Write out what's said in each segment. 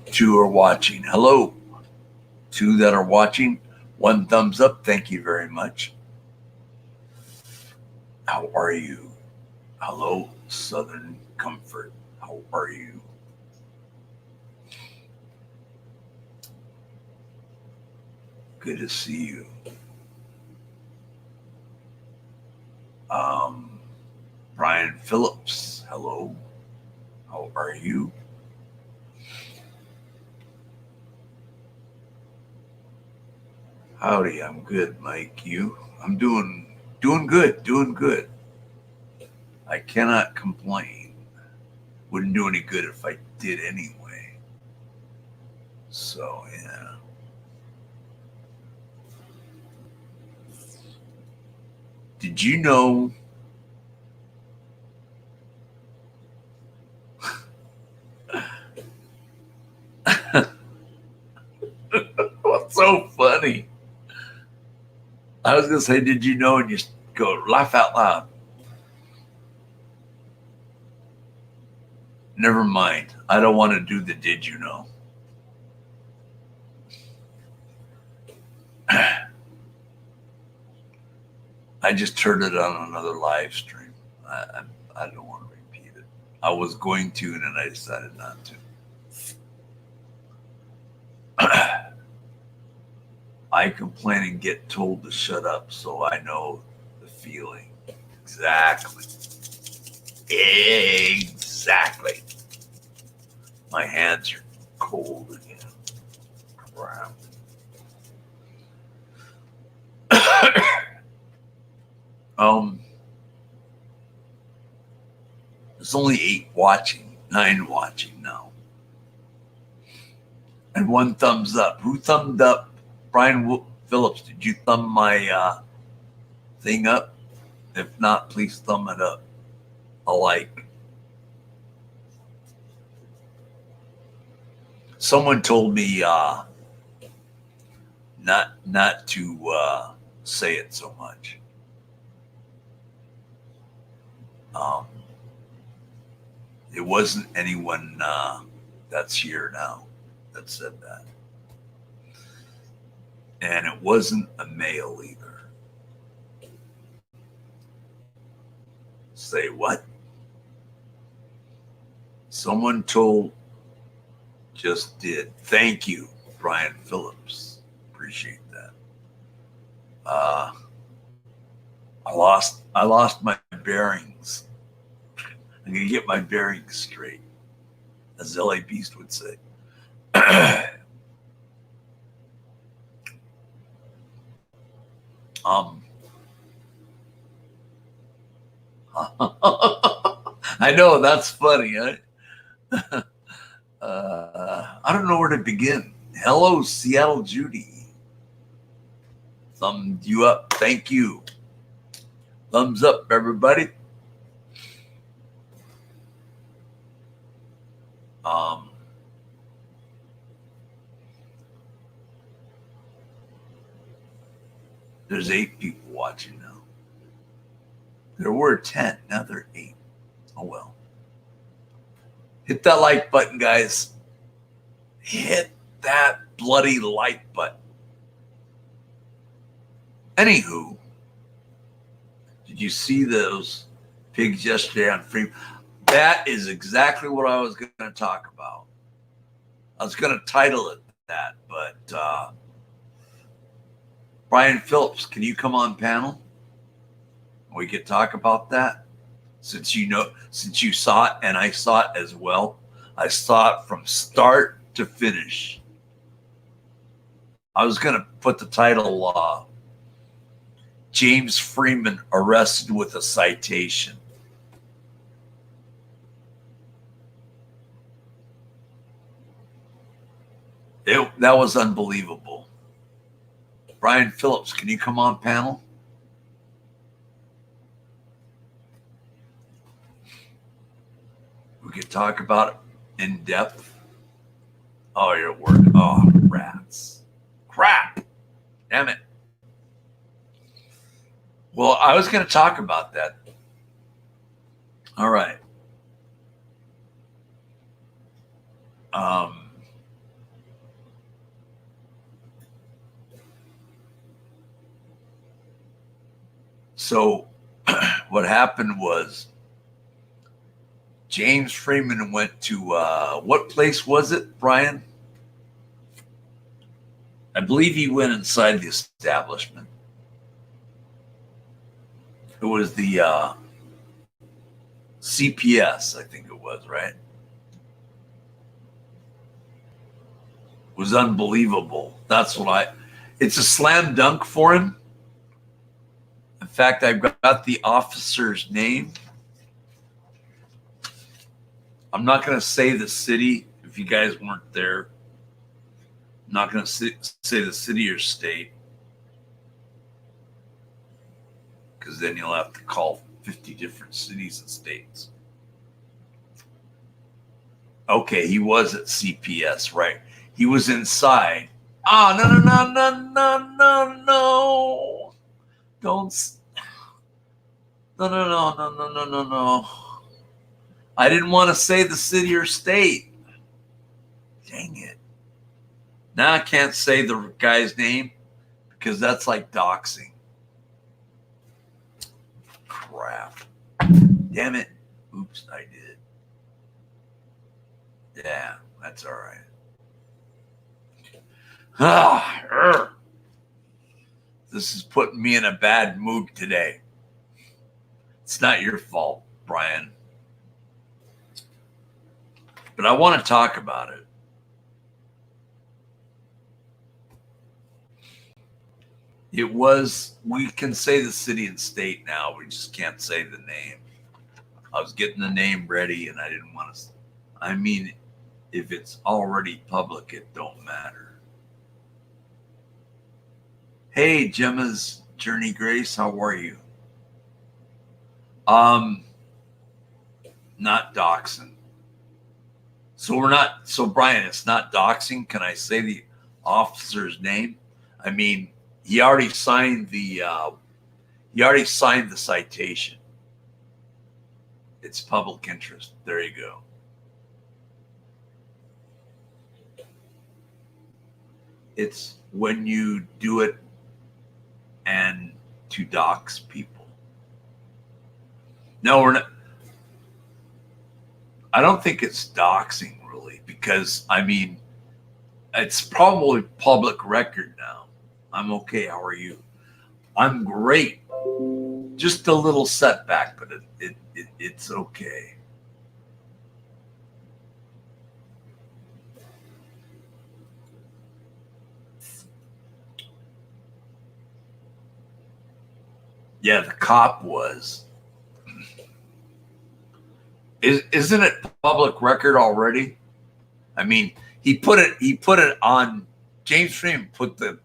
Two are watching. Hello. Two that are watching. One thumbs up. Thank you very much. How are you? Hello, Southern Comfort. How are you? Good to see you. Brian Phillips. Hello. How are you? Howdy, I'm good, Mike. You? I'm doing good. I cannot complain. Wouldn't do any good if I did anyway. So yeah. Did you know what's so funny? I was gonna say, did you know, and just go laugh out loud. Never mind. I don't want to do the did you know. I just heard it on another live stream. I don't want to repeat it. I was going to, and then I decided not to. I complain and get told to shut up, so I know the feeling. Exactly. My hands are cold again. Crap. There's only 9 watching now. And 1 thumbs up. Who thumbed up? Brian Phillips, did you thumb my thing up? If not, please thumb it up. A like. Someone told me not to say it so much. It wasn't anyone that's here now that said that. And it wasn't a male either. Say what? Someone just did. Thank you, Brian Phillips. Appreciate that. I lost my bearings. I'm gonna get my bearings straight, as LA Beast would say. I know, that's funny, huh? I don't know where to begin. Hello, Seattle Judy. Thumbed you up. Thank you. Thumbs up, everybody. There's 8 people watching now. There were 10. Now there are 8. Oh, well. Hit that like button, guys. Hit that bloody like button. Anywho, did you see those pigs yesterday on Freeman? That is exactly what I was going to talk about. I was going to title it that, but Brian Phillips, can you come on panel? We could talk about that since you saw it and I saw it as well. I saw it from start to finish. I was going to put the title James Freeman arrested with a citation. That was unbelievable. Brian Phillips, can you come on panel? We could talk about it in depth. Oh, you're at work. Oh, rats. Crap. Damn it. Well, I was going to talk about that. All right. So what happened was James Freeman went to what place was it, Brian? I believe he went inside the establishment. It was the CPS, I think it was, right? It was unbelievable. It's a slam dunk for him. In fact, I've got the officer's name. I'm not going to say the city if you guys weren't there. I'm not going to say the city or state, because then you'll have to call 50 different cities and states. Okay, he was at CPS, right? He was inside. Oh, no. Don't. No. I didn't want to say the city or state. Dang it. Now I can't say the guy's name because that's like doxing. Crap. Damn it. Oops, I did. Yeah, that's all right. This is putting me in a bad mood today. It's not your fault, Brian. But I want to talk about it. We can say the city and state now. We just can't say the name. I was getting the name ready and I didn't want to. I mean, if it's already public, it don't matter. Hey, Gemma's Journey Grace, how are you? Not doxing. So Brian, it's not doxing. Can I say the officer's name? I mean, he already signed the citation. It's public interest. There you go. It's when you do it and to dox people. No, we're not. I don't think it's doxing really, because I mean, it's probably public record now. I'm okay. How are you? I'm great. Just a little setback, but it's okay. Yeah, the cop was. Isn't it public record already? I mean, he put it on. James Freeman put the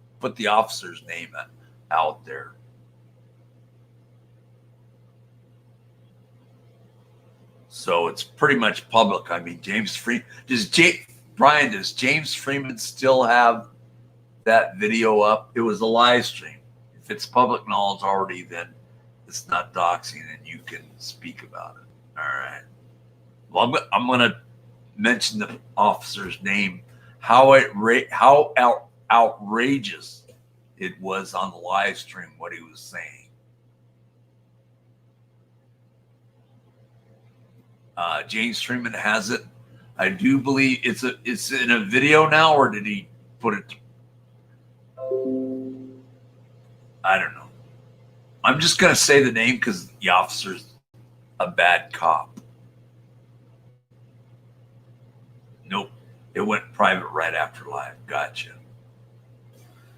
officer's name out there. So it's pretty much public. I mean, James Freeman does James Freeman still have that video up? It was a live stream. If it's public knowledge already, then it's not doxing and you can speak about it. All right. Well, I'm going to mention the officer's name, how outrageous it was on the live stream, what he was saying. James Freeman has it. I do believe it's in a video now, or did he put it? I don't know. I'm just going to say the name because the officer's a bad cop. Nope. It went private right after live. Gotcha.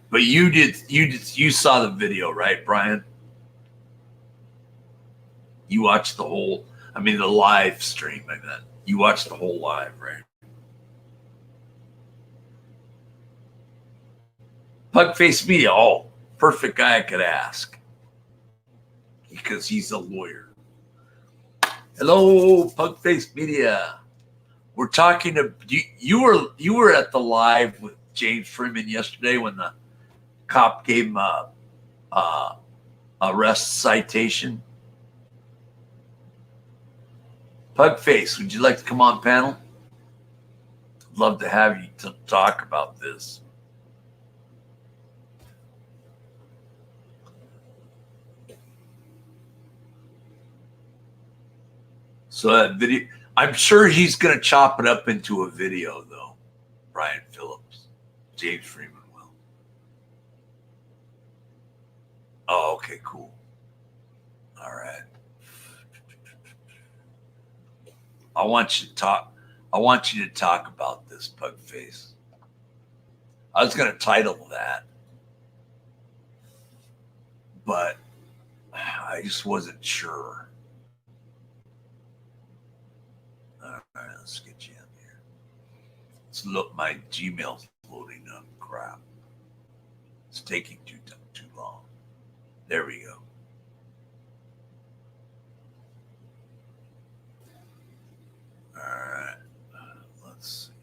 But you saw the video, right, Brian? You watched the live stream, I meant. You watched the whole live, right? Pugface Media. Oh, perfect guy I could ask. Because he's a lawyer. Hello, Pugface Media. We're talking to you were at the live with James Freeman yesterday when the cop gave him a arrest citation. Pugface, would you like to come on panel? I'd love to have you to talk about this. So that video, I'm sure he's going to chop it up into a video, though. Brian Phillips, James Freeman will. Oh, okay, cool. All right. I want you to talk about this, Pug Face. I was going to title that, but I just wasn't sure. All right, let's get you in here. Let's look. My Gmail's loading up. Crap. It's taking too long. There we go. All right. Let's see.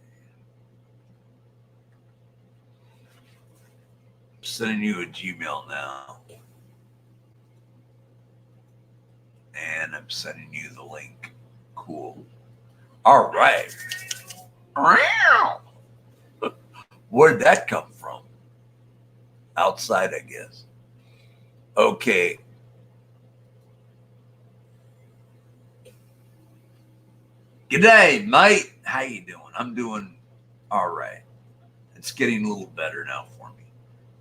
I'm sending you a Gmail now. And I'm sending you the link. Cool. All right. Where'd that come from? Outside, I guess. Okay. G'day, mate. How you doing? I'm doing all right. It's getting a little better now for me.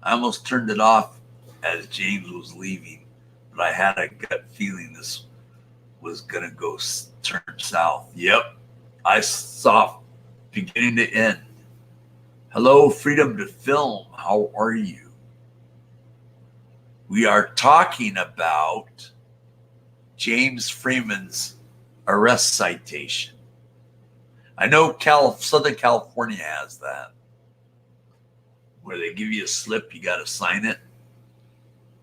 I almost turned it off as James was leaving, but I had a gut feeling this was going to go turn south. Yep. I saw beginning to end. Hello, Freedom to Film. How are you? We are talking about James Freeman's arrest citation. I know Southern California has that, where they give you a slip, you got to sign it.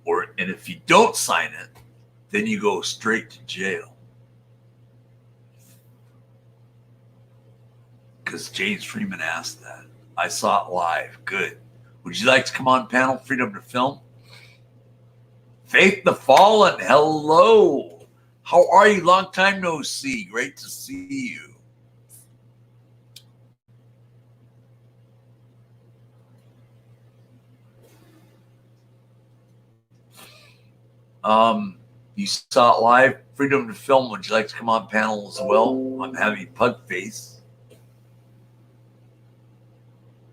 And if you don't sign it, then you go straight to jail. Because James Freeman asked that. I saw it live. Good. Would you like to come on panel, Freedom to Film? Faith the Fallen, hello. How are you? Long time no see. Great to see you. You saw it live. Freedom to Film. Would you like to come on panel as well? I'm having Pug Face.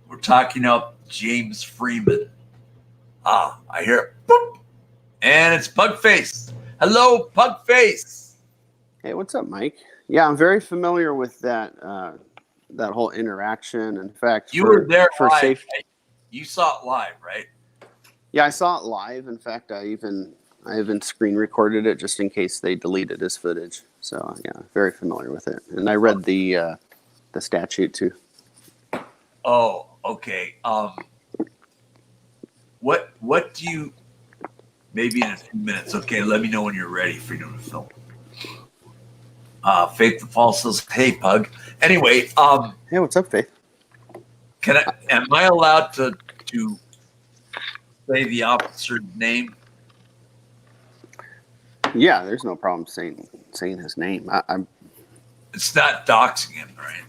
We're talking up James Freeman. Ah, I hear it. Boop. And it's Pug Face. Hello, Pug Face. Hey, what's up, Mike? Yeah, I'm very familiar with that that whole interaction. In fact, you were there for live. safety. You saw it live, right? Yeah, I saw it live. In fact, I even screen recorded it just in case they deleted his footage. So yeah, very familiar with it. And I read the statute too. Oh, okay. What do you? Maybe in a few minutes. Okay, let me know when you're ready. Freedom to Film. Faith the Fall says, "Hey, Pug." Anyway, Hey, what's up, Faith? Am I allowed to say the officer's name? Yeah, there's no problem saying his name. I'm. It's not doxing him, right?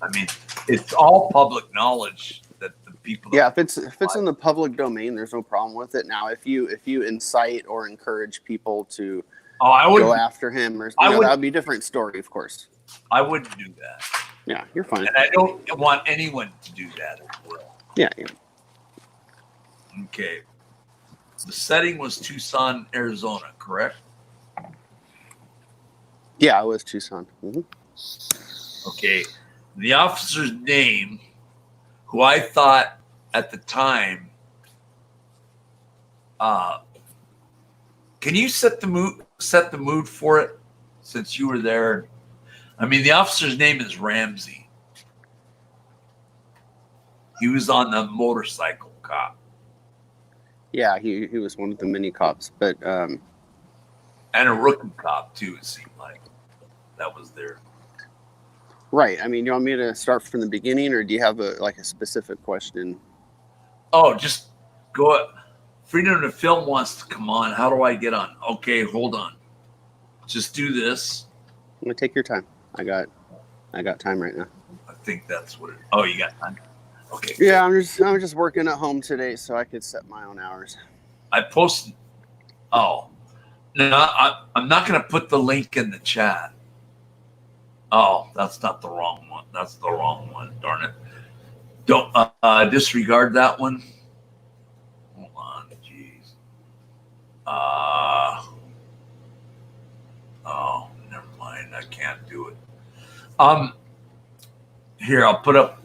I mean, it's all public knowledge that the people. Yeah, if it's in the public domain, there's no problem with it. Now, if you incite or encourage people to go after him, or that would be a different story, of course. I wouldn't do that. Yeah, you're fine. And I don't want anyone to do that as well. Yeah. Okay. The setting was Tucson, Arizona, correct? Yeah, it was Tucson. Mm-hmm. Okay. The officer's name, who I thought at the time, can you set the mood for it since you were there? I mean, the officer's name is Ramsey. He was on the motorcycle cop. Yeah, he was one of the mini cops, but and a rookie cop too. It seemed like that was there. Right. I mean, you want me to start from the beginning, or do you have a specific question? Oh, just go. Freedom to Film wants to come on. How do I get on? Okay, hold on. Just do this. I'm gonna take your time. I got time right now. I think that's what it. Oh, you got time. Okay. Yeah, I'm just working at home today, so I could set my own hours. I posted. Oh, no, I'm not going to put the link in the chat. Oh, that's not the wrong one. That's the wrong one. Darn it. Don't disregard that one. Hold on. Jeez. Oh, never mind. I can't do it. Here, I'll put up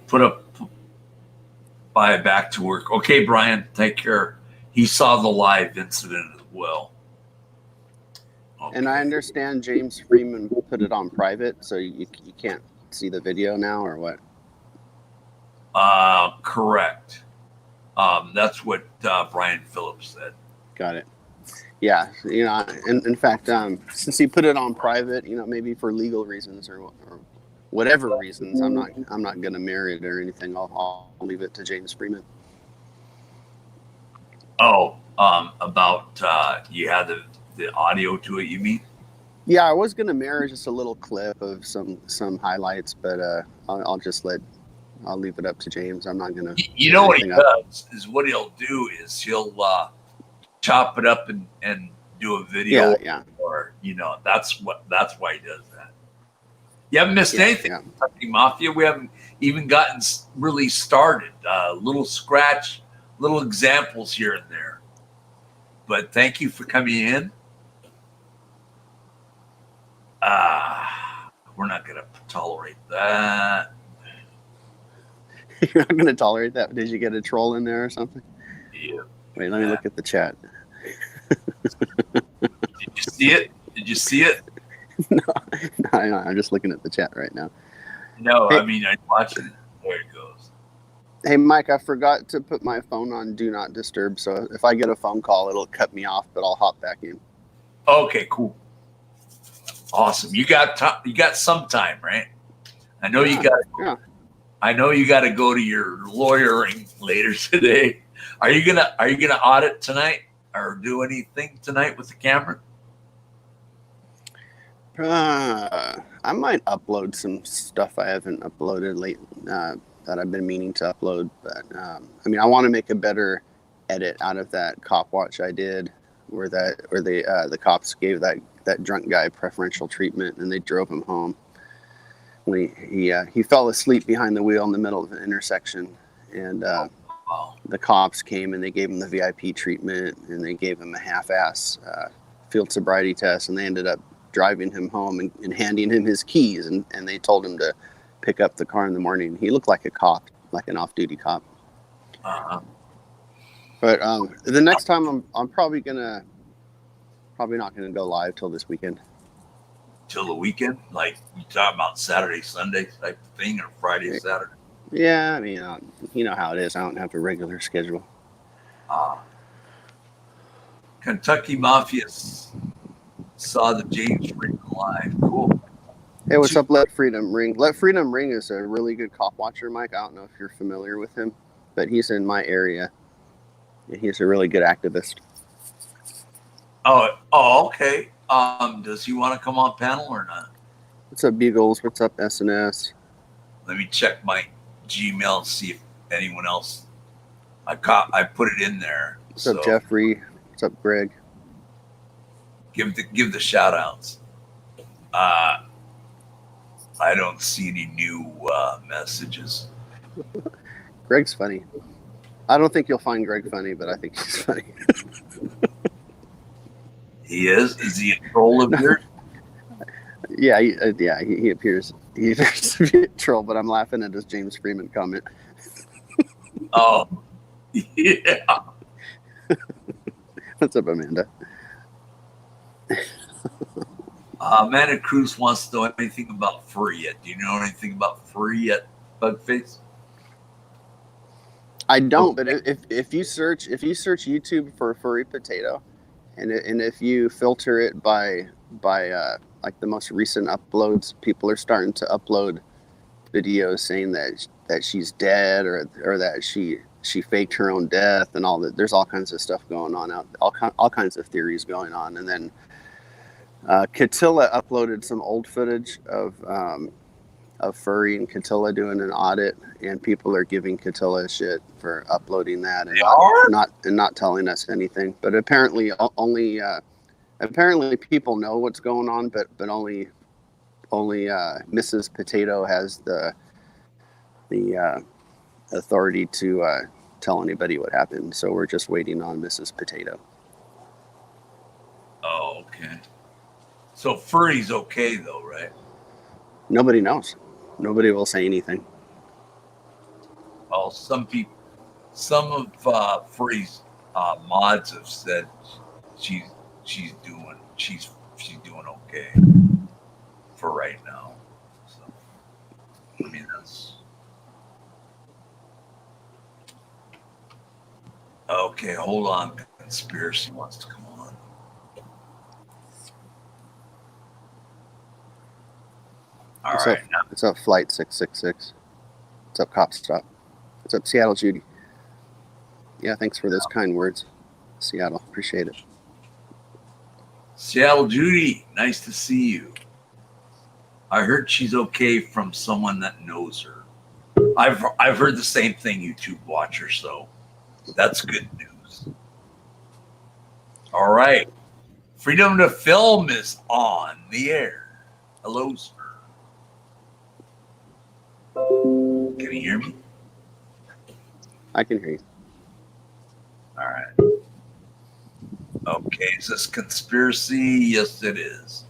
by back to work. Okay, Brian, take care. He saw the live incident as well. Okay. And I understand James Freeman put it on private, so you can't see the video now, or what? Correct. That's what Brian Phillips said. Got it. Yeah, in fact, since he put it on private, maybe for legal reasons or whatever reasons, I'm not going to mirror it or anything. I'll leave it to James Freeman. Oh, about you had the audio to it, you mean? Yeah, I was going to mirror just a little clip of some highlights, but I'll leave it up to James. I'm not going to. You know what he does is what he'll do is he'll chop it up and do a video. Yeah. Or that's why he does that. You haven't missed anything, Kentucky Mafia. We haven't even gotten really started. Little scratch, little examples here and there. But thank you for coming in. We're not going to tolerate that. You're not going to tolerate that? Did you get a troll in there or something? Yeah. Wait, let me look at the chat. Did you see it? Did you see it? No, I'm just looking at the chat right now. No, hey, I mean, I'm watching it. There it goes. Hey, Mike, I forgot to put my phone on Do Not Disturb, so if I get a phone call, it'll cut me off, but I'll hop back in. Okay, cool. Awesome. You got some time, right? I know you got. Yeah. I know you got to go to your lawyering later today. Are you gonna audit tonight or do anything tonight with the camera? I might upload some stuff I haven't uploaded that I've been meaning to upload, but I want to make a better edit out of that cop watch I did, where the cops gave that drunk guy preferential treatment and they drove him home when he fell asleep behind the wheel in the middle of an intersection, and the cops came and they gave him the VIP treatment and they gave him a half-ass field sobriety test, and they ended up driving him home and handing him his keys, and they told him to pick up the car in the morning. He looked like a cop, like an off-duty cop. But the next time I'm probably not gonna go live till this weekend. Till the weekend? Like you talking about Saturday, Sunday type thing, or Friday, Saturday? Yeah, you know how it is. I don't have a regular schedule. Kentucky Mafia saw the James Freeman live. Cool. Hey, what's up, Let Freedom Ring? Let Freedom Ring is a really good cop watcher, Mike. I don't know if you're familiar with him, but he's in my area. He's a really good activist. Oh, okay. Does he want to come on panel or not? What's up, Beagles? What's up, SNS? Let me check my Gmail and see if anyone else. I put it in there. What's up, Jeffrey? What's up, Greg? Give the shout outs. I don't see any new messages. Greg's funny. I don't think you'll find Greg funny, but I think he's funny. He is? Is he a troll of yours? Yeah, he appears to be a troll, but I'm laughing at his James Freeman comment. Oh, yeah. What's up, Amanda? Amanda Cruz wants to know anything about furry yet. Do you know anything about furry yet, Bugface? I don't, but if you search YouTube for furry potato, and if you filter it by like the most recent uploads, people are starting to upload videos saying that she's dead or that she faked her own death and all that. There's all kinds of stuff going on all kinds of theories going on. And then Catilla uploaded some old footage of Furry and Catilla doing an audit, and people are giving Catilla shit for uploading that and not telling us anything. But apparently people know what's going on, but only only Mrs. Potato has the authority to tell anybody what happened. So we're just waiting on Mrs. Potato. Oh, okay. So furry's okay though, right? Nobody knows. Nobody will say anything. Well, some of furry's mods have said she's doing okay for right now. So I mean that's okay. Hold on, conspiracy wants to come on. All What's right, up? What's up, Flight 666? What's up, Cop Stop? What's up, Seattle Judy? Yeah, thanks for those kind words, Seattle. Appreciate it. Seattle Judy, nice to see you. I heard she's okay from someone that knows her. I've heard the same thing, YouTube watcher, so that's good news. All right. Freedom to Film is on the air. Hello, sir. Can you hear me? I can hear you. All right. Okay, is this conspiracy? Yes, it is.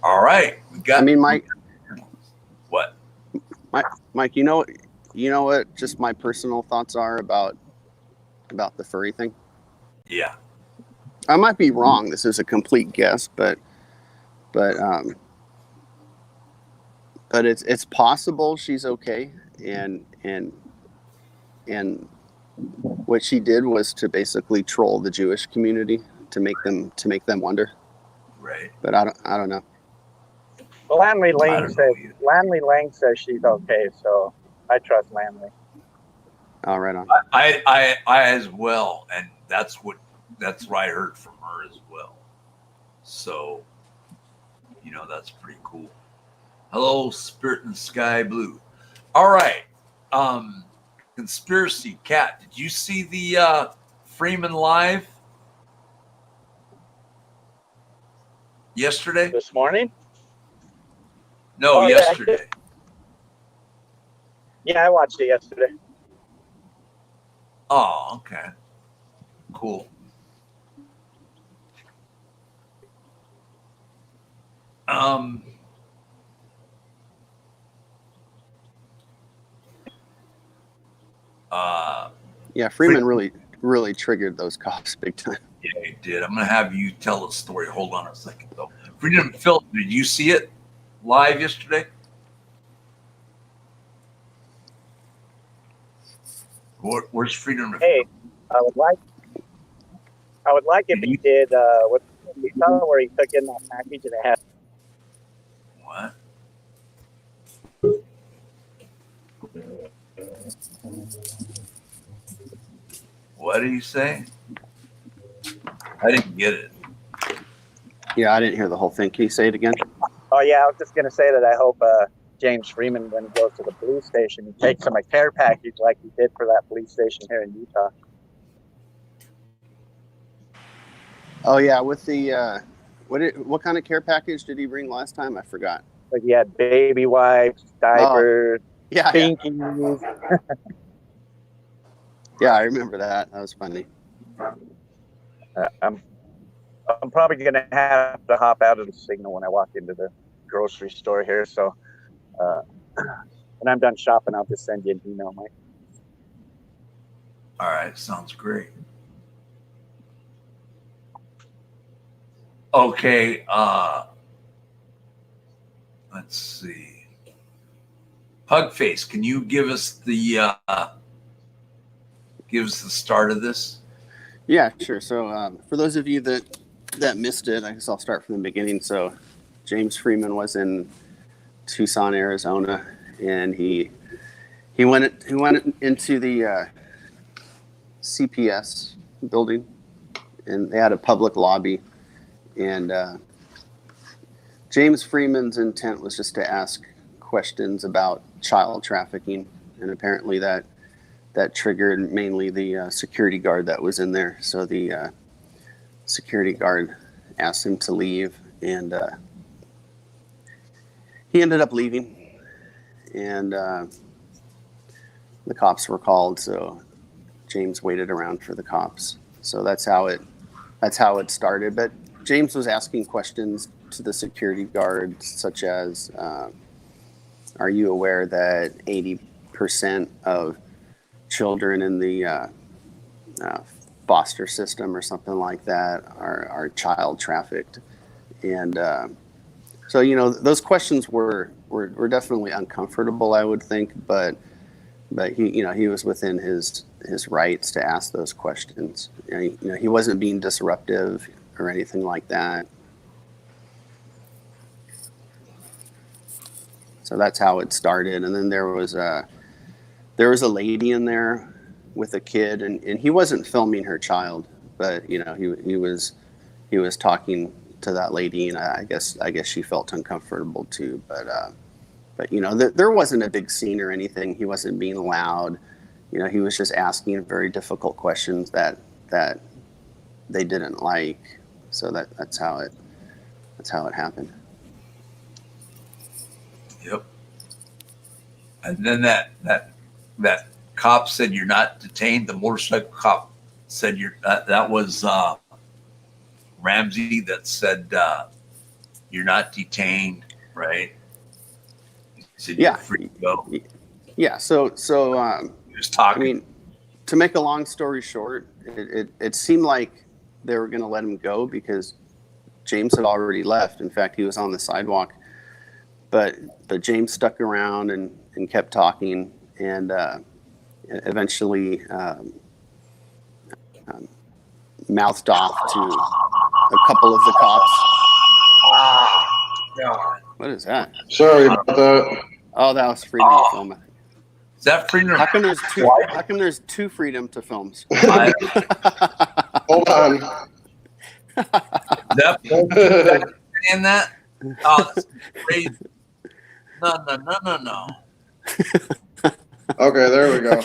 All right. We got. I mean, Mike. What? Mike, you know what? Just my personal thoughts are about the furry thing. Yeah. I might be wrong. This is a complete guess, but it's possible she's okay, and what she did was to basically troll the Jewish community to make them wonder. Right. But I don't know. Well, Lanley Lang says she's okay, so I trust Lanley. Oh, right on. I as well, and that's what I heard from her as well. So, that's pretty cool. Hello, Spirit in the Sky Blue. All right. Conspiracy Cat, did you see the Freeman live yesterday? This morning? No, yesterday. Yeah, I watched it yesterday. Oh, okay. Cool. Yeah, Freeman really triggered those cops big time. Yeah, he did. I'm going to have you tell the story. Hold on a second, though. Freedom Phil, did you see it live yesterday? Where's Freedom? Hey, I would like if he did what we saw where he took in that package and it had. What? What did he say? I didn't get it. Yeah, I didn't hear the whole thing. Can you say it again? Oh yeah, I was just gonna say that I hope James Freeman, when he goes to the police station, he takes him a care package like he did for that police station here in Utah. Oh yeah, with the what kind of care package did he bring last time? I forgot. Like he had baby wipes, diapers, pinkies. Yeah, I remember that. That was funny. I'm probably gonna have to hop out of the signal when I walk into the grocery store here. So when I'm done shopping, I'll just send you an email, Mike. All right, sounds great. Okay, let's see. Pugface, can you give us the start of this? Yeah, sure. So for those of you that missed it, I guess I'll start from the beginning. So James Freeman was in Tucson, Arizona, and he went into the CPS building, and they had a public lobby, and James Freeman's intent was just to ask questions about child trafficking, and apparently that triggered mainly the security guard that was in there. So the security guard asked him to leave, and he ended up leaving, and the cops were called. So James waited around for the cops. So that's how it started. But James was asking questions to the security guards, such as, "Are you aware that 80% of children in the foster system or something like that are child trafficked?" And so, those questions were definitely uncomfortable, I would think, but he was within his rights to ask those questions. He wasn't being disruptive or anything like that. So that's how it started. And then there was a lady in there with a kid, and he wasn't filming her child, but he was talking to that lady, and I guess she felt uncomfortable too. But there wasn't a big scene or anything. He wasn't being loud. He was just asking very difficult questions that they didn't like. So that's how it happened. Yep. And then that cop said you're not detained. The motorcycle cop said that was Ramsey that said you're not detained, right? He said you're free to go. Yeah. So He was talking. I mean, to make a long story short, it seemed like they were going to let him go because James had already left. In fact, he was on the sidewalk, but James stuck around and kept talking, and eventually mouthed off to a couple of the cops. God. What is that? Sorry about that. Oh, that was Freedom to Film. Is that Freeman? How come there's two Freedom to Films? Hold on. That saying that? Oh, that's crazy. No. Okay, there we go.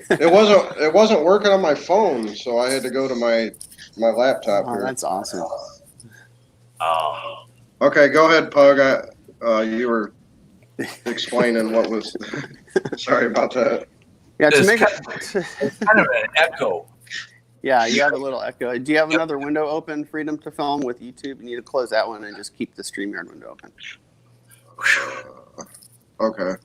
It wasn't working on my phone, so I had to go to my laptop Oh, here. that's awesome. Oh. Okay, go ahead, Pug. You were explaining what was. Sorry about that. Yeah, It's kind of an echo. Yeah, you have a little echo. Do you have another window open, Freedom to Film, with YouTube? You need to close that one and just keep the StreamYard window open. Okay.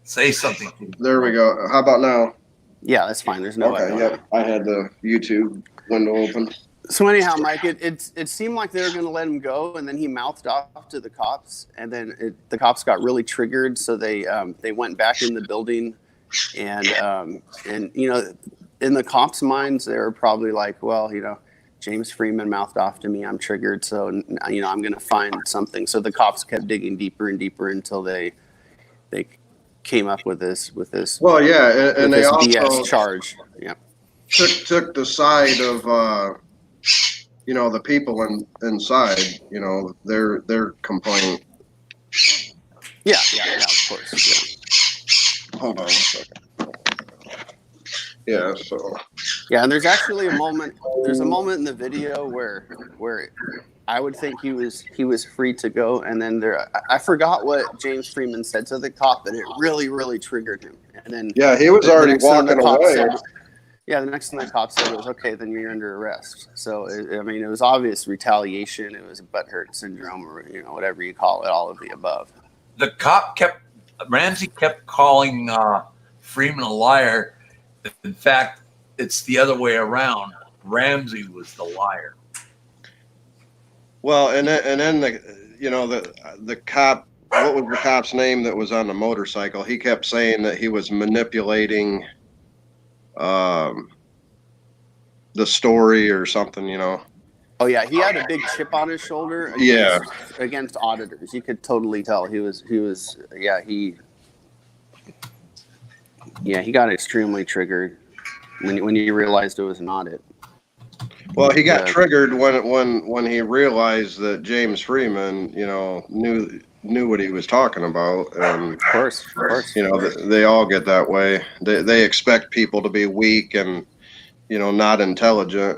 Say something. There we go. How about now? Yeah, that's fine. There's no Okay, echo. yep. I had the YouTube window open. So anyhow, Mike, it seemed like they were going to let him go, and then he mouthed off to the cops, and then the cops got really triggered, so they went back in the building, and in the cops' minds, they were probably like, well, James Freeman mouthed off to me, I'm triggered, so I'm going to find something. So the cops kept digging deeper and deeper until they came up with this. Well, yeah, and they also BS charge. Yeah. took the side of the people inside, their complaint. Yeah, of course. Yeah. Hold on a second. Yeah, so. Yeah, and there's actually a moment in the video where I would think he was free to go, and then I forgot what James Freeman said to the cop, but it really, really triggered him. And then yeah, he was already walking away. The next thing the cop said was, "Okay, then you're under arrest." So it was obvious retaliation. It was butthurt syndrome, or whatever you call it, all of the above. The cop Ramsey kept calling Freeman a liar. In fact, it's the other way around. Ramsey was the liar. Well, and then the cop. What was the cop's name that was on the motorcycle? He kept saying that he was manipulating the story or something. Oh yeah, he had a big chip on his shoulder. Against auditors, you could totally tell he got extremely triggered when he realized it was an audit. Well, he got triggered when he realized that James Freeman, knew what he was talking about, and of course, they all get that way. They expect people to be weak and not intelligent,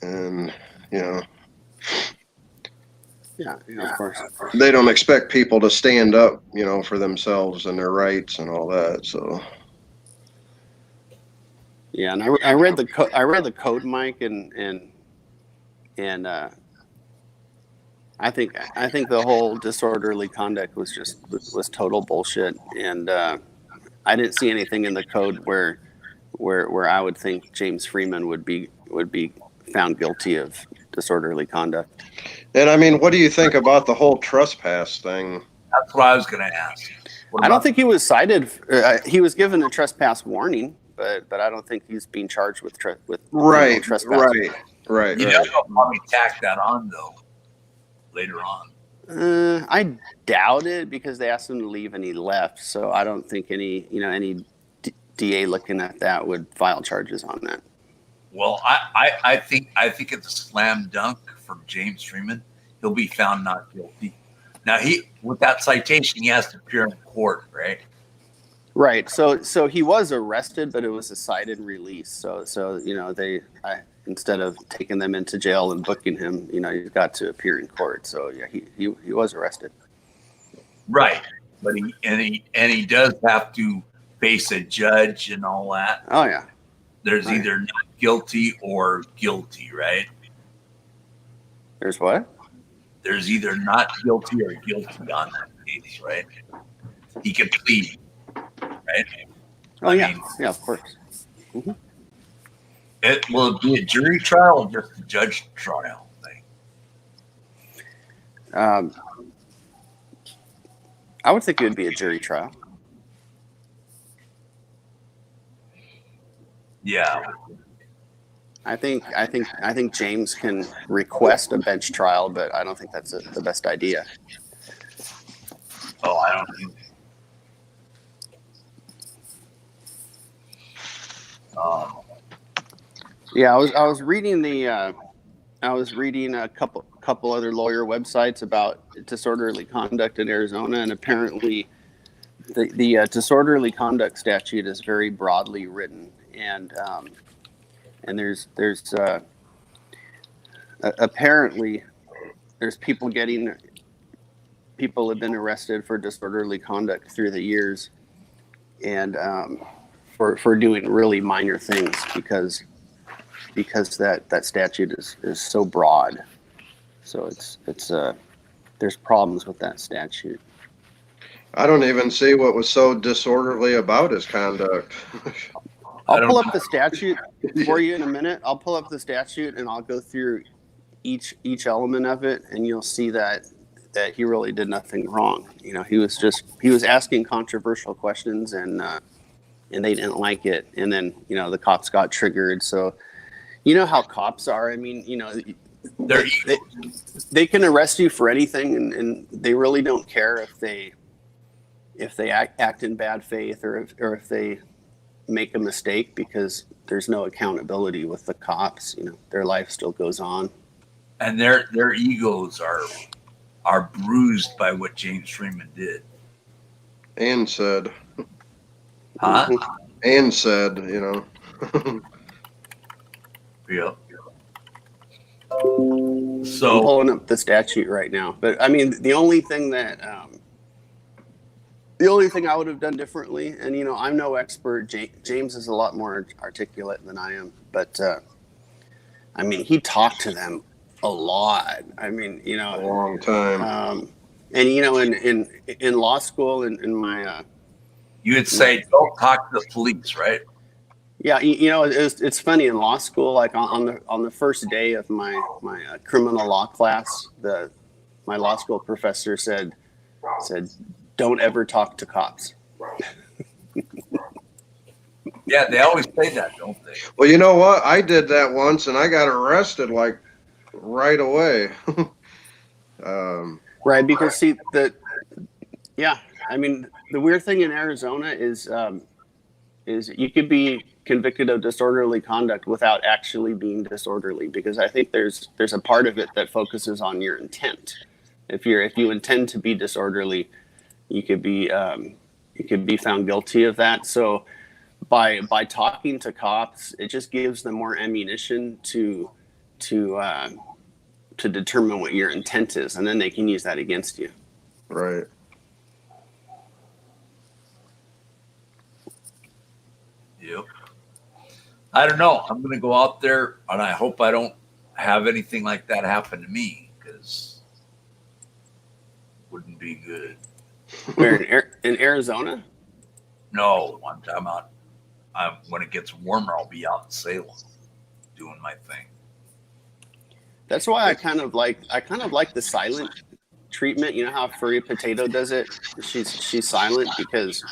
and Yeah, of course. They don't expect people to stand up, for themselves and their rights and all that. So. Yeah, and I read the code, Mike, and I think the whole disorderly conduct was total bullshit, and I didn't see anything in the code where I would think James Freeman would be found guilty of disorderly conduct. And I mean, what do you think about the whole trespass thing? That's what I was going to ask. I don't think he was cited. He was given a trespass warning, but I don't think he's being charged with right, trespass. Right. You know, they'll probably tack that on though later on. I doubt it because they asked him to leave and he left. So I don't think any DA looking at that would file charges on that. Well, I think it's a slam dunk from James Freeman. He'll be found not guilty. Now with that citation, he has to appear in court, right? Right. So he was arrested, but it was a cited release. So instead of taking them into jail and booking him, he's got to appear in court. So yeah, he was arrested. Right. But he does have to face a judge and all that. Oh yeah. There's either not guilty or guilty, right? There's what? There's either not guilty or guilty on that case, right? He could plead, right? Oh, yeah, of course. Mm-hmm. Will it be a jury trial or just a judge trial thing? I would think it would be a jury trial. Yeah. I think James can request a bench trial, but I don't think that's the best idea. Oh, I don't think. Yeah, I was reading a couple other lawyer websites about disorderly conduct in Arizona, and apparently the disorderly conduct statute is very broadly written, and there's apparently there's people have been arrested for disorderly conduct through the years, and for doing really minor things because that statute is so broad. So it's there's problems with that statute. I don't even see what was so disorderly about his conduct. I'll pull up the statute for you in a minute. I'll pull up the statute and I'll go through each element of it, and you'll see that he really did nothing wrong. He was asking controversial questions, and they didn't like it, and then the cops got triggered. So how cops are. I mean, they can arrest you for anything, and they really don't care if they act in bad faith or if they make a mistake, because there's no accountability with the cops. Their life still goes on, and their egos are bruised by what James Freeman did and said. Huh? And said, Yeah. So I'm pulling up the statute right now, but I mean, the only thing I would have done differently, and I'm no expert. James is a lot more articulate than I am, but I mean, he talked to them a lot. I mean, a long time. And in law school, in my you would say don't talk to the police, right? Yeah, it's funny, in law school, like on the first day of my criminal law class, my law school professor said, don't ever talk to cops. Yeah, they always say that, don't they? Well, you know what? I did that once, and I got arrested like right away. Right, because I mean, the weird thing in Arizona is you could be convicted of disorderly conduct without actually being disorderly, because I think there's a part of it that focuses on your intent. If you intend to be disorderly, you could be found guilty of that. So by talking to cops, it just gives them more ammunition to to determine what your intent is, and then they can use that against you. Right. Yep. I don't know. I'm going to go out there, and I hope I don't have anything like that happen to me, because it wouldn't be good. Where in Arizona? No, one time out. When it gets warmer, I'll be out in Salem doing my thing. That's why I kind of like the silent treatment. You know how Furry Potato does it? She's silent because,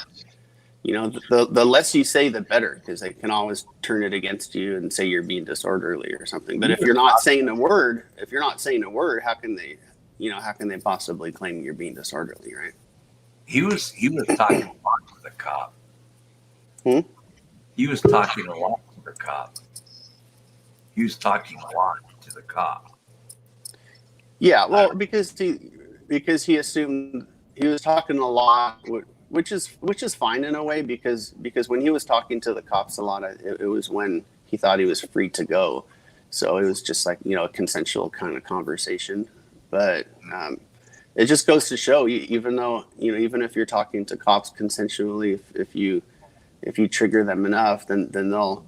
you know, the less you say, the better, because they can always turn it against you and say you're being disorderly or something. But if you're not saying a word, how can they possibly claim you're being disorderly, right? He was talking a lot to the cop. He was talking a lot to the cop. He was talking a lot to the cop. Yeah, well, because he assumed he was talking a lot, which is fine in a way, because when he was talking to the cops a lot, it was when he thought he was free to go, so it was just like, you know, a consensual kind of conversation. But it just goes to show, even if you're talking to cops consensually, if you trigger them enough, then they'll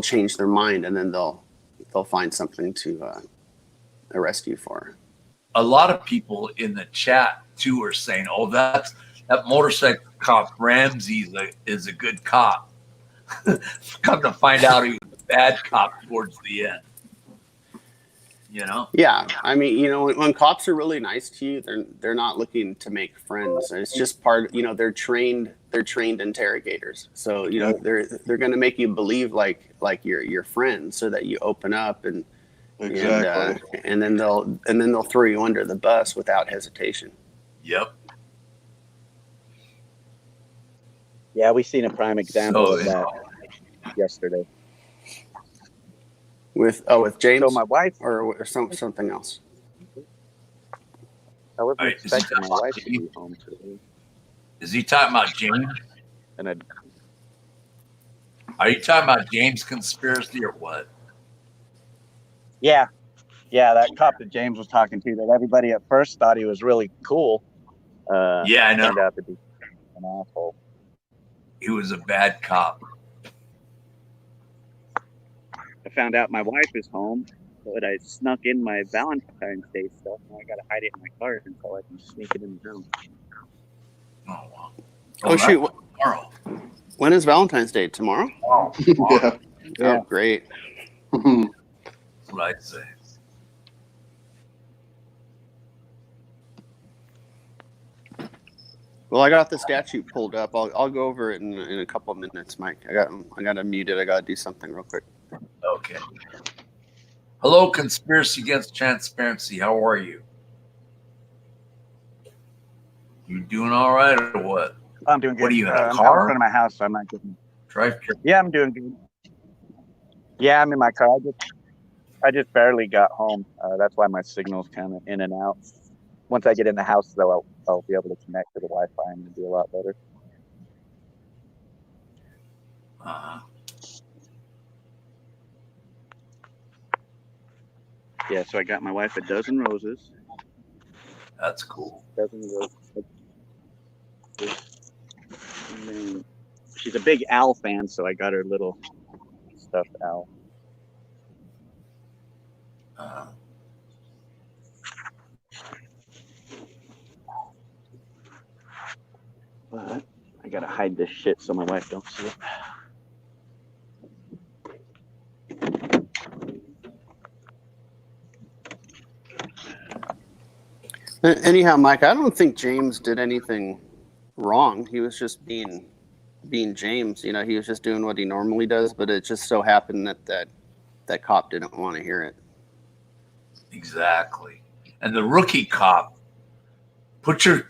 change their mind, and then they'll find something to arrest you for. A lot of people in the chat too are saying, "Oh, that motorcycle cop Ramsey is a good cop." Come to find out, he was a bad cop towards the end. You know? Yeah, I mean, you know, when cops are really nice to you, they're not looking to make friends. It's just part. You know, they're trained interrogators. So, you know, they're going to make you believe like you're your friend, so that you open up and. Exactly. And then they'll throw you under the bus without hesitation. Yep. Yeah, we seen a prime example of that yesterday. With James, So my wife, or something else. I wasn't Is he expecting my talking wife about to be home today, Is he talking about James? and Are you talking about James conspiracy or what? yeah, that cop that James was talking to, that everybody at first thought he was really cool. Yeah, I know. Turned out to be an asshole. He was a bad cop. I found out my wife is home, but I snuck in my Valentine's Day stuff. Now I gotta hide it in my car until I can sneak it in the room. Oh, wow. Oh shoot! Tomorrow. When is Valentine's Day? Tomorrow? Yeah. Oh, great. That's what I'd say. Well, I got the statute pulled up. I'll go over it in a couple of minutes, Mike. I got to mute it. I got to do something real quick. Okay. Hello, Conspiracy Against Transparency. How are you? You doing all right or what? I'm doing good. What are you in a I'm out in car? front of my house, so I'm not getting. Drive careful. Yeah, I'm doing good. Yeah, I'm in my car. I just barely got home. That's why my signal's kind of in and out. Once I get in the house, though, I'll be able to connect to the Wi-Fi and it'll be a lot better. Yeah, so I got my wife a dozen roses. That's cool. Dozen roses. And then she's a big owl fan, so I got her little stuffed owl. But I gotta hide this shit so my wife don't see it. Anyhow, Mike, I don't think James did anything wrong. He was just being James. You know, he was just doing what he normally does, but it just so happened that cop didn't want to hear it. Exactly. And the rookie cop, put your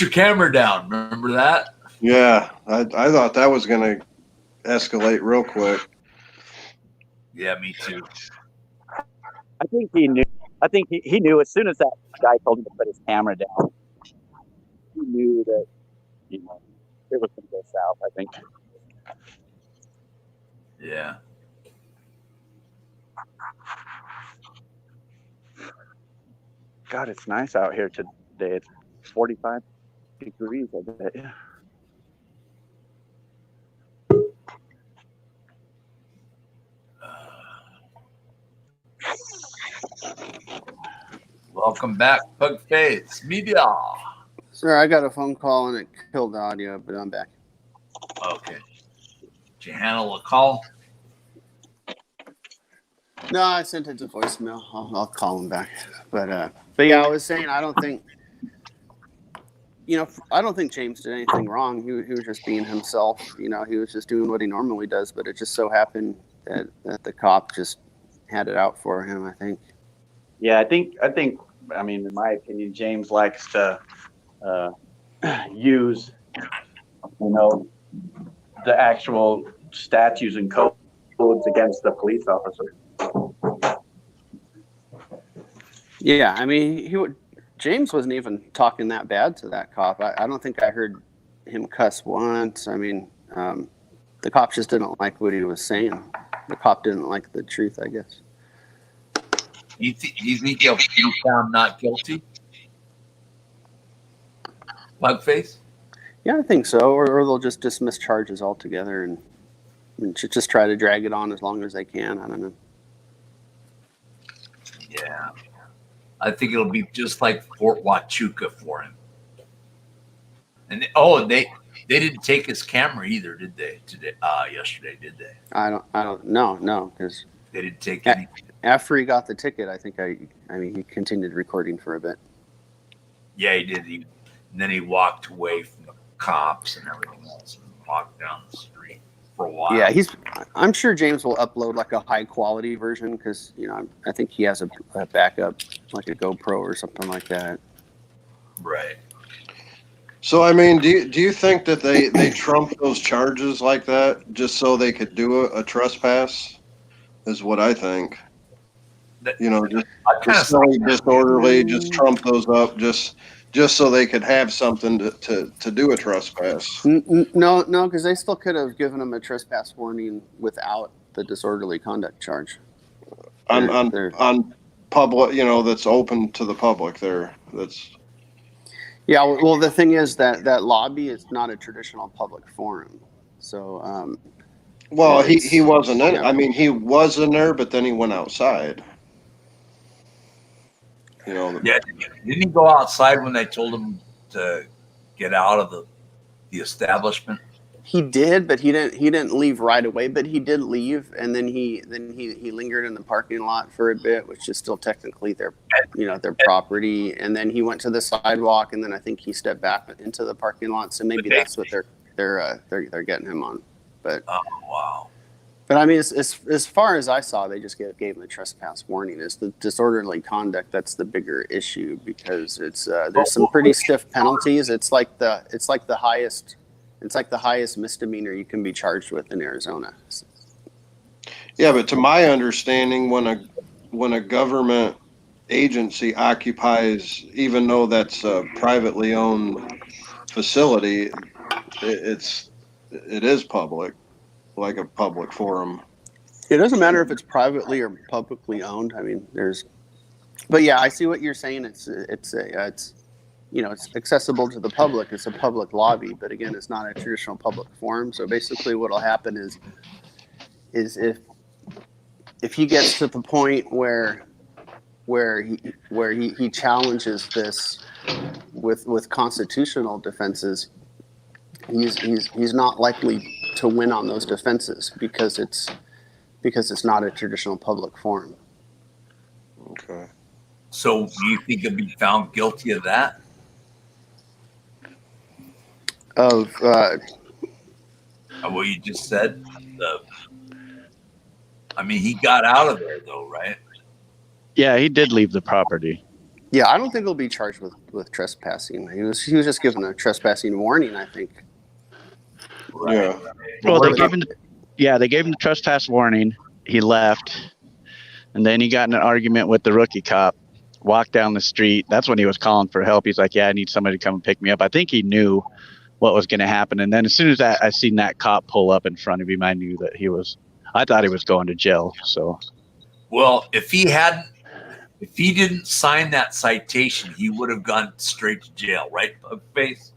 camera down. Remember that? Yeah. I thought that was going to escalate real quick. Yeah, me too. I think he knew. I think he knew as soon as that guy told him to put his camera down. He knew that, you know, it was going to go south. I think. Yeah. God, it's nice out here today. It's 45 degrees, I bet. Yeah. Welcome back, Pugface Media. Sir, I got a phone call and it killed the audio, but I'm back. Okay. Did you handle a call? No, I sent it to voicemail. I'll call him back. But yeah, I was saying I don't think James did anything wrong. He was just being himself. He was just doing what he normally does. But it just so happened that the cop just had it out for him, I think. Yeah, I think. I mean, in my opinion, James likes to use, the actual statutes and codes against the police officer. Yeah, I mean, James wasn't even talking that bad to that cop. I don't think I heard him cuss once. I mean, the cop just didn't like what he was saying. The cop didn't like the truth, I guess. You think he'll be found not guilty? Pugface? Yeah, I think so. Or they'll just dismiss charges altogether and just try to drag it on as long as they can. I don't know. Yeah. I think it'll be just like Fort Huachuca for him. And they didn't take his camera either, did they? Yesterday, did they? I don't no, because they didn't take any. After he got the ticket, I think he continued recording for a bit. Yeah, he did. And then he walked away from the cops and everything else and walked down the street for a while. Yeah, I'm sure James will upload like a high quality version because I think he has a backup like a GoPro or something like that. Right. So I mean, do you think that they trumped those charges like that just so they could do a trespass? Is what I think. Just silly, disorderly, just trump those up just so they could have something to do a trespass. No, because they still could have given him a trespass warning without the disorderly conduct charge. On public, that's open to the public there. Yeah, well, the thing is that lobby is not a traditional public forum. So, well, he wasn't in. I mean, he was in there, but then he went outside. Yeah, didn't he go outside when they told him to get out of the establishment? He did, but he didn't leave right away. But he did leave, and then he lingered in the parking lot for a bit, which is still technically their property. And then he went to the sidewalk, and then I think he stepped back into the parking lot. So maybe that's what they're getting him on. But oh wow. But I mean, as far as I saw, they just gave him a trespass warning. It's the disorderly conduct that's the bigger issue because it's there's some pretty stiff penalties. It's like the highest misdemeanor you can be charged with in Arizona. Yeah, but to my understanding, when a government agency occupies, even though that's a privately owned facility, it is public. Like a public forum. It doesn't matter if it's privately or publicly owned. I mean, but yeah, I see what you're saying. It's accessible to the public. It's a public lobby, but again, it's not a traditional public forum. So basically, what'll happen is if he gets to the point where he challenges this with constitutional defenses, he's not likely to win on those defenses because it's not a traditional public forum. Okay. So do you think he'll be found guilty of that? Of what you just said? He got out of there though, right? Yeah, he did leave the property. Yeah, I don't think he'll be charged with trespassing. He was just given a trespassing warning, I think. Right. Yeah. Well, they gave him the trespass warning. He left, and then he got in an argument with the rookie cop. Walked down the street. That's when he was calling for help. He's like, "Yeah, I need somebody to come and pick me up." I think he knew what was going to happen, and then as soon as I seen that cop pull up in front of him, I knew that I thought he was going to jail. So, well, if he hadn't If he didn't sign that citation, he would have gone straight to jail, right, Pugface?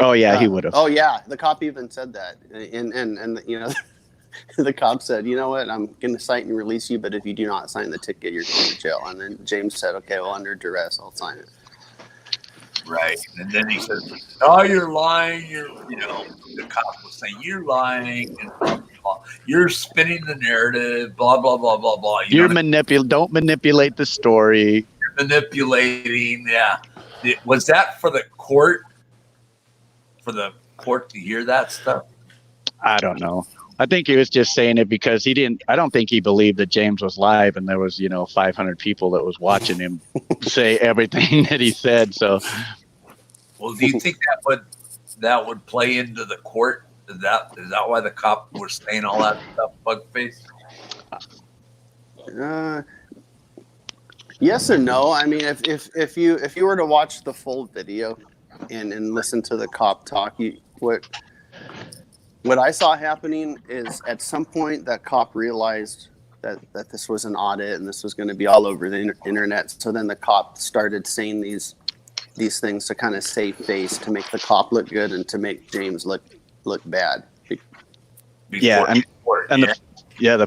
Oh yeah, he would have. Oh yeah, the cop even said that, and you know, the cop said, you know what, I'm going to cite and release you, but if you do not sign the ticket, you're going to jail. And then James said, okay, well, under duress, I'll sign it. Right. And then he says, oh, you're lying. The cop was saying, you're lying. And blah, blah, blah. You're spinning the narrative, blah, blah, blah, blah, blah. Don't manipulate the story. You're manipulating. Yeah. Was that for the court? For the court to hear that stuff? I don't know. I think he was just saying it because I don't think he believed that James was live and there was, 500 people that was watching him say everything that he said. So, well, do you think that would play into the court? Is that why the cop was saying all that stuff, Bugface? Yes and no. I mean, if you were to watch the full video and listen to the cop talk, what I saw happening is at some point that cop realized that this was an audit and this was going to be all over the internet. So then the cop started saying these things to kind of save face, to make the cop look good and to make James look bad. The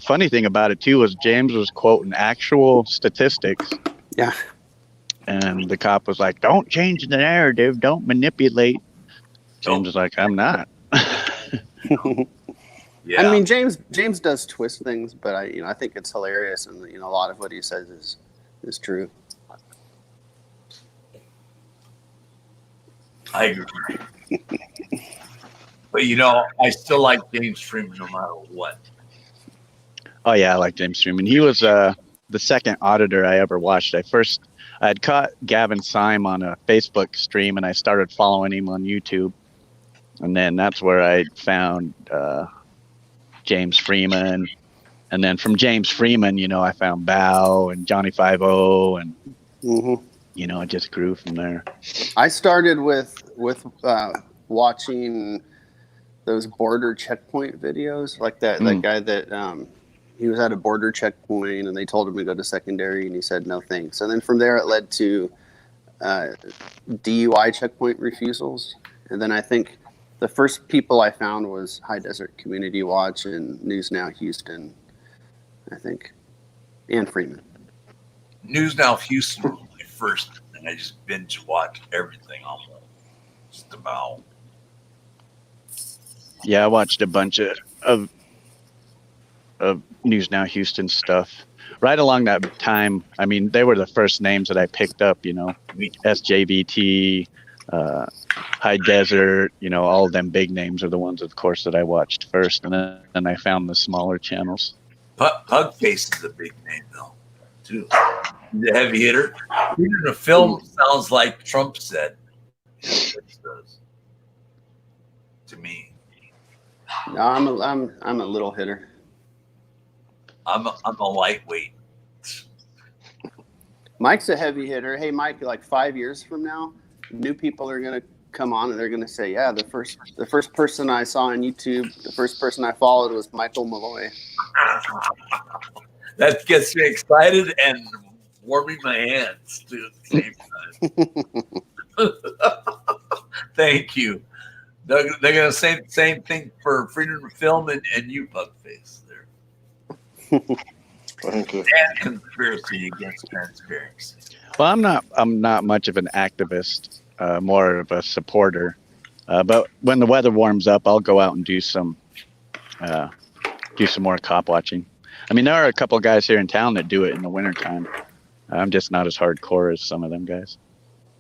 funny thing about it too was James was quoting actual statistics. Yeah. And the cop was like, don't change the narrative, don't manipulate. James was like, I'm not. Yeah. I mean, James does twist things, but I think it's hilarious, and a lot of what he says is true. I agree. But I still like James Freeman no matter what. Oh yeah, I like James Freeman. He was the second auditor I ever watched. I had caught Gavin Syme on a Facebook stream, and I started following him on YouTube. And then that's where I found James Freeman. And then from James Freeman, I found Bao and Johnny 5-0. And, it just grew from there. I started with watching those border checkpoint videos, like that guy that he was at a border checkpoint and they told him to go to secondary and he said no thanks. And then from there it led to DUI checkpoint refusals. And then I think the first people I found was High Desert Community Watch and News Now Houston, I think, and Freeman. News Now Houston was my first, and I just binge watched everything almost. Just about. Yeah, I watched a bunch of News Now Houston stuff. Right along that time, I mean, they were the first names that I picked up, SJBT, High Desert, all of them big names are the ones, of course, that I watched first. And then I found the smaller channels. Pugface is a big name, though, too. He's a heavy hitter. Even the film sounds like Trump said. It does. To me. No, I'm a little hitter. I'm a lightweight. Mike's a heavy hitter. Hey, Mike, like 5 years from now, new people are going to come on and they're going to say, yeah, the first person I saw on YouTube, the first person I followed was Michael Malloy. That gets me excited and warming my hands too at the same time. Thank you. They're going to say the same thing for Freedom of Film and you, Pugface. There. Thank you. And conspiracy against transparency. Well, I'm not much of an activist, more of a supporter. But when the weather warms up, I'll go out and do some more cop watching. I mean, there are a couple of guys here in town that do it in the wintertime. I'm just not as hardcore as some of them guys.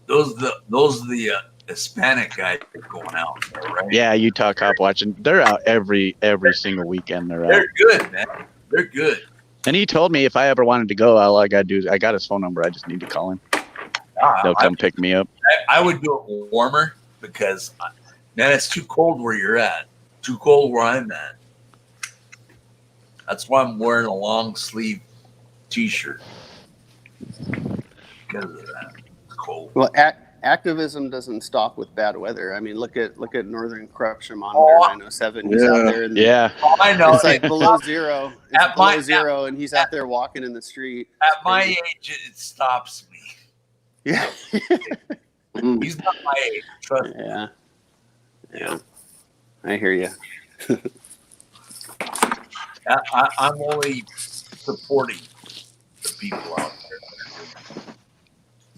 Those are the Hispanic guys going out there, right? Yeah, Utah cop watching. They're out every single weekend. They're good, man. They're good. And he told me if I ever wanted to go, all I got to do is I got his phone number. I just need to call him. They'll come pick me up. I would do it warmer because, man, it's too cold where you're at. Too cold where I'm at. That's why I'm wearing a long sleeve T-shirt. Because of that. It's cold. Well, activism doesn't stop with bad weather. I mean, look at Northern Corruption Monitor 907. He's out there, and I know. it's like below zero. It's At below my- zero, and he's out there walking in the street. At my age, it stops me. Yeah. He's not my age. Trust me. Yeah. I hear you. I'm only supporting the people out there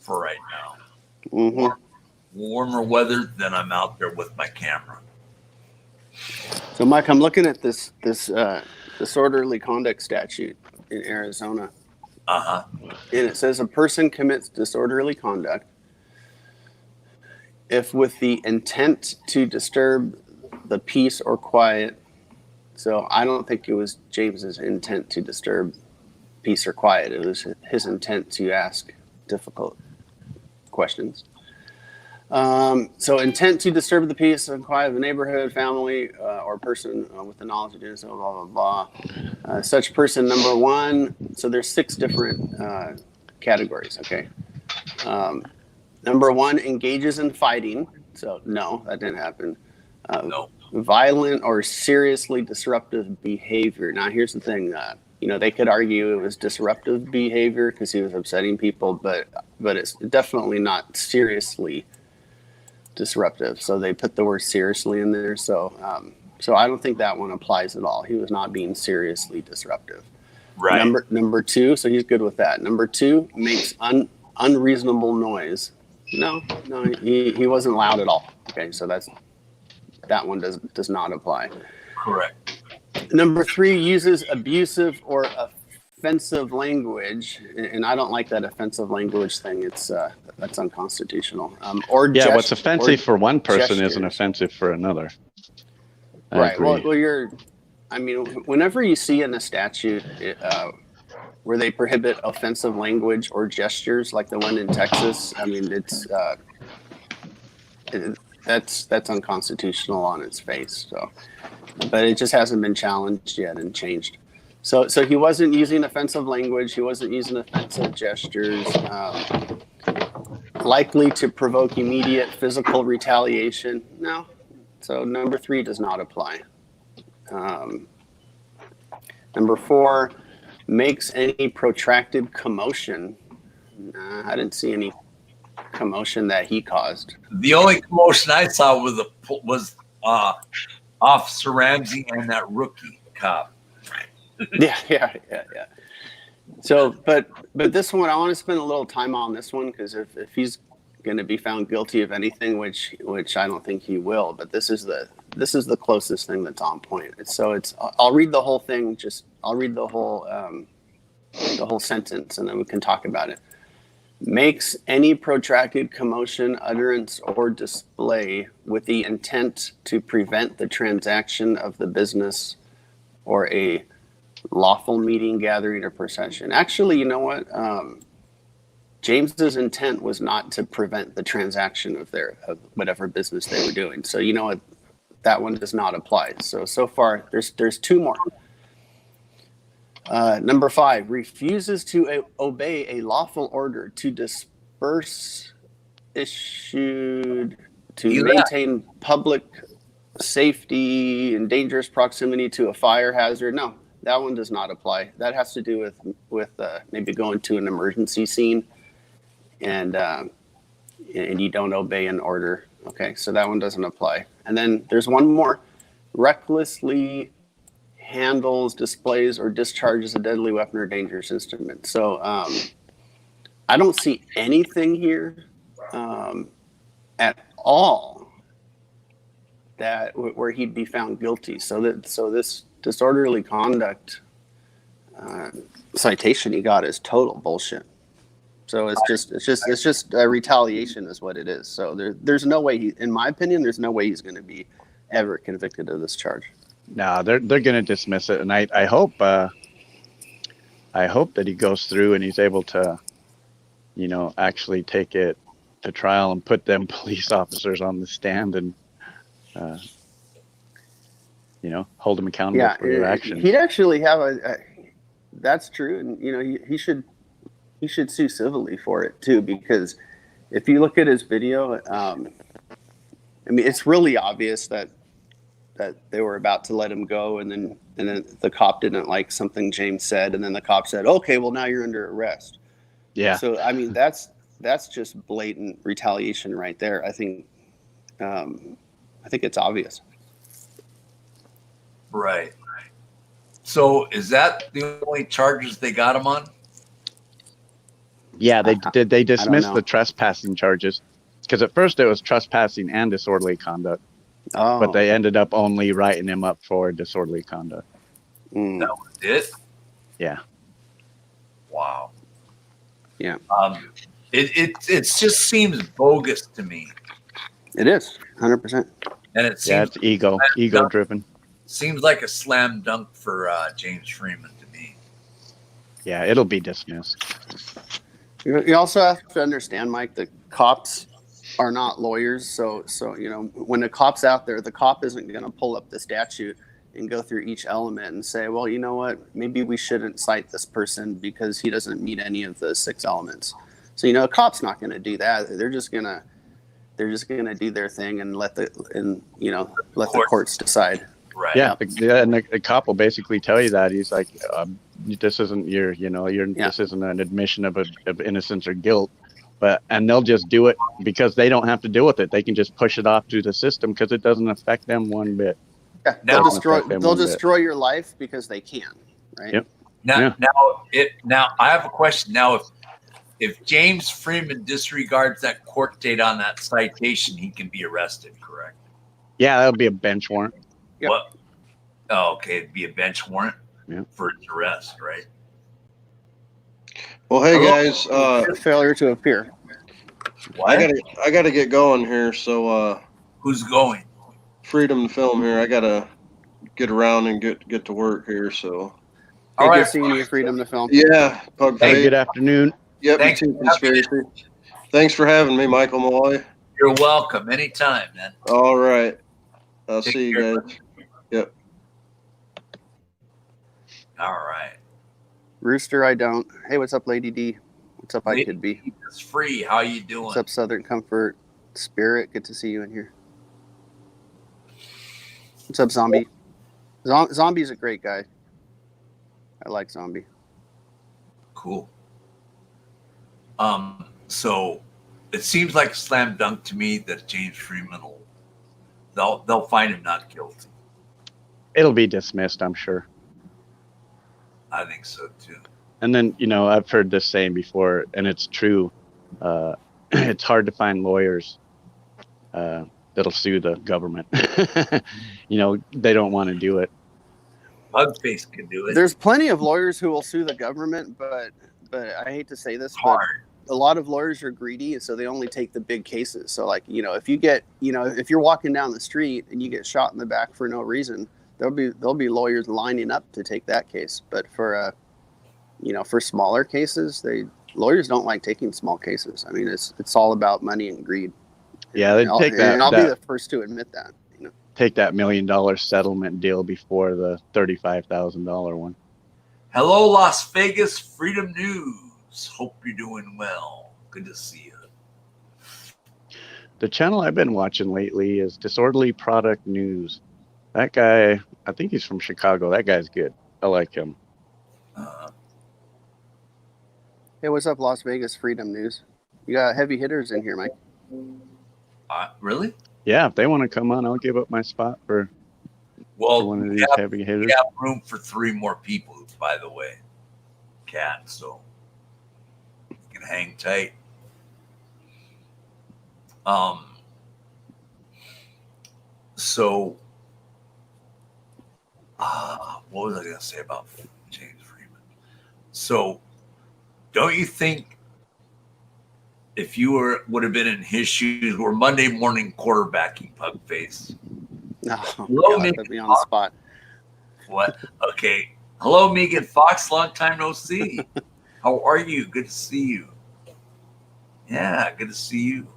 for right now. Mm-hmm. Warmer weather, then I'm out there with my camera. So, Mike, I'm looking at this disorderly conduct statute in Arizona. Uh-huh. And it says a person commits disorderly conduct if with the intent to disturb the peace or quiet. So I don't think it was James's intent to disturb peace or quiet. It was his intent to ask difficult questions. So intent to disturb the peace and quiet of a neighborhood, family, or person with the knowledge of doing so, blah, blah, blah. Such person, number one. So there's 6 different categories, okay? Number one, engages in fighting. So no, that didn't happen. No. Violent or seriously disruptive behavior. Now, here's the thing. They could argue it was disruptive behavior because he was upsetting people, but it's definitely not seriously disruptive. So they put the word seriously in there. So I don't think that one applies at all. He was not being seriously disruptive. Right. Number 2. So he's good with that. Number 2, makes unreasonable noise. No, he wasn't loud at all. Okay, so that one does not apply. Correct. Number 3, uses abusive or offensive language, and I don't like that offensive language thing. It's that's unconstitutional. What's offensive for one person gestures. isn't offensive for another. I Right. agree. Well, whenever you see in a statute where they prohibit offensive language or gestures, like the one in Texas, I mean, that's unconstitutional on its face. So, but it just hasn't been challenged yet and changed. So he wasn't using offensive language. He wasn't using offensive gestures. Likely to provoke immediate physical retaliation. No. So number 3 does not apply. Number 4, makes any protracted commotion. I didn't see any commotion that he caused. The only commotion I saw was Officer Ramsey and that rookie cop. Yeah. So, but this one, I want to spend a little time on this one because if he's going to be found guilty of anything, which I don't think he will, but this is the closest thing that's on point. I'll read the whole thing. I'll read the whole sentence, and then we can talk about it. Makes any protracted commotion, utterance, or display with the intent to prevent the transaction of the business or a lawful meeting, gathering, or procession. Actually, you know what? James's intent was not to prevent the transaction of whatever business they were doing. So you know what? That one does not apply. So far, there's 2 more. Number 5, refuses to obey a lawful order to disperse issued to maintain public safety in dangerous proximity to a fire hazard. No, that one does not apply. That has to do with maybe going to an emergency scene and you don't obey an order. Okay, so that one doesn't apply. And then there's one more. Recklessly handles, displays, or discharges a deadly weapon or dangerous instrument. So I don't see anything here at all where he'd be found guilty. So this disorderly conduct citation he got is total bullshit. So it's just a retaliation is what it is. So there's no way in my opinion, there's no way he's going to be ever convicted of this charge. No, they're going to dismiss it, and I hope that he goes through and he's able to, actually take it to trial and put them police officers on the stand and, hold them accountable for their actions. He'd actually have that's true, and he should sue civilly for it too, because If you look at his video, I mean, it's really obvious that they were about to let him go, and then the cop didn't like something James said, and then the cop said, "Okay, well now you're under arrest." Yeah. So I mean, that's just blatant retaliation right there. I think it's obvious. Right. So is that the only charges they got him on? Yeah, they did. They know. dismissed the trespassing charges because at first it was trespassing and disorderly conduct, Oh, but they ended up only writing him up for disorderly conduct. That was it? Yeah. Wow. Yeah. It just seems bogus to me. It is 100%. And it seems Yeah, it's ego driven. seems like a slam dunk for James Freeman to me. Yeah, it'll be dismissed. You also have to understand, Mike, the cops are not lawyers. So when the cop's out there, the cop isn't going to pull up the statute and go through each element and say, well, you know what, maybe we shouldn't cite this person because he doesn't meet any of the 6 elements. So a cop's not going to do that. They're just gonna do their thing and let the courts decide. Right. Yeah, and the cop will basically tell you that he's like, this isn't this isn't an admission of innocence or guilt, and they'll just do it because they don't have to deal with it. They can just push it off to the system because it doesn't affect them one bit. Yeah, they'll destroy your life because they can, right? Yep. Now I have a question. Now, if James Freeman disregards that court date on that citation, he can be arrested, correct? Yeah, that'll be a bench warrant. Yep. What? Oh, okay, it'd be a bench warrant for his arrest, right? Well, hey guys, Failure to appear. What? I gotta get going here. So Who's going? Freedom to Film here. I gotta get around and get to work here. So All right. Good seeing you, Freedom to Film. yeah, Pug Hey, Face. good afternoon. Yep, Thanks you too, for having Conspiracy. Thanks for having me, Michael Malloy. You're welcome. Anytime, man. All right, I'll Take see you care, guys. Yep. All right. Rooster, I don't. Hey, what's up, Lady D? What's up, I Could Be? It's free. How you doing? What's up, Southern Comfort? Spirit, good to see you in here. What's up, Zombie? Zombie's a great guy. I like Zombie. Cool. So it seems like a slam dunk to me that James Freeman they'll find him not guilty. It'll be dismissed, I'm sure. I think so too. And then, I've heard this saying before, and it's true. It's hard to find lawyers that'll sue the government. They don't want to do it. Bugface can do it. There's plenty of lawyers who will sue the government, but I hate to say this, Hard. but a lot of lawyers are greedy, and so they only take the big cases. So, like, if you get, if you're walking down the street and you get shot in the back for no reason, there'll be lawyers lining up to take that case. But for for smaller cases, lawyers don't like taking small cases. I mean, it's all about money and greed. Yeah, they take that. And I'll be the first to admit that. Take that $1 million settlement deal before the $35,000 one. Hello, Las Vegas Freedom News. Hope you're doing well. Good to see you. The channel I've been watching lately is Disorderly Product News. That guy, I think he's from Chicago. That guy's good. I like him. Hey, what's up, Las Vegas Freedom News? You got heavy hitters in here, Mike. Really? Yeah, if they want to come on, I'll give up my spot for one of these heavy hitters. We have room for 3 more people, by the way. Cat, so you can hang tight. So what was I going to say about James Freeman? So don't you think if you would have been in his shoes, we're Monday morning quarterbacking, Pugface? No, Hello, God, put me on the spot. What? Okay. Hello, Megan Fox. Long time no see. How are you? Good to see you. Yeah, good to see you.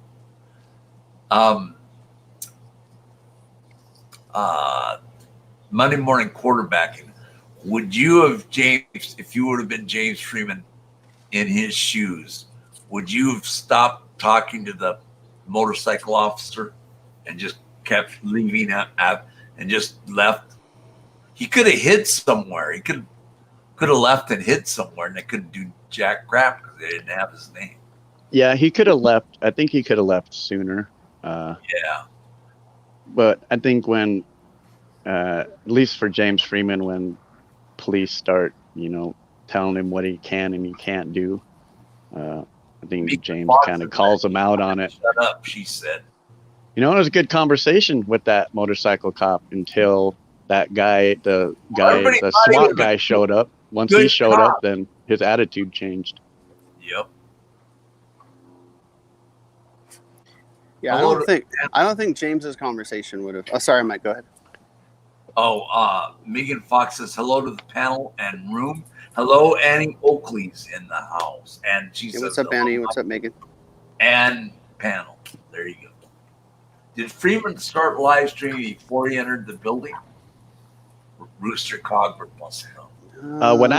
Monday morning quarterbacking. Would you have, James, if you would have been James Freeman in his shoes, would you have stopped talking to the motorcycle officer and just kept leaving and just left. He could have hid somewhere. He could have left and hid somewhere, and they couldn't do jack crap because they didn't have his name. Yeah, he could have left. I think he could have left sooner. Yeah. But I think when, at least for James Freeman, when police start, telling him what he can and he can't do, I think James kind of calls him out on it. Shut up, she said. It was a good conversation with that motorcycle cop until the SWAT guy showed up. Once he showed up, then his attitude changed. Yep. Yeah, I don't think James's conversation would have. Oh, sorry, Mike. Go ahead. Megan Fox says hello to the panel and room. Hello, Annie Oakley's in the house, and she says, "What's up, Annie? What's up, Megan?" And panel. There you go. Did Freeman start live streaming before he entered the building? Rooster Cogburn wants to know. When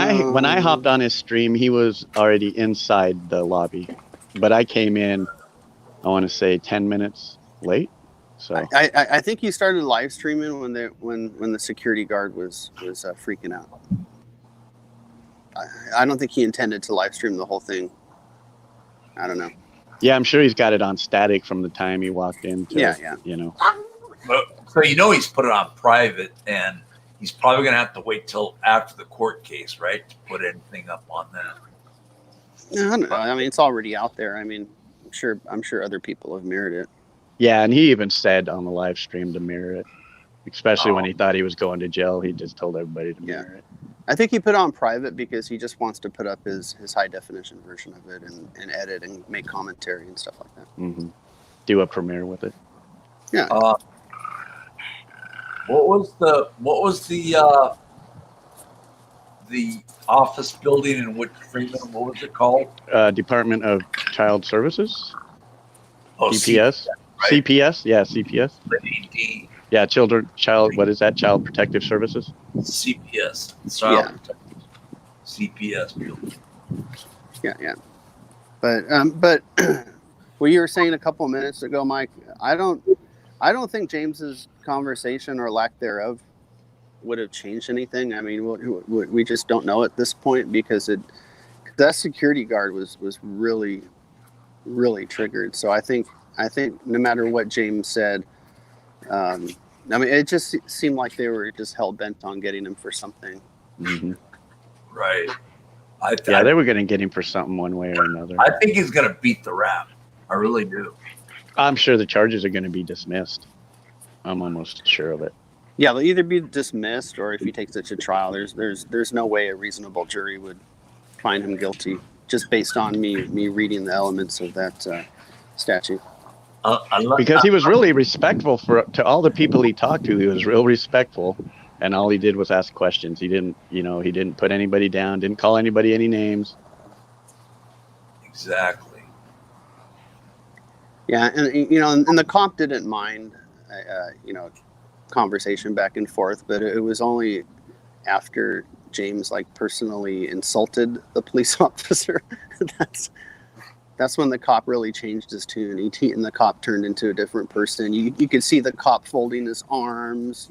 I hopped on his stream, he was already inside the lobby, but I came in, I want to say 10 minutes late. So I think he started live streaming when the security guard was freaking out. I don't think he intended to live stream the whole thing. I don't know. Yeah, I'm sure he's got it on static from the time he walked in. Yeah. So he's put it on private, and he's probably going to have to wait till after the court case, right, to put anything up on that. I don't know. I mean, it's already out there. I mean, I'm sure other people have mirrored it. Yeah, and he even said on the live stream to mirror it, especially when he thought he was going to jail. He just told everybody to mirror it. I think he put it on private because he just wants to put up his high definition version of it and edit and make commentary and stuff like that. Mm-hmm. Do a premiere with it. Yeah. What was the office building in which Freeman? What was it called? Department of Child Services. Oh, DPS. Right? CPS. Yeah, CPS. Yeah, what is that? Child Protective Services. CPS. CPS building. Yeah. But what you were saying a couple of minutes ago, Mike, I don't think James's conversation or lack thereof would have changed anything. I mean, we just don't know at this point because that security guard was really, really triggered. So I think no matter what James said, I mean, it just seemed like they were just hell bent on getting him for something. Mm-hmm. Right. They were going to get him for something one way or another. I think he's going to beat the rap. I really do. I'm sure the charges are going to be dismissed. I'm almost sure of it. Yeah, they'll either be dismissed, or if he takes it to trial, there's no way a reasonable jury would find him guilty just based on me reading the elements of that statute. Because he was really respectful to all the people he talked to. He was real respectful, and all he did was ask questions. He didn't put anybody down, didn't call anybody any names. Exactly. Yeah, and the cop didn't mind, conversation back and forth, but it was only after James personally insulted the police officer. That's when the cop really changed his tune. And the cop turned into a different person. You could see the cop folding his arms.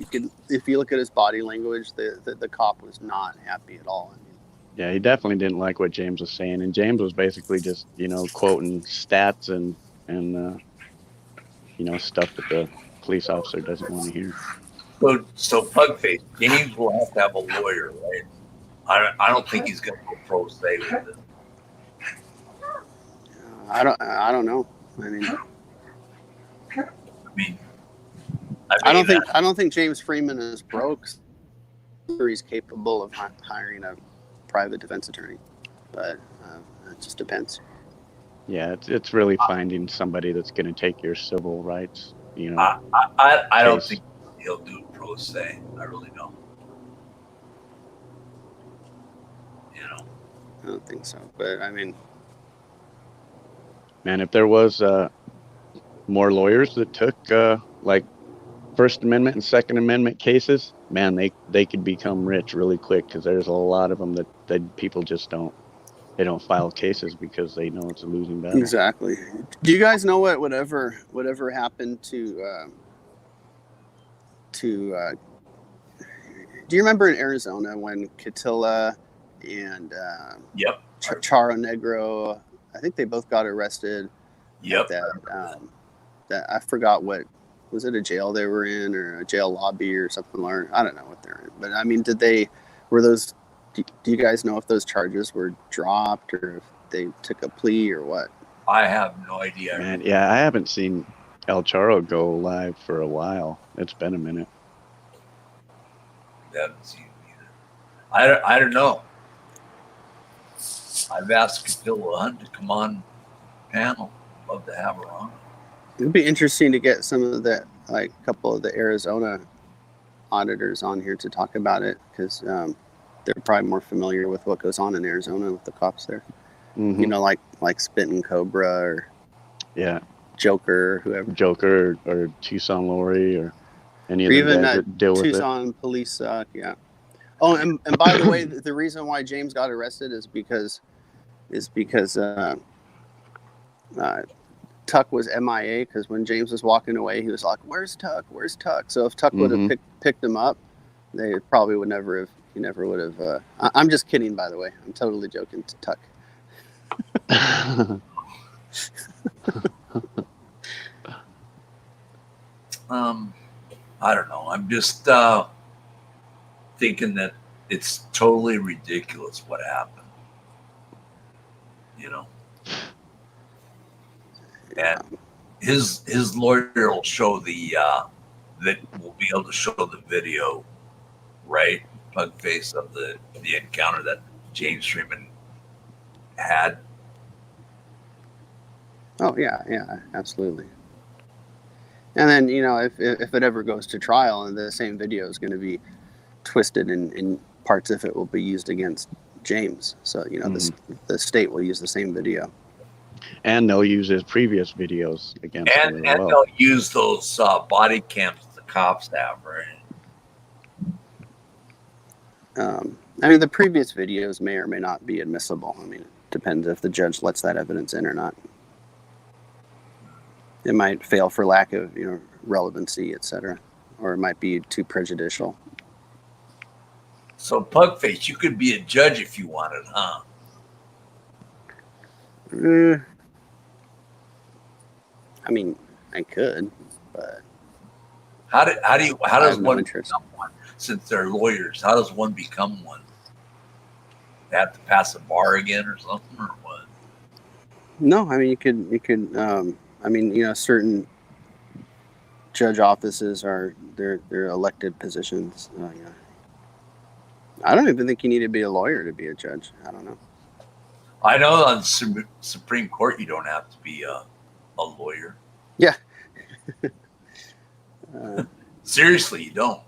If you look at his body language, the cop was not happy at all. Yeah, he definitely didn't like what James was saying, and James was basically just quoting stats and stuff that the police officer doesn't want to hear. So Pugface, James will have to have a lawyer, right? I don't think he's going to go pro se with it. I don't know. I don't think James Freeman is broke, or he's capable of hiring a private defense attorney, but it just depends. Yeah, it's really finding somebody that's going to take your civil rights. I don't think he'll do pro se. I really don't. I don't think so, but man, if there was more lawyers that took First Amendment and Second Amendment cases, man, they could become rich really quick because there's a lot of them that people just don't. they don't file cases because they know it's a losing battle. Exactly. Do you guys know whatever happened to do you remember in Arizona when Catilla and Yep. Charo Negro, I think they both got arrested. Yep. That I forgot what was it, a jail they were in or a jail lobby or something, or I don't know what they're in. But I mean, were those? Do you guys know if those charges were dropped or if they took a plea or what? I have no idea. Man, yeah, I haven't seen El Charo go live for a while. It's been a minute. I haven't seen it either. I don't know. I've asked Catilla Hunt to come on panel. Love to have her on. It'd be interesting to get some of the, like, a couple of the Arizona auditors on here to talk about it, because they're probably more familiar with what goes on in Arizona with the cops there. Mhm. You know, like Spittin' Cobra or Yeah, Joker or whoever. Joker or Tucson Lori or any Or of the even guys that deal with it. Tucson police suck, yeah. Oh, and by the way, the reason why James got arrested is because Tuck was MIA, because when James was walking away, he was like, "Where's Tuck? Where's Tuck?" So if Tuck would have picked him up, they probably would never have. He never would have. I'm just kidding, by the way. I'm totally joking. To Tuck. I don't know. I'm just thinking that it's totally ridiculous what happened. You know, and his lawyer will show that will be able to show the video, right? Pug face of the encounter that James Freeman had. Oh yeah, absolutely. And then, you know, if it ever goes to trial and the same video is going to be twisted and parts of it will be used against James. So, you know, the state will use the same video. And they'll use his previous videos against him And as well. they'll use those body cams the cops have, right? I mean, the previous videos may or may not be admissible. I mean, it depends if the judge lets that evidence in or not. It might fail for lack of, you know, relevancy, etc., or it might be too prejudicial. So, Pugface, you could be a judge if you wanted, huh? I mean, I could, but How does one interest. become one? Since they're lawyers, how does one become one? They have to pass a bar again or something, or what? No, I mean, you could. I mean, you know, certain judge offices are they're elected positions. Yeah. I don't even think you need to be a lawyer to be a judge. I don't know. I know on Supreme Court you don't have to be a lawyer. Yeah. Seriously, you don't.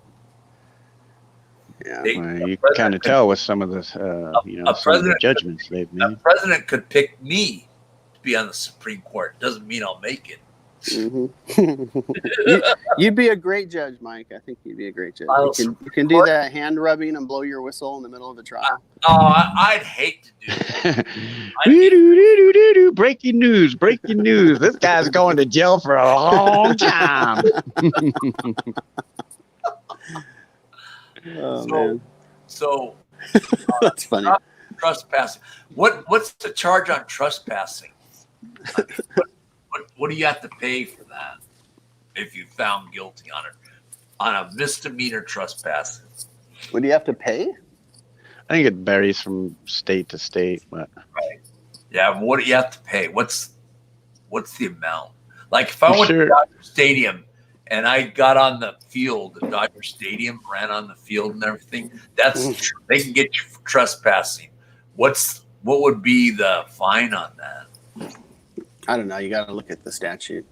Yeah. Well, you kind of tell with some of the, some of the judgments they've made. A president could pick me to be on the Supreme Court. Doesn't mean I'll make it. You'd be a great judge, Mike. I think you'd be a great judge. You can do that hand rubbing and blow your whistle in the middle of a trial. I'd hate to do that. Breaking news! Breaking news! This guy's going to jail for a long time. Oh, man. So That's funny. Trespassing. What's the charge on trespassing? I mean, what do you have to pay for that if you found guilty on a misdemeanor trespassing? What do you have to pay? I think it varies from state to state, but right. Yeah, but what do you have to pay? What's the amount? Like if I went to Dodger Stadium and I got on the field at Dodger Stadium, ran on the field and everything, they can get you for trespassing. What would be the fine on that? I don't know. You got to look at the statute.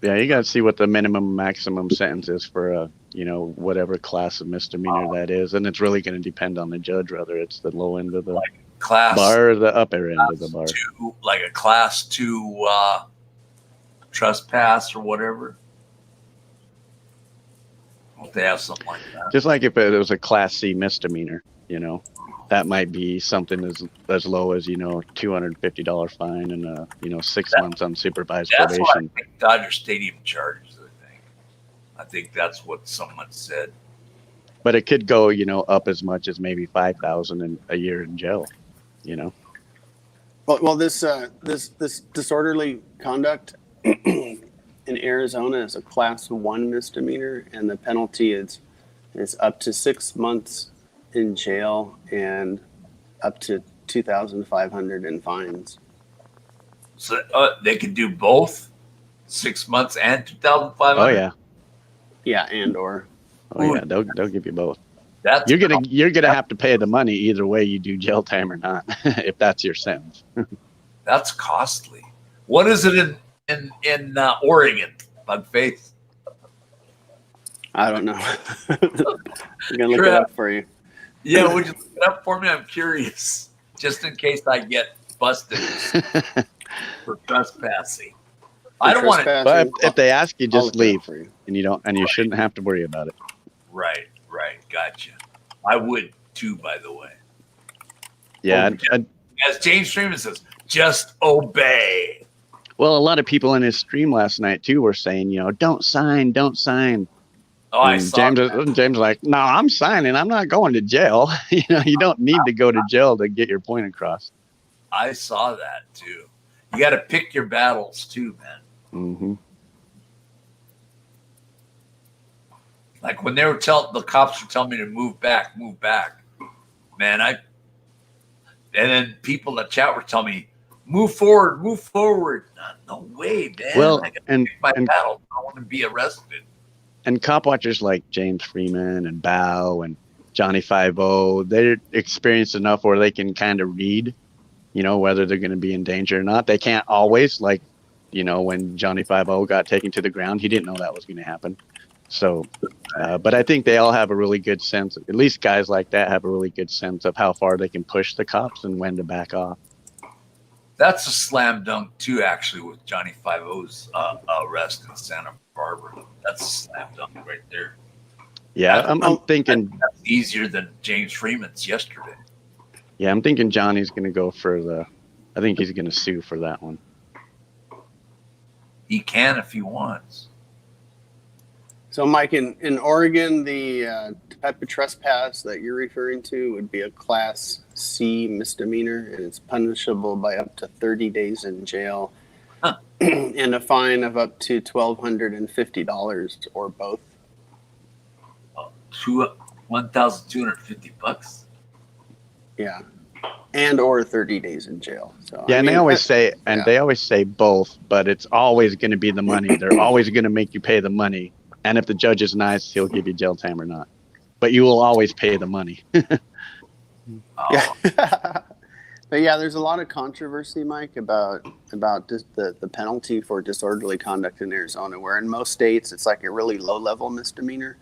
yeah, you got to see what the minimum maximum sentence is for whatever class of misdemeanor that is, and it's really going to depend on the judge whether it's the low end of the bar or the upper end of the bar. Like a class 2 trespass or whatever. If they have something like that. Just like if it was a class C misdemeanor, You know, that might be something as low as, you know, $250 fine and, you know, 6 months unsupervised That's what I probation. think Dodger Stadium charges. I think that's what someone said. But it could go, you know, up as much as maybe 5,000 in a year in jail. You know. Well, this disorderly conduct in Arizona is a class 1 misdemeanor, and the penalty is up to 6 months in jail and up to $2,500 in fines. So they could do both, 6 months and 2,500. Oh yeah. Yeah, and or. Oh yeah, they'll give you both. That's You're gonna have to pay the money either way you do jail time or not, if that's your sentence. That's costly. What is it in Oregon, Bugface? I don't know. I'm gonna look it up for you. Yeah, would you look it up for me? I'm curious, just in case I get busted for trespassing. I don't want to. But if they ask you, I'll just look it up leave, for you. and you shouldn't have to worry about it. Right, gotcha. I would too, by the way. Yeah. As James Freeman says, just obey. Well, a lot of people in his stream last night too were saying, you know, don't sign. Oh, I And saw James was like, no, I'm signing. I'm not going to jail. You know, you don't need to go to jail to get your point across. I saw that too. You got to pick your battles too, man. Mm-hmm. Like when the cops were telling me to move back, man. And then people in the chat were telling me, move forward. No way, man. Well, I got to pick my battle. I want to be arrested. And cop watchers like James Freeman and Bao and Johnny 5-0, they're experienced enough where they can kind of read, you know, whether they're going to be in danger or not. They can't always, like, you know, when Johnny 5-0 got taken to the ground, he didn't know that was going to happen. So, but I think they all have a really good sense, at least guys like that have a really good sense of how far they can push the cops and when to back off. That's a slam dunk too, actually, with Johnny 5-0's arrest in Santa Barbara. That's a slam dunk right there. Yeah, I'm thinking that's easier than James Freeman's yesterday. Yeah, I'm thinking Johnny's going to go for I think he's going to sue for that one. He can if he wants. So, Mike, in Oregon, the type of trespass that you're referring to would be a Class C misdemeanor, and it's punishable by up to 30 days in jail and a fine of up to $1,250 or both. $1,250. Yeah, and or 30 days in jail. So yeah, and they always say both, but it's always going to be the money. They're always going to make you pay the money. And if the judge is nice, he'll give you jail time or not. But you will always pay the money. Yeah. But yeah, there's a lot of controversy, Mike, about the penalty for disorderly conduct in Arizona, where in most states it's like a really low-level misdemeanor.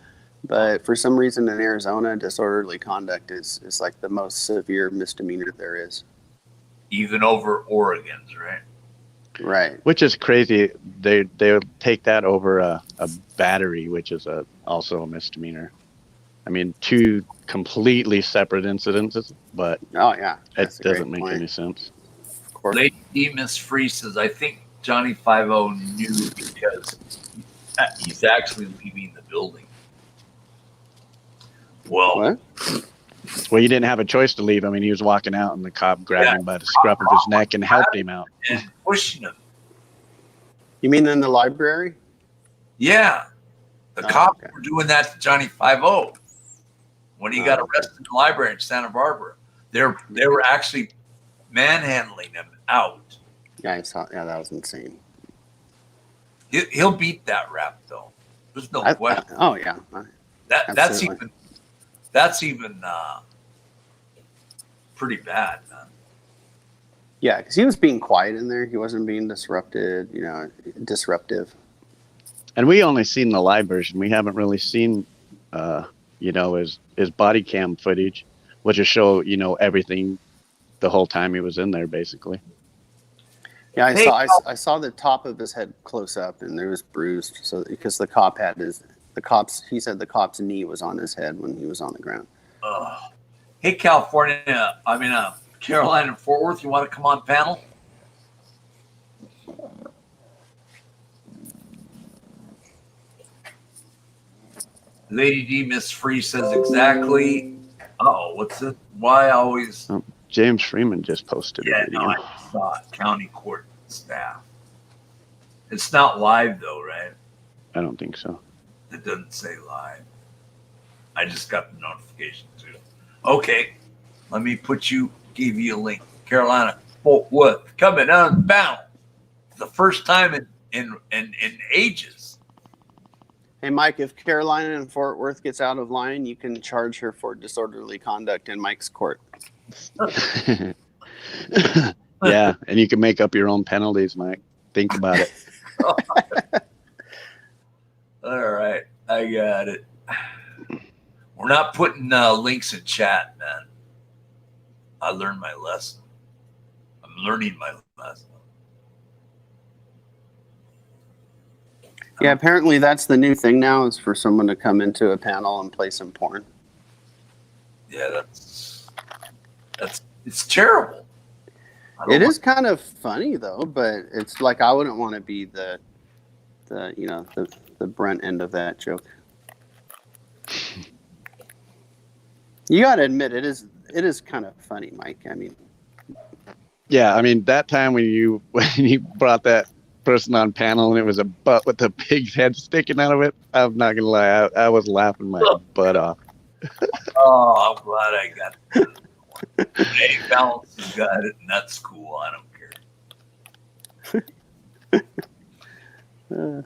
But for some reason in Arizona, disorderly conduct is like the most severe misdemeanor there is. Even over Oregon's, right? Right. Which is crazy. They'll take that over a battery, which is also a misdemeanor. I mean, two completely separate incidences, but it doesn't make any sense. Of course. Lady Miss Free says, I think Johnny 5-0 knew because he's actually leaving the building. Well, What? Well, you didn't have a choice to leave. I mean, he was walking out, and the cop grabbed him by the scruff of his neck and helped him out. And pushing him. You mean in the library? Yeah. The cops were doing that to Johnny 5-0 when he got arrested in the library in Santa Barbara. They were actually manhandling him out. Yeah, I saw. Yeah, that was insane. He'll beat that rap, though. There's no question. Yeah. That's even pretty bad, man. Yeah, because he was being quiet in there. He wasn't being disruptive. And we only seen the live version. We haven't really seen, his body cam footage, which will show, everything the whole time he was in there, basically. Yeah, I saw the top of his head close up, and there was bruised. So because he said the cop's knee was on his head when he was on the ground. Hey, California, Carolina and Fort Worth, you want to come on panel? Lady D, Miss Free says exactly. Uh-oh, what's it? Why always? James Freeman just posted Yeah, a video. no, I saw it. County court staff. It's not live though, right? I don't think so. It doesn't say live. I just got the notification too. Okay, let me give you a link. Carolina, Fort Worth, coming on panel. The first time in ages. Hey, Mike, if Carolina and Fort Worth gets out of line, you can charge her for disorderly conduct in Mike's court. Yeah, and you can make up your own penalties, Mike. Think about it. All right, I got it. We're not putting links in chat, man. I learned my lesson. I'm learning my lesson. Yeah, apparently that's the new thing now, is for someone to come into a panel and play some porn. Yeah, it's terrible. It is kind of funny though, but it's like I wouldn't want to be the brunt end of that joke. You got to admit it is kind of funny, Mike. I mean, Yeah, I mean that time when you brought that person on panel and it was a butt with a pig's head sticking out of it, I'm not gonna lie, I was laughing my butt off. Oh, I'm glad I got it. Hey, Balance has got it, and that's cool. I don't care.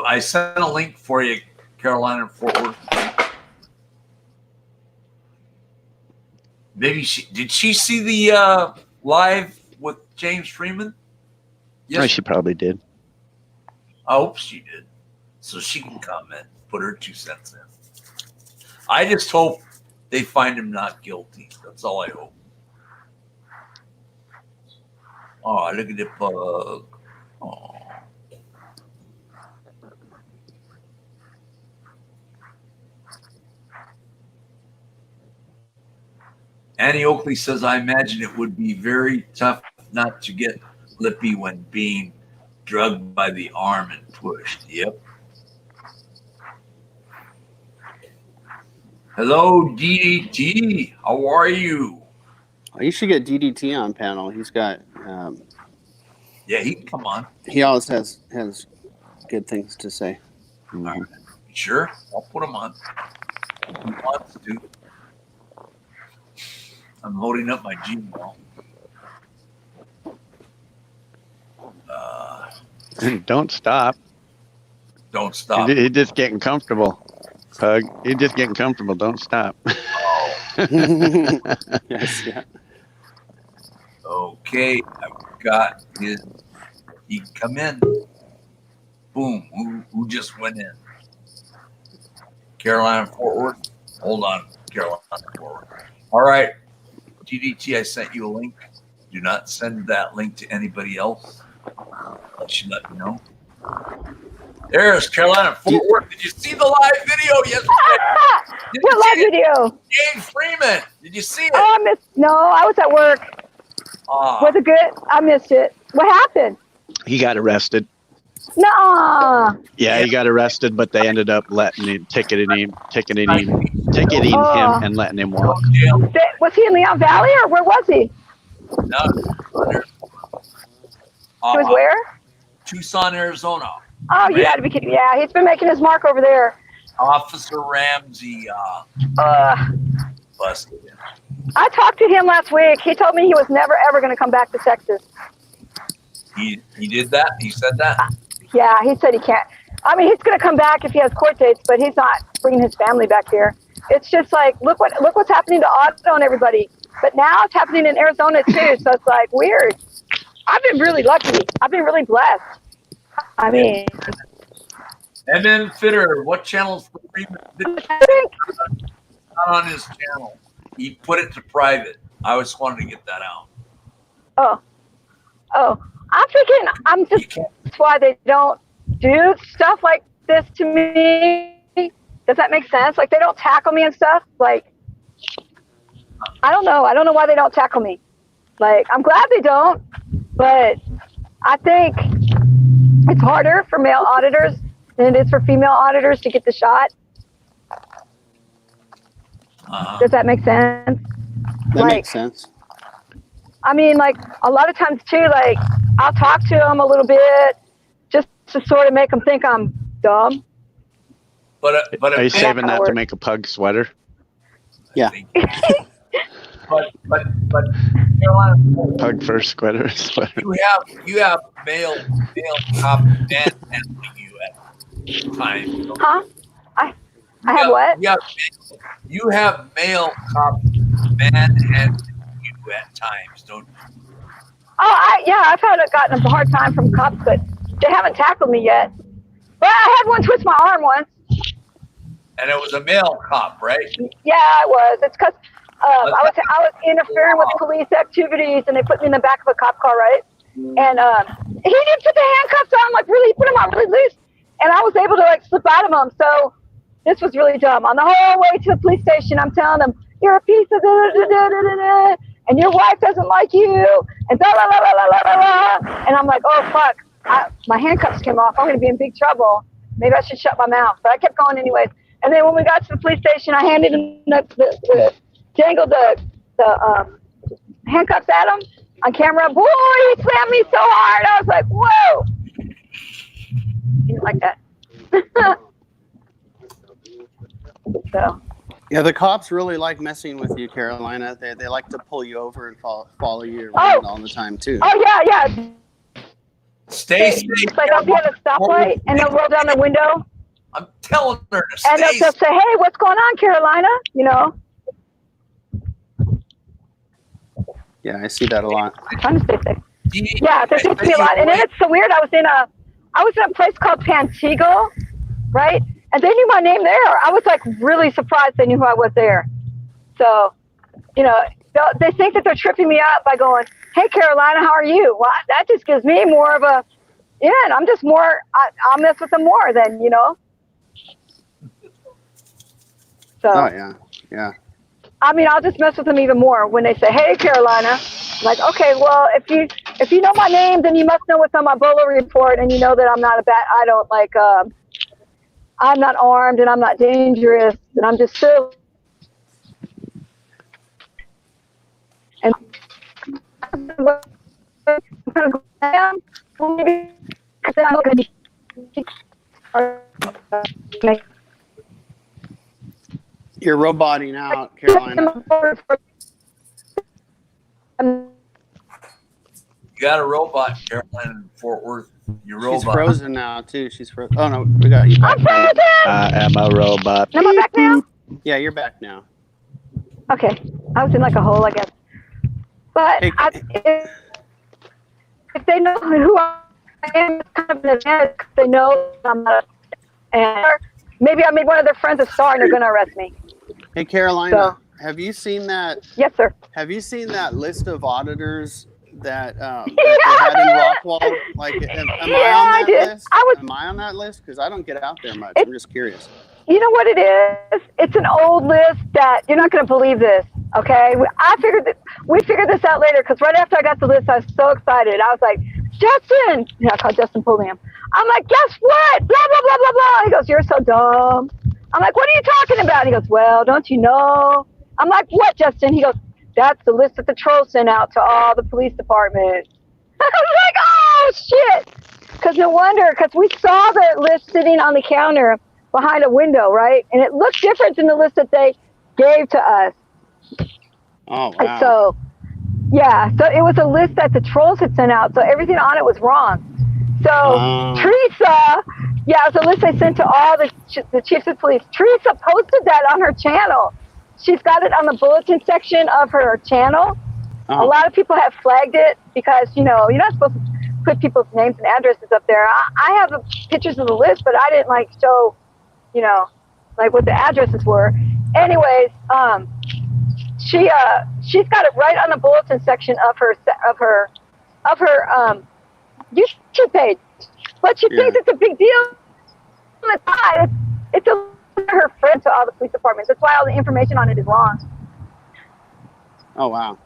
I sent a link for you, Carolina and Fort Worth. Maybe did she see the live with James Freeman? Yes, oh, she probably did. I hope she did, so she can comment, put her 2 cents in. I just hope they find him not guilty. That's all I hope. Oh, look at the bug. Oh. Annie Oakley says, I imagine it would be very tough not to get lippy when being drugged by the arm and pushed. Yep. Hello, DDT. How are you? you should get DDT on panel. He's got. Yeah, he can come on. He always has good things to say. All right. Sure, I'll put him on. If he wants to. I'm loading up my Gmail. Don't stop. Don't stop. He's just getting comfortable. Pug, you're just getting comfortable. Don't stop. Oh. Yes, yeah. Okay, I've got his. He can come in. Boom. Who just went in? Carolina Fort Worth. Hold on, Carolina Fort Worth. All right, TDT. I sent you a link. Do not send that link to anybody else. Unless you let me know. There's Carolina Fort Worth. Did you see the live video yesterday? What live video? James Freeman. Did you see it? Oh, I missed. No, I was at work. Was it good? I missed it. What happened? He got arrested. Nuh-uh. Yeah, he got arrested, but they ended up ticketing him, him, and letting him walk. Was he in Leon Valley or where was he? No. He was where? Tucson, Arizona. Oh, you got to be kidding. Yeah, he's been making his mark over there. Officer Ramsey busted him. I talked to him last week. He told me he was never, ever going to come back to Texas. He did that? He said that? Yeah, he said he can't. I mean, he's going to come back if he has court dates, but he's not bringing his family back here. It's just like, look what's happening to Otto and everybody. But now it's happening in Arizona too, so it's like weird. I've been really lucky. I've been really blessed. I mean. And then Fitter, what channel's the Freeman? Not on his channel. He put it to private. I just wanted to get that out. Oh. I'm thinking, that's why they don't do stuff like this to me. Does that make sense? Like they don't tackle me and stuff. Like, I don't know. I don't know why they don't tackle me. Like, I'm glad they don't, but I think it's harder for male auditors than it is for female auditors to get the shot. Does that make sense? That makes sense. I mean, like a lot of times too, like I'll talk to them a little bit just to sort of make them think I'm dumb. But Are you saving that to make a pug sweater? Yeah. but Carolina, Pug fur sweater. you have male cop men handling you at times. Huh? I have what? You have male cop men handling you at times, don't you? Oh, I've gotten a hard time from cops, but they haven't tackled me yet. But I had one twist my arm once. And it was a male cop, right? Yeah, I was. It's because I was interfering with police activities, and they put me in the back of a cop car, right? And he didn't put the handcuffs on, like really, put them on really loose, and I was able to like slip out of them. So this was really dumb. On the whole way to the police station, I'm telling them, "You're a piece of and your wife doesn't like you," and blah blah blah blah blah blah. And I'm like, "Oh fuck, my handcuffs came off. I'm gonna be in big trouble. Maybe I should shut my mouth." But I kept going anyways. And then when we got to the police station, I handed him jangled the handcuffs at him on camera. Boy, he slammed me so hard. I was like, whoa. He didn't like that. So. Yeah, the cops really like messing with you, Carolina. They like to pull you over and follow you around all the time, too. Oh, yeah. Stay safe. It's like I'll be at a stoplight, and they'll roll down the window. I'm telling her to stay. And they'll say, "Hey, what's going on, Carolina?" You know. Yeah, I see that a lot. I'm trying to stay safe. Yeah, they say to me a lot. And then it's so weird. I was in a place called Pantego, right? And they knew my name there. I was like really surprised they knew who I was there. So, you know, they think that they're tripping me up by going, "Hey, Carolina, how are you?" Well, that just gives me more of a, and I'm just more, I'll mess with them more than, you know. So, oh, yeah. I mean, I'll just mess with them even more when they say, "Hey, Carolina." I'm like, okay, well, if you know my name, then you must know what's on my BOLA report, and you know that I'm not I'm not armed, and I'm not dangerous, and I'm just silly. And I'm gonna go down, maybe, because I'm gonna be. You're roboting out, Carolina. You got a robot, Carolina, in Fort Worth. You're robot. She's frozen now, too. She's frozen. Oh, no, we got you back. I'm frozen! I am a robot. Am I back now? Yeah, you're back now. Okay. I was in like a hole, I guess. But Hey, if they know who I am, it's kind of an advantage because they know I'm not and maybe I made one of their friends a star and they're going to arrest me. Hey, Carolina, have you seen that? Yes, sir. Have you seen that list of auditors that, that they had in Rockwall? Like, am I on that list? Am I on that list? Because I don't get out there much. I'm just curious. You know what it is? It's an old list that you're not going to believe this. Okay, we figured this out later because right after I got the list, I was so excited. I was like, "Justin," I called Justin Pulliam. I'm like, "Guess what? Blah blah blah blah blah." He goes, "You're so dumb." I'm like, "What are you talking about?" He goes, "Well, don't you know?" I'm like, "What, Justin?" He goes, "That's the list that the trolls sent out to all the police departments." I was like, "Oh shit!" Because no wonder, because we saw the list sitting on the counter behind a window, right? And it looked different than the list that they gave to us. Oh, wow. So, yeah, so it was a list that the trolls had sent out, so everything on it was wrong. So, Teresa, it was a list they sent to all the chiefs of police. Teresa posted that on her channel. She's got it on the bulletin section of her channel. A lot of people have flagged it because, you know, you're not supposed to put people's names and addresses up there. I have pictures of the list, but I didn't, like, show, you know, like, what the addresses were. Anyways, she's got it right on the bulletin section of her YouTube page, but she thinks it's a big deal. It's not. It's her friend. to all the police departments. That's why all the information on it is wrong. Oh wow.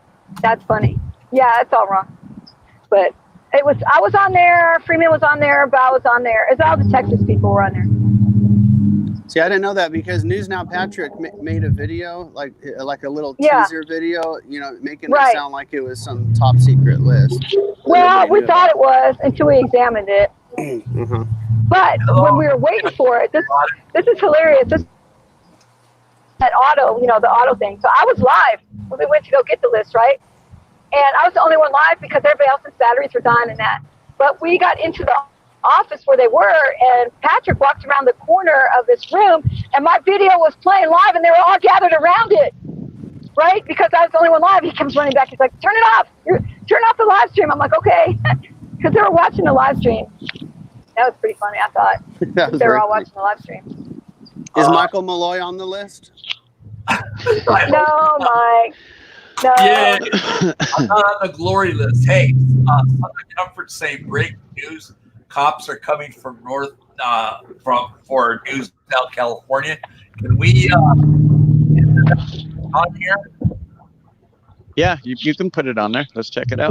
That's funny. Yeah, it's all wrong. But I was on there, Freeman was on there, Val was on there. It's all the Texas people were on there. See, I didn't know that because News Now Patrick made a video, like a little teaser video, making it sound like it was some top secret list. Well, we thought it was until we examined it. But when we were waiting for it, this is hilarious. That auto, the auto thing. So I was live when we went to go get the list, right? And I was the only one live because everybody else's batteries were dying and that. But we got into the office where they were, and Patrick walked around the corner of this room, and my video was playing live, and they were all gathered around it, right? Because I was the only one live. He comes running back. He's like, turn it off. Turn off the live stream. I'm like, okay. Because they were watching the live stream. That was pretty funny, I thought. They were all watching the live stream. Is Michael Malloy on the list? No, Mike. No. Yeah, I'm not on the glory list. Hey, Southern Comfort saying breaking news: cops are coming from north for news out California. Can we on here? Yeah, you can put it on there. Let's check it out.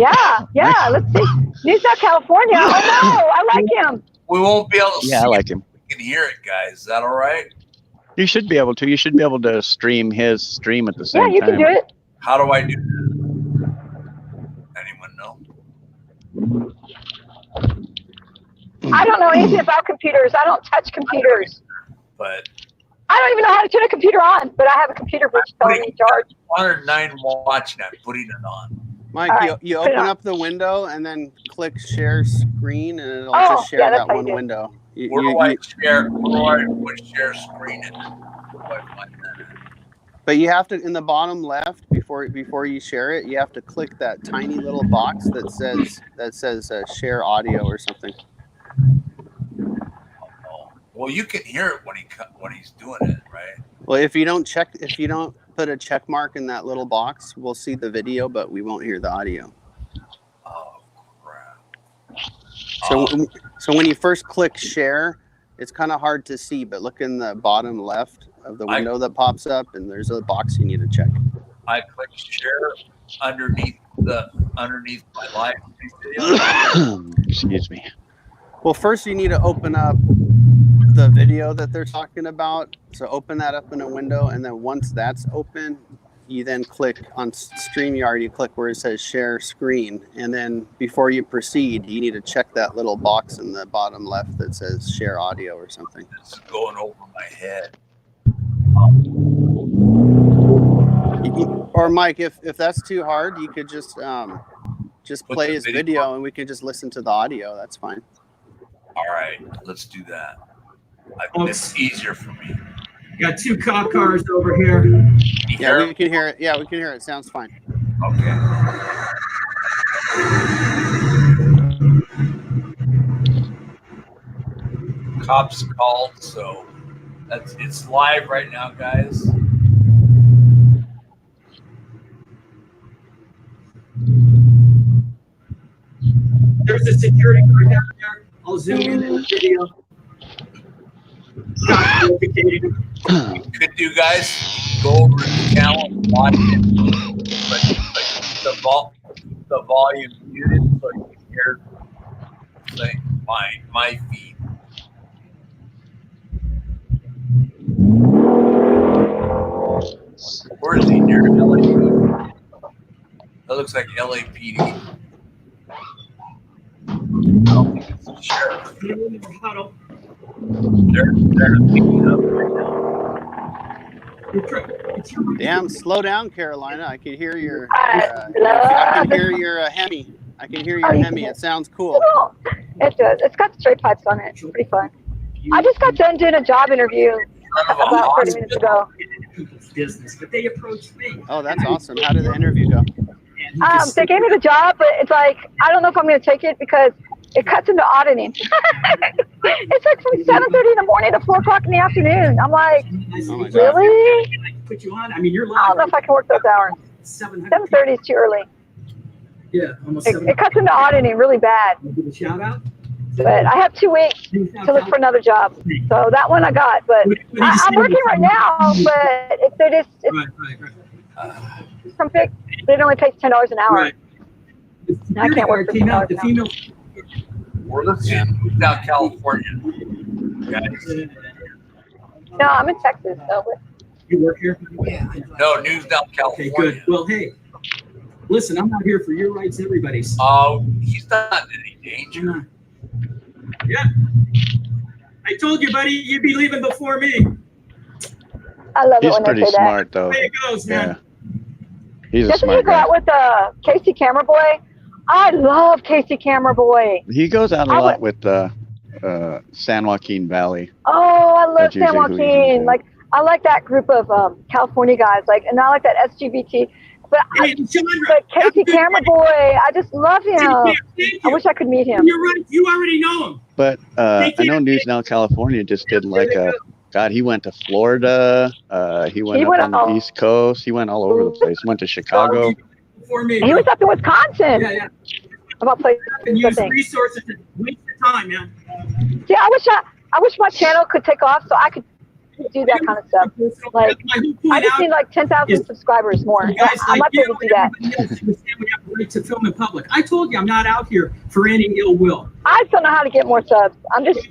Yeah. Let's see. News out California. Oh no, I like him. We won't be able to. Yeah, I like him. We can hear it, guys. Is that all right? You should be able to. You should be able to stream his stream at the same time. Yeah, you can do it. How do I do that? Anyone know? I don't know anything about computers. I don't touch computers. But I don't even know how to turn a computer on, but I have a computer which tells me in charge. 109 watching. I'm putting it on. Mike, Right, you open up the window and then click share screen, and it'll just share that one window. Where do I put share screen in? Where do I find that? But you have to, in the bottom left, before you share it, you have to click that tiny little box that says share audio or something. Oh, well, you can hear it when he's doing it, right? Well, if you don't put a check mark in that little box, we'll see the video, but we won't hear the audio. Oh crap! So when you first click share, it's kind of hard to see, but look in the bottom left of the window that pops up, and there's a box you need to check. I click share underneath my live video. Excuse me. Well, first you need to open up the video that they're talking about. So open that up in a window, and then once that's open, you then click on StreamYard, you click where it says share screen, and then before you proceed, you need to check that little box in the bottom left that says share audio or something. It's going over my head. Or Mike, if that's too hard, you could just play his video and we can just listen to the audio. That's fine. All right, let's do that. It's easier for me. Got two cop cars over here. Yeah, we can hear it. Yeah, we can hear it. Sounds fine. Okay. Cops called, so it's live right now, guys. There's a security guard down there. I'll zoom in the video. Could you guys go over to the channel and watch it? But the volume muted so you can hear my feed. Where is he near LAPD? That looks like LAPD. I don't think it's the sheriff. They're picking up right now. Damn, slow down, Carolina. I can hear your I can hear your Hemi. I can hear your Hemi. It sounds cool. It does. It's got straight pipes on it. It's pretty fun. I just got done doing a job interview about 30 minutes ago. Business, but they approached me. Oh, that's awesome. How did the interview go? They gave me the job, but it's like, I don't know if I'm going to take it because it cuts into auditing. It's like from 7:30 in the morning to 4 o'clock in the afternoon. I'm like, really? I can put you on. I mean, you're live. I don't know if I can work those hours. 7:30 is too early. Yeah, almost It cuts into auditing really bad. Give a shout out. But I have 2 weeks to look for another job. So that one I got, but I'm working right now. But if they're just from big, it only pays $10 an hour. Right. I can't work for $10 an hour. We're looking at down California. Guys. No, I'm in Texas. So You work here? No, news down Okay, California. good. Well, hey, listen, I'm not here for your rights, everybody's. Oh, he's not in any danger. Yeah. I told you, buddy, you'd be leaving before me. I love it He's when pretty they say smart, The though. way it goes, Yeah. man. He's a that. Doesn't he smart go guy. out with Casey Camera Boy? I love Casey Camera Boy. He goes out a I lot with San Joaquin Valley. Oh, I love That's San usually who he's Joaquin. into. Like, I like that group of California guys. Like, and I like that SGBT. But Hey, Chandra, but Casey have a good Camera day. Boy, I just love him. Thank I you. wish I could meet him. You're right. You already know him. But I Thank know you. News Now California just did like a. God, he went to Florida. He went He up went on the all- East Coast. He went all over the place. Went to Chicago. Before me. He was up in Wisconsin. Yeah, yeah. About places, And I use think. resources to waste your time, man. Yeah, I wish my channel could take off so I could do that kind of stuff. Like, my whole I point just out need like 10,000 is- subscribers more. you guys I'm like up there to you do that. and everybody else understand we have the right to film in public. I told you I'm not out here for any ill will. I just don't know how to get more subs. I just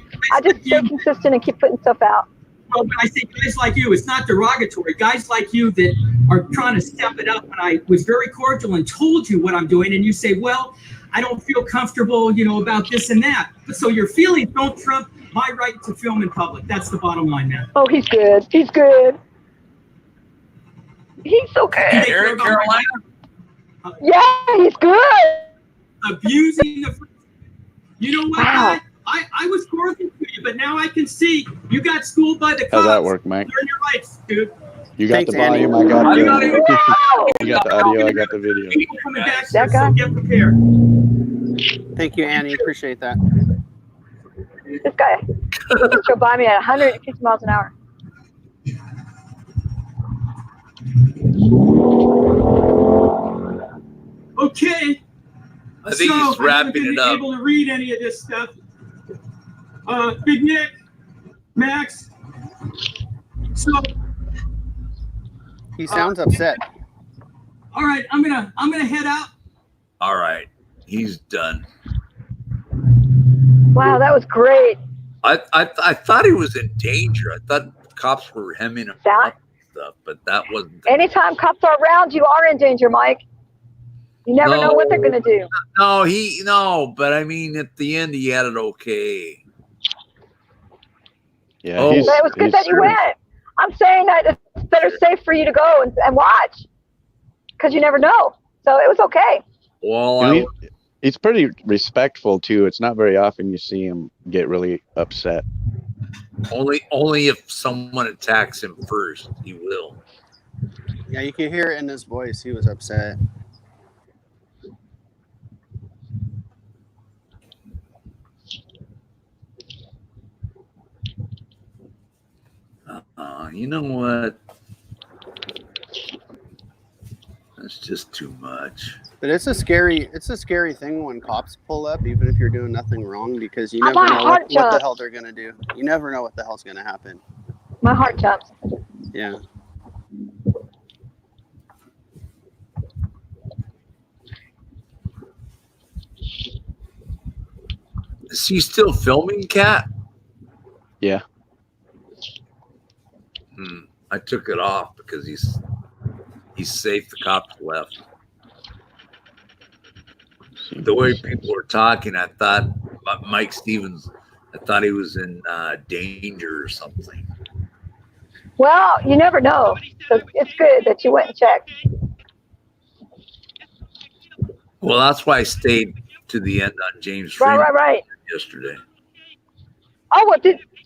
stay consistent and keep putting stuff out. Well, when I say guys like you, it's not derogatory. Guys like you that are trying to step it up. When I was very cordial and told you what I'm doing, and you say, "Well, I don't feel comfortable, about this and that." So your feelings don't trump my right to film in public. That's the bottom line, man. Oh, he's good. He's good. He's so good. Take Here care in of my- Carolina? Yeah, he's good. Abusing the. You know what, Wow. guy? I was cordial to you, but now I can see you got schooled by the cops. How's that work, Mike? Learn your rights, dude. You got Thanks, the volume. Andy. I got I got the. it. Wow. You got the audio. I got the video. People coming back That here, so guy? get prepared. Thank you, Annie. Appreciate that. This guy go by me at 150 miles an hour. Okay. I think So, he's wrapping I haven't it been up. able to read any of this stuff. Big Nick, Max. So, He sounds upset. all right, I'm gonna head out. All right, he's done. Wow, that was great. I thought he was in danger. I thought the cops were hemming him That- up and stuff, but that wasn't. Anytime cops are around, you are in danger, Mike. You never know what they're gonna do. No, but I mean, at the end, he had it okay. Yeah. Oh. He's, But it was good he's that you serious. went. I'm saying that it's better safe for you to go and watch because you never know. So it was okay. Well, And he's pretty respectful too. It's not very often you see him get really upset. only if someone attacks him first, he will. Yeah, you can hear it in his voice. He was upset. You know what? That's just too much. But it's a scary thing when cops pull up, even if you're doing nothing wrong, because you My never know heart what the jumps. hell they're gonna do. You never know what the hell's gonna happen. My heart jumps. Yeah. Is he still filming, Cat? Yeah. I took it off because he's safe. The cops left. The way people were talking, I thought Mike Stevens. I thought he was in danger or something. Well, you never know. So it's good that you went and checked. Well, that's why I stayed to the end on James Freeman Right. yesterday. Oh,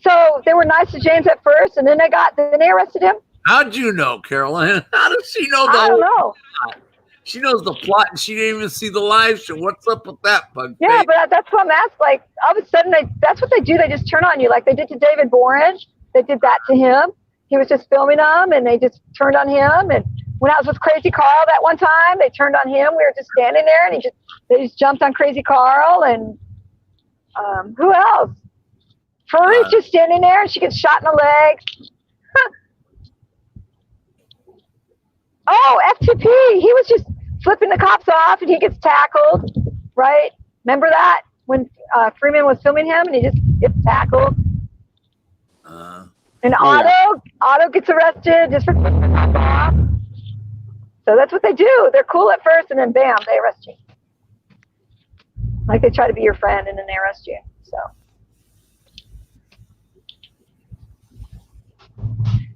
so they were nice to James at first, and then they arrested him? How'd you know, Caroline? How does she know I don't the? know. She knows the plot, and she didn't even see the live show. What's up with that, bug? Yeah, face? but that's what I'm asking. Like, all of a sudden, that's what they do. They just turn on you. Like they did to David Boren. They did that to him. He was just filming them, and they just turned on him. And when I was with Crazy Carl that one time, they turned on him. We were just standing there, and they just jumped on Crazy Carl, and Who else? Furry's just standing there and she gets shot in the leg. Oh, FTP. He was just flipping the cops off and he gets tackled, right? Remember that? When Freeman was filming him and he just gets tackled. And Otto gets arrested just for flipping the cops off. So that's what they do. They're cool at first and then bam, they arrest you. Like they try to be your friend and then they arrest you. So.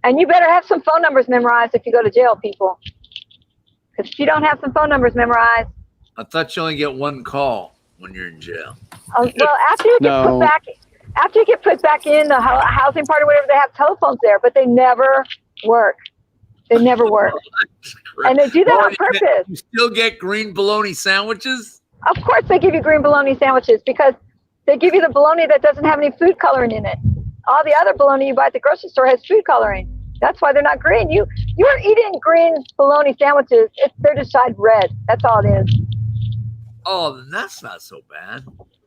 And you better have some phone numbers memorized if you go to jail, people. Because if you don't have some phone numbers memorized. I thought you only get one call when you're in jail. Well, after you get put back in the housing part or whatever, they have telephones there, but they never work. They never work. And they do that on purpose. You still get green bologna sandwiches? Of course they give you green bologna sandwiches because they give you the bologna that doesn't have any food coloring in it. All the other bologna you buy at the grocery store has food coloring. That's why they're not green. You're eating green bologna sandwiches. They're just dyed red. That's all it is. Oh, then that's not so bad.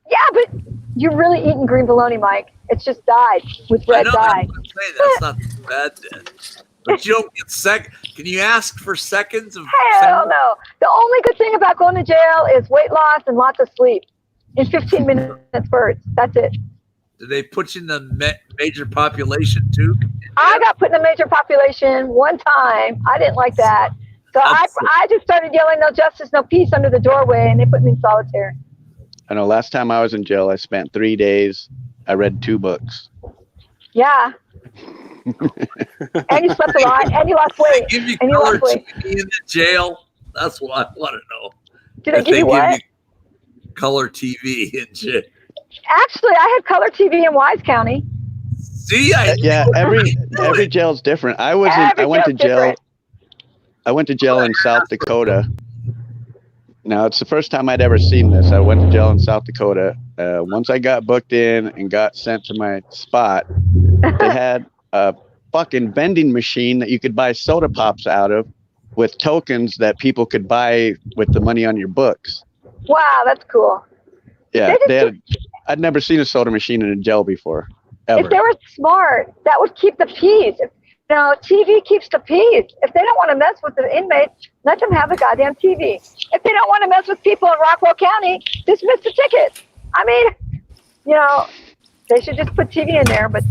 Yeah, but you're really eating green bologna, Mike. It's just dyed with red dye. That's not too bad then. But you don't get Can you ask for seconds of? Hell no. The only good thing about going to jail is weight loss and lots of sleep in 15 minutes bursts. That's it. Do they put you in the major population too? I got put in the major population one time. I didn't like that. So I just started yelling, "No justice, no peace" under the doorway, and they put me in solitary. I know last time I was in jail, I spent 3 days. I read 2 books. Yeah. And you slept a lot, and you lost weight. Give you and you color lost weight. TV in the jail? That's what I want to know. Did they give you what? Color TV in jail. Actually, I had color TV in Wise County. See, every jail's different. I went to jail. I went to jail in South Dakota. Now it's the first time I'd ever seen this. I went to jail in South Dakota. Once I got booked in and got sent to my spot, they had a fucking vending machine that you could buy soda pops out of with tokens that people could buy with the money on your books. Wow, that's cool. Yeah, I'd never seen a soda machine in a jail before, ever. If they were smart, that would keep the peace. TV keeps the peace. If they don't want to mess with the inmates, let them have the goddamn TV. If they don't want to mess with people in Rockwell County, dismiss the tickets. I mean, they should just put TV in there, but,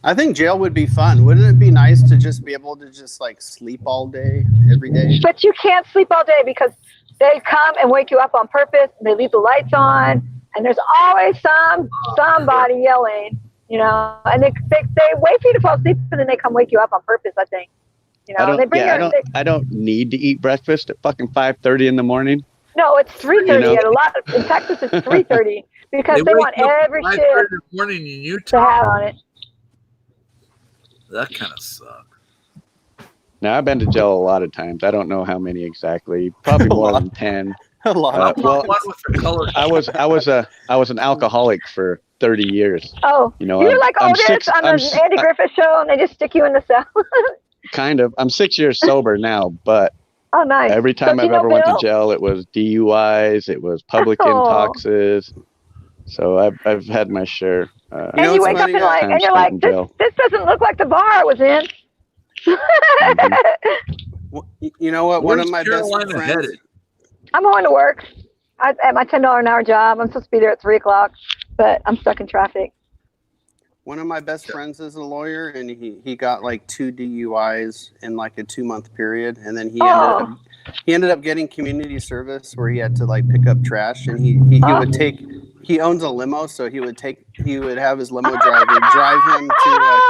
I think jail would be fun. Wouldn't it be nice to just be able to just sleep all day, every day? But you can't sleep all day because they come and wake you up on purpose. And they leave the lights on, and there's always somebody yelling, and they wait for you to fall asleep, and then they come wake you up on purpose. I think, I don't need to eat breakfast at fucking 5:30 in the morning. No, it's 3:30. In Texas, it's 3:30 because they want every shift in the morning in Utah to have on it. That kind of sucks. Now I've been to jail a lot of times. I don't know how many exactly. Probably more than 10. A lot. I was an alcoholic for 30 years. Oh, you're like Otis on the Andy Griffith show, and they just stick you in the cell. Kind of. I'm 6 years sober now, but oh, nice. Every time I've ever went to jail, it was DUIs, it was public intoxes. So I've had my share. And you wake up and you're like, this doesn't look like the bar I was in. Well, you know what? One of my best friends. Headed? I'm going to work. At my $10 an hour job. I'm supposed to be there at 3:00, but I'm stuck in traffic. One of my best friends is a lawyer, and he got 2 DUIs in a 2-month period, and then he ended up getting community service where he had to pick up trash, and he owns a limo, so he would have his limo driver drive him to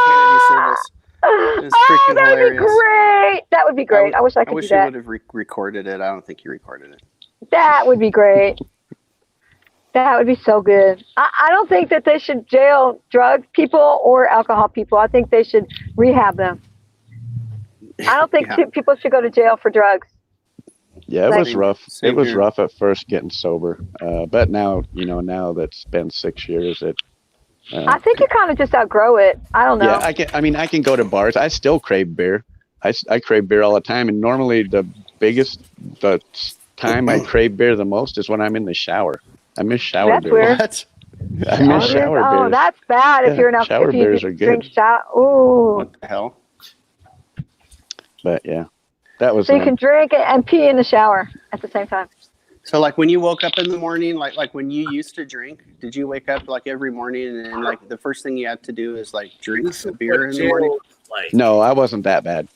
community service. It's freaking hilarious. That would be great. I wish I could do that. I wish he would have recorded it. I don't think he recorded it. That would be great. That would be so good. I don't think that they should jail drug people or alcohol people. I think they should rehab them. I don't think people should go to jail for drugs. Yeah, it was rough. It was rough at first getting sober. But now, now that's been 6 years, I think you kind of just outgrow it. I don't know. Yeah, I can go to bars. I still crave beer. I crave beer all the time. And normally the time I crave beer the most is when I'm in the shower. I miss shower That's beers. weird. What? I miss shower beers. Oh, that's bad if Yeah, you're not shower if you beers are drink good. shower. Ooh. What the hell? But yeah, that was So you can drink and pee in the shower at the same time. So like when you woke up in the morning, like when you used to drink, did you wake up like every morning and then like the first thing you had to do is like drink This a is beer what in the morning? jail is like. No, I wasn't that bad.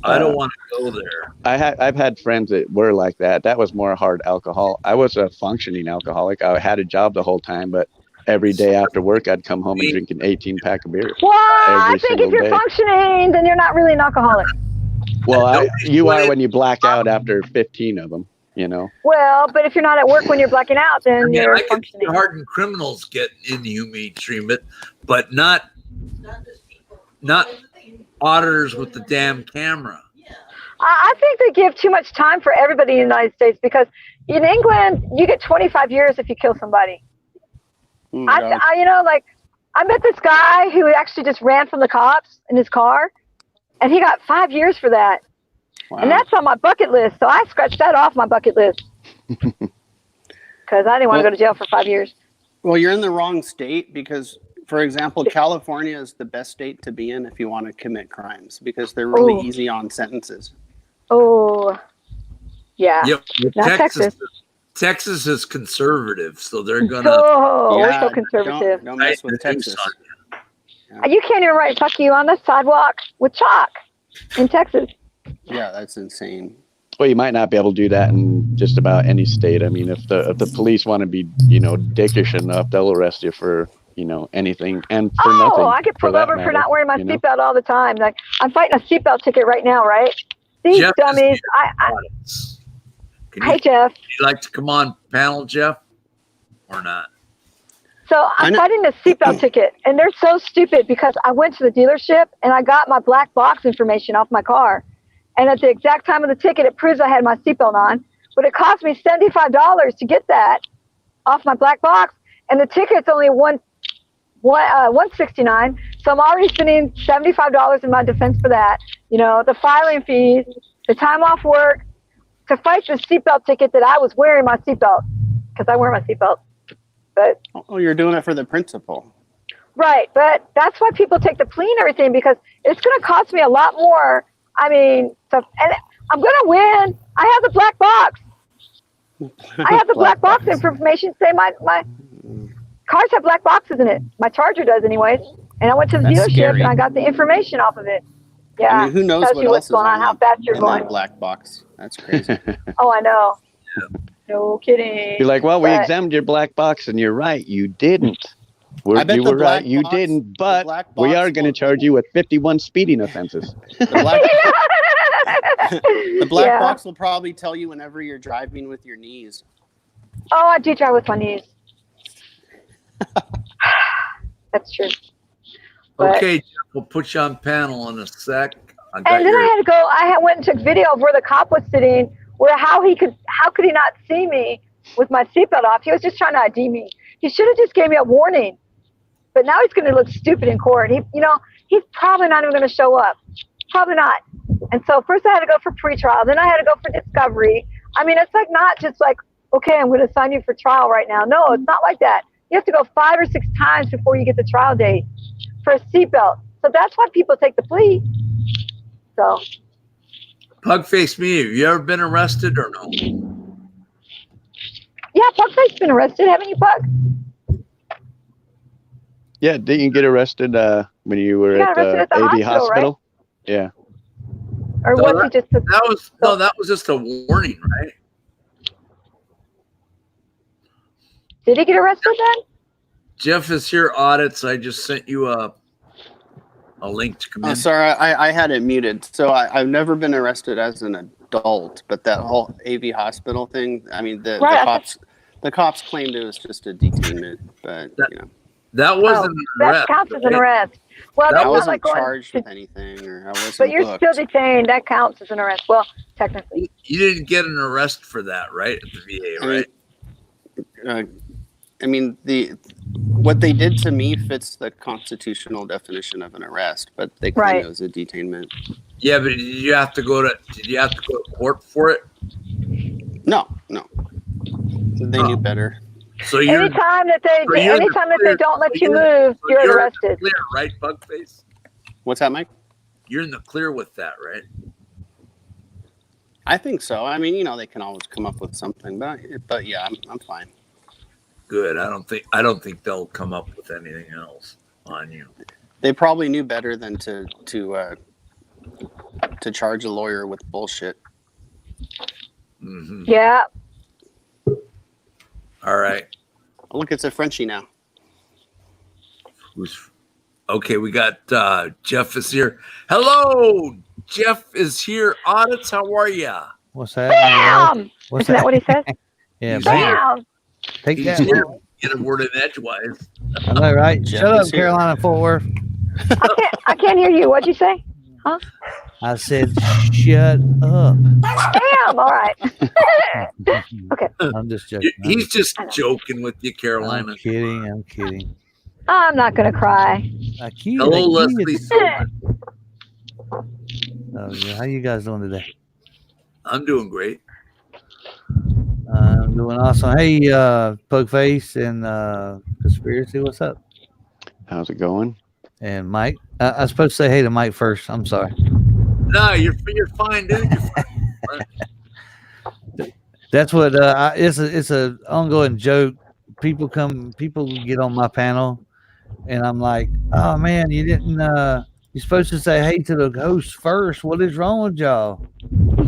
I don't want to go there. I've had friends that were like that. That was more hard alcohol. I was a functioning alcoholic. I had a job the whole time, but every day after work, I'd come home and drink an 18-pack of beer. Well, I Every think if single you're day. functioning, then you're not really an alcoholic. Well, you are when you black out after 15 of them, you know. Well, but if you're not at work when you're blacking out, then I mean, you're I can see functioning. hardened criminals get inhumane treatment, but not auditors with the damn camera. I think they give too much time for everybody in the United States because in England, you get 25 years if you kill somebody. Oh my God. I met this guy who actually just ran from the cops in his car, and he got 5 years for that. Wow. And that's on my bucket list, so I scratched that off my bucket list because I didn't want to go to jail for 5 years. Well, you're in the wrong state because, for example, California is the best state to be in if you want to commit crimes because they're really Oh. easy on sentences. Oh, yeah. Yep. Not Texas is conservative, so they're gonna. We're Yeah, so conservative. Don't mess with tighten the Texas. noose on you. You can't even write "fuck you" on the sidewalk with chalk in Texas. Yeah, that's insane. Well, you might not be able to do that in just about any state. I mean, if the police want to be, dickish enough, they'll arrest you for, anything and for nothing. I get pulled for that over for matter, not wearing my you know? seatbelt all the time. Like I'm fighting a seatbelt ticket right now, right? These Jeff is dummies. here. Hey Jeff. Would you like to come on panel, Jeff, or not? So I'm fighting a seatbelt ticket, and they're so stupid because I went to the dealership and I got my black box information off my car, and at the exact time of the ticket, it proves I had my seatbelt on, but it cost me $75 to get that off my black box, and the ticket's only $169. So I'm already spending $75 in my defense for that. The filing fees, the time off work to fight the seatbelt ticket that I was wearing my seatbelt because I wear my seatbelt. But you're doing it for the principal. right, but that's why people take the plea and everything because it's going to cost me a lot more. I mean, and I'm going to win. I have the black box. I have the black box information. Say my cars have black boxes in it. My Charger does, anyways. And I went to the That's dealership scary. and I got the information off of it. Yeah, I mean, who knows tells what you else what's is going on, how fast you're in going. that black box? That's crazy. Oh, I know. No kidding. You're like, well, we But- examined your black box, and you're right, you didn't. I bet You the were right, black you box- didn't. the But black we box are going to will- charge you with 51 speeding offenses. The black Yeah. box will probably tell you whenever you're driving with your knees. Oh, I do drive with my knees. That's true. But- Okay, Jeff, we'll put you on panel in a sec. And then I had to go. I went and took video of where the cop was sitting, where how could he not see me with my seatbelt off? He was just trying to ID me. He should have just gave me a warning. But now he's going to look stupid in court. He's probably not even going to show up. Probably not. And so first I had to go for pretrial. Then I had to go for discovery. I mean, it's like not just like, okay, I'm going to sign you for trial right now. No, it's not like that. You have to go 5 or 6 times before you get the trial date for a seatbelt. So that's why people take the plea. So. Pugface me, have you ever been arrested or no? Yeah, Pugface's been arrested, haven't you, Pug? Yeah, didn't you get arrested when you were got at arrested the at the AV hospital, hospital? Yeah. Or No, was he just a, That was just a warning, right? did he get arrested then? Jeff is here audits. I just sent you a link to come in. Sorry, I had it muted. So I've never been arrested as an adult, but that whole AV hospital thing, I mean, the cops claimed it was just a detainment, but, That wasn't an That arrest. counts as an arrest. Well, That that's I not wasn't like going charged to, with anything, or I wasn't but you're booked. still detained. That counts as an arrest. Well, technically. You didn't get an arrest for that, right? At the VA, right? I mean, what they did to me fits the constitutional definition of an arrest, but they claim Right. it was a detainment. Yeah, but did you have to go to court for it? No, They knew better. So you're Anytime that they don't let you clear. move, you're in the arrested. clear, right, Bugface? What's that, Mike? You're in the clear with that, right? I think so. I mean, they can always come up with something, but yeah, I'm fine. Good. I don't think they'll come up with anything else on you. They probably knew better than to charge a lawyer with bullshit. Mm-hmm. Yeah. All right. Oh, look, it's a Frenchie now. Okay, we got Jeff is here. Hello, Jeff is here. Audits, how are ya? What's that? Bam! What's Isn't that what he says? Yeah, He's man. here. Bam! Take He's that. here. Get a word in edgewise. I know, right? Jeff Shut up, is here. Carolina Fort Worth. I can't hear you. What'd you say? Huh? I said, shut up. Bam! All right. Okay. I'm just joking. He's just joking with you, Carolina. I'm kidding. I'm kidding. I'm not gonna cry. I kid. Hello, I kid. Leslie Silver. Oh, yeah. How you guys doing today? I'm doing great. I'm doing awesome. Hey, Pugface and Conspiracy, what's up? How's it going? And Mike. I was supposed to say hey to Mike first. I'm sorry. No, you're fine, dude. You're fine. That's what it's a ongoing joke. People get on my panel, and I'm like, oh man, you didn't. You're supposed to say hey to the host first. What is wrong with y'all?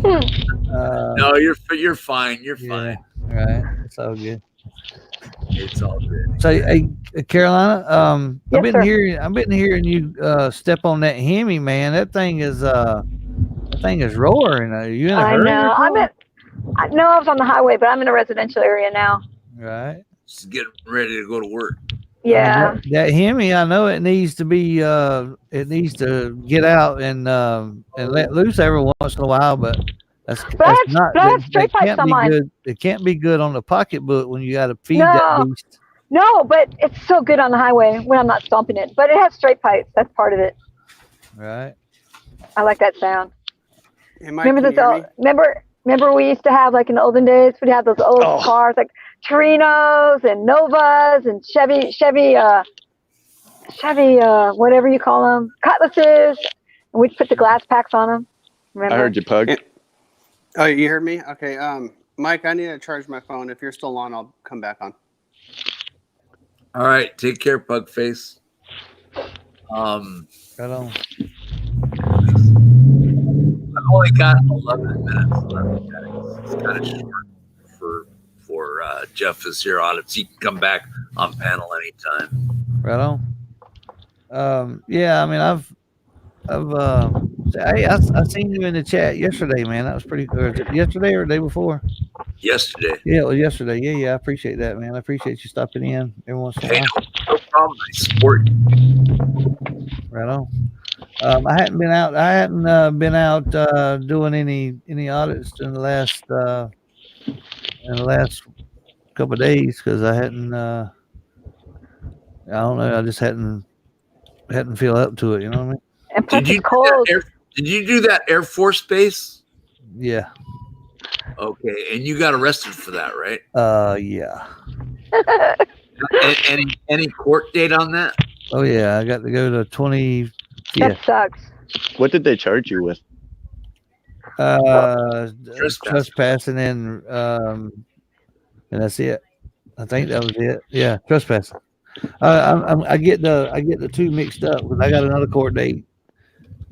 No, you're fine. You're fine. Yeah, right. It's all good. It's all good. So, hey, Carolina, Yes, I've been sir. hearing you step on that Hemi, man. That thing is roaring. Are you in a I hurry? know. I was on the highway, but I'm in a residential area now. Right. Just getting ready to go to work. Yeah. That Hemi, I know it needs to be. It needs to get out and let loose every once in a while, but. That's not. That's straight pipes can't on be mine. good. It can't be good on the pocketbook when you got to feed No. that beast. No, but it's so good on the highway when I'm not stomping it. But it has straight pipes. That's part of it. Right. I like that sound. Hey, Mike, Remember can you hear me? Remember we used to have, like in the olden days, we'd have those old cars like Torinos and Novas and Chevy, whatever you call them, Cutlasses, and we'd put the glass packs on them. Remember? I heard you, Pug. Oh, you heard me? Okay. Mike, I need to charge my phone. If you're still on, I'll come back on. All right, take care, Pugface. Right on. I've only got 11 minutes left. It's kind of short for Jeff is here audits. He can come back on panel anytime. Right on. Yeah, I mean, I seen you in the chat yesterday, man. That was pretty good. Yesterday or the day before? Yesterday. Yeah, it was yesterday. Yeah, I appreciate that, man. I appreciate you stopping in every once in a Hey, while. no problem. I support you. Right on. I hadn't been out doing any audits in the last couple of days because I hadn't. I don't know. I just hadn't feel up to it. You know what I mean? And plus Did you it's cold. did you do that Air Force Base? Yeah. Okay, and you got arrested for that, right? Yeah. Any court date on that? Oh yeah, I got to go to 20. Yeah. That sucks. What did they charge you with? Trespassing and that's it. I think that was it. Yeah, trespassing. I get the two mixed up because I got another court date,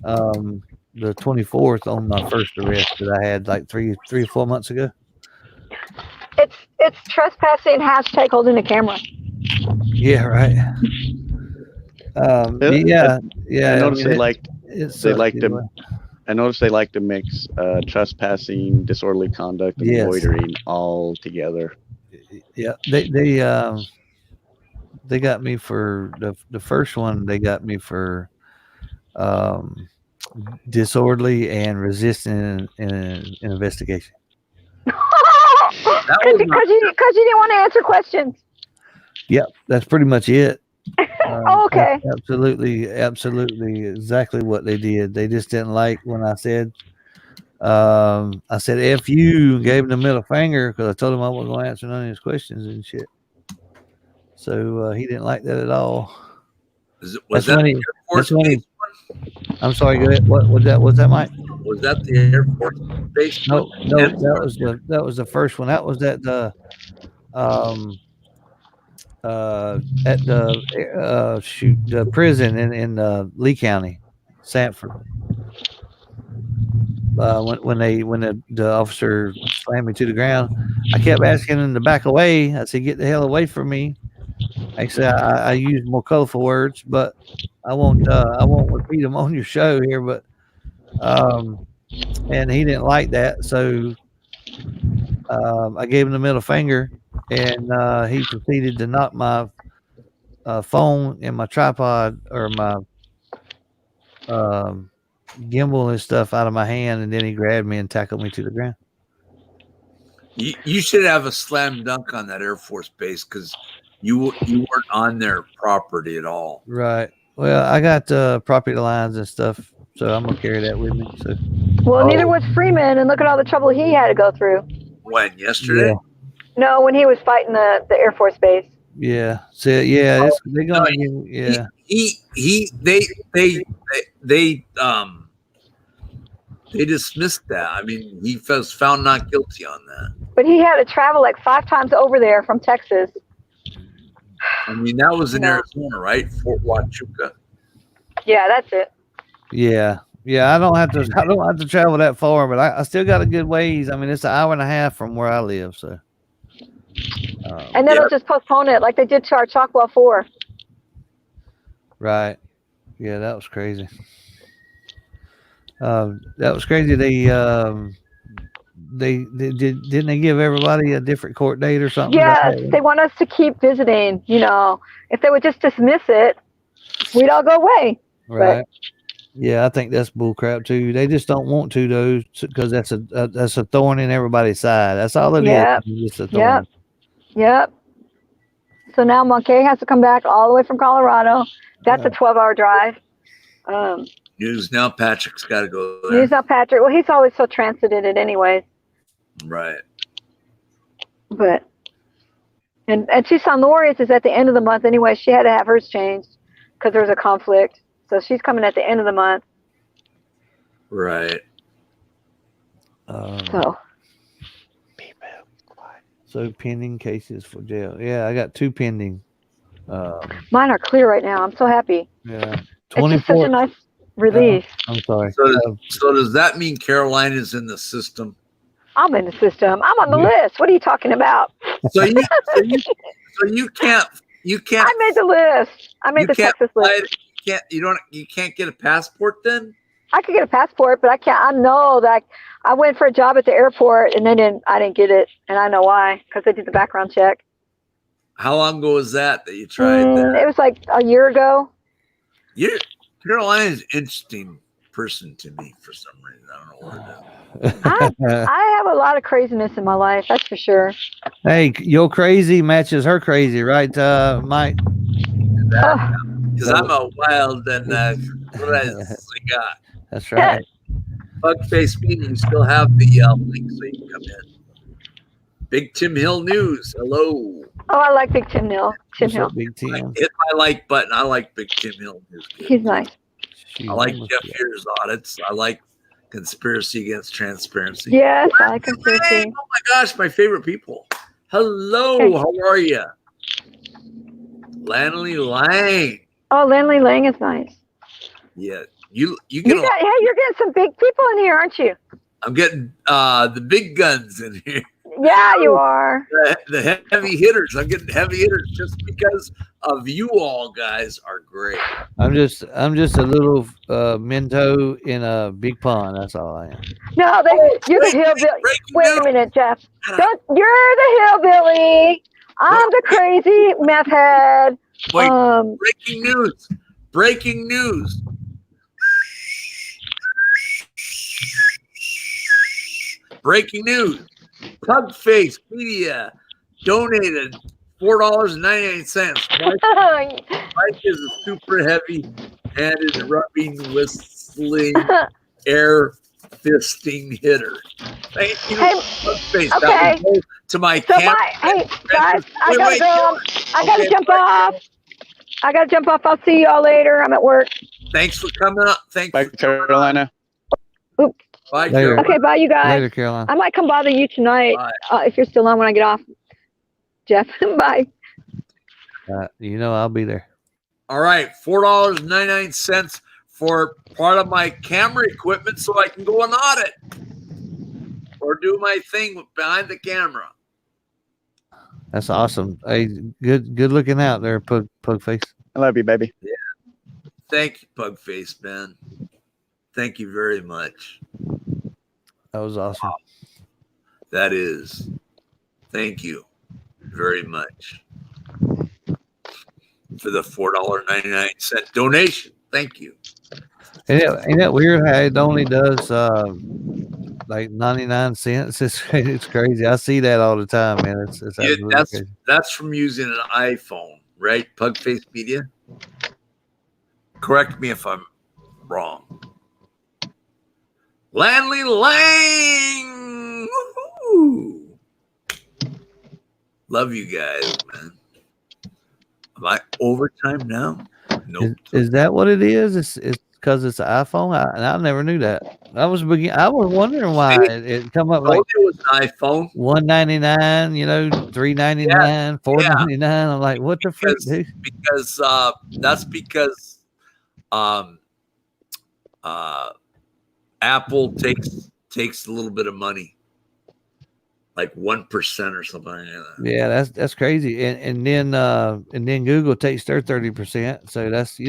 the 24th on my first arrest that I had like three or 4 months ago. It's trespassing hashtag holding a camera. Yeah, right. Yeah. I noticed I mean, they like anyway. I noticed they like to mix trespassing, disorderly conduct, and Yes. loitering all together. Yeah, they got me for the first one. They got me for disorderly and resisting an investigation. Because you didn't want to answer questions. Yep, that's pretty much it. Okay. Absolutely exactly what they did. They just didn't like when I said I said F you and gave him the middle finger because I told him I wasn't going to answer none of his questions and shit. So he didn't like that at all. Was that the Air Force Base one? I'm sorry, go ahead. What was that? Was that Mike? Was that the Air Force Base? No, that was the first one. That was at the the prison in Lee County, Sanford. When the officer slammed me to the ground, I kept asking him to back away. I said, "Get the hell away from me." Actually, I used more colorful words, but I won't repeat them on your show here. But and he didn't like that, so I gave him the middle finger, and he proceeded to knock my phone and my tripod or my gimbal and stuff out of my hand, and then he grabbed me and tackled me to the ground. You should have a slam dunk on that Air Force Base because you weren't on their property at all. Right. Well, I got property lines and stuff, so I'm gonna carry that with me. So. Well, neither was Freeman, and look at all the trouble he had to go through. When, yesterday? Yeah. No, when he was fighting the Air Force Base. Yeah. So yeah, they're gonna yeah. They dismissed that. I mean, he was found not guilty on that. But he had to travel like 5 times over there from Texas. I mean, that was in Arizona, right? Fort Huachuca. Yeah, that's it. Yeah. Yeah, I don't have to travel that far, but I still got a good ways. I mean, it's an hour and a half from where I live, so. And then they'll just postpone it like they did to our Chalkwell 4. Right. Yeah, that was crazy. That was crazy. Didn't they give everybody a different court date or something? Yes, they want us to keep visiting. You know, if they would just dismiss it, we'd all go away. Right. But, yeah, I think that's bullcrap too. They just don't want to though, because that's a thorn in everybody's side. That's all it is. Just a thorn. Yep. So now Monkey has to come back all the way from Colorado. That's a 12-hour drive. News now, Patrick's got to go there. News now, Patrick. Well, he's always so transited it anyways. Right. But and Tucson Lori's is at the end of the month anyway. She had to have hers changed because there's a conflict. So she's coming at the end of the month. Right. So pending cases for jail. Yeah, I got 2 pending. Mine are clear right now. I'm so happy. Yeah. It's just such a nice release. I'm sorry. So does that mean Carolina's in the system? I'm in the system. I'm on the list. What are you talking about? So you can't. I made the list. I made the Texas list. You can't get a passport then? I could get a passport, but I can't. I know that I went for a job at the airport and I didn't get it, and I know why, because they did the background check. How long ago was that you tried that? It was like a year ago. Carolina's an interesting person to me for some reason. I don't know what it is. I have a lot of craziness in my life, that's for sure. Hey, your crazy matches her crazy, right, Mike? Because I'm a wild and what I got. That's right. Bugface Media, you still have the link so you can come in. Big Tim Hill News. Hello. Oh, I like Big Tim Hill. Big Tim. Hit my like button. I like Big Tim Hill News. He's nice. I like Jeff Here's audits. I like Conspiracy Against Transparency. Yes, I like Conspiracy. Oh my gosh, my favorite people. Hello, how are you? Lanley Lang. Oh, Lanley Lang is nice. Yeah, you get. Hey, you're getting some big people in here, aren't you? I'm getting the big guns in here. Yeah, you are. The heavy hitters. I'm getting heavy hitters just because of you all guys are great. I'm just a little minnow in a big pond. That's all I am. No, you're the hillbilly. Wait a minute, Jeff. You're the hillbilly. I'm the crazy meth head. Wait, breaking news. Breaking news. Breaking news. Pugface Media donated $4.99. Mike is a super heavy-handed, rubbing, whistling, air fisting hitter. Thank you. Hey, Bugface. okay. That will go to my So camera. hey guys, I gotta Wait, go. I gotta okay, jump bye. off. I gotta jump off. I'll see y'all later. I'm at work. Thanks for coming up. Thanks Bye, for coming Carolina. Oops. Bye, Later. Carolina. Okay, bye, you guys. Later, Caroline. I might come bother you tonight Bye. if you're still on when I get off. Jeff, bye. I'll be there. All right, $4.99 for part of my camera equipment so I can go and audit or do my thing behind the camera. That's awesome. Hey, good looking out there, Pug Face. I love you, baby. Yeah. Thank you, Pugface, man. Thank you very much. That was awesome. That is. Thank you very much for the $4.99 donation. Thank you. Ain't that weird how it only does like 99 cents? It's crazy. I see that all the time, man. It's Yeah, absolutely crazy. that's from using an iPhone, right? Pugface Media. Correct me if I'm wrong. Landley Lang. Woo-hoo. Love you guys, man. Am I overtime now? Nope. Is that what it is? It's because it's an iPhone. I never knew that. I was wondering why it come up like it was an iPhone. $199, $399, $499. I'm like, what the freak, dude? Because that's because Apple takes a little bit of money, like 1% or something like that. Yeah, that's crazy. And then Google takes their 30%. So that's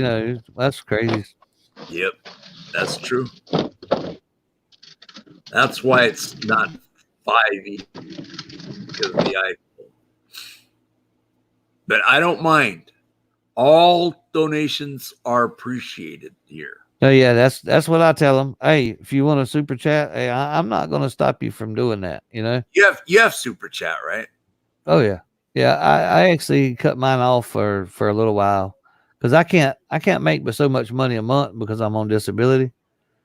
that's crazy. Yep, that's true. That's why it's not 5E because of the iPhone. But I don't mind. All donations are appreciated here. Oh yeah, that's what I tell them. Hey, if you want a super chat, hey, I'm not going to stop you from doing that. You have super chat, right? Oh yeah, yeah. I actually cut mine off for a little while because I can't make but so much money a month because I'm on disability.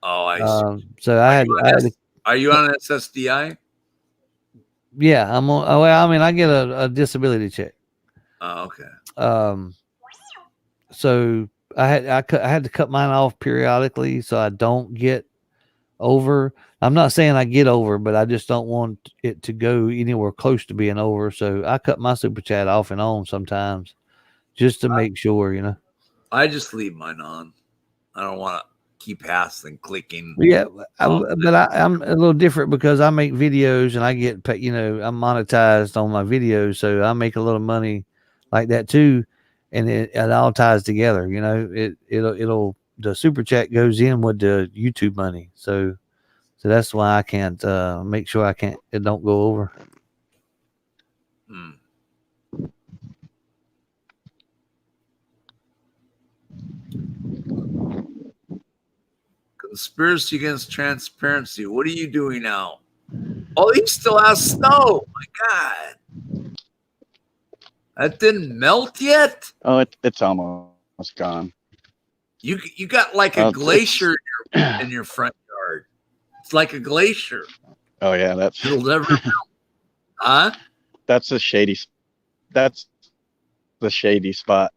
Oh, I see. So Are you on SSDI? Yeah, I'm on. Oh, well, I mean, I get a disability check. Oh, okay. So I had to cut mine off periodically so I don't get over. I'm not saying I get over, but I just don't want it to go anywhere close to being over. So I cut my super chat off and on sometimes just to make sure, I just leave mine on. I don't want to keep hassling, clicking. Yeah, but I'm a little different because I make videos and I get paid, I'm monetized on my videos. So I make a little money like that too. And it all ties together, it'll the super chat goes in with the YouTube money. So that's why I can't make sure it don't go over. Conspiracy against transparency. What are you doing now? Oh, he still has snow. My God. That didn't melt yet? Oh, it's almost gone. You got like a glacier in your front yard. It's like a glacier. Oh yeah, it'll never melt. Huh? That's the shady spot.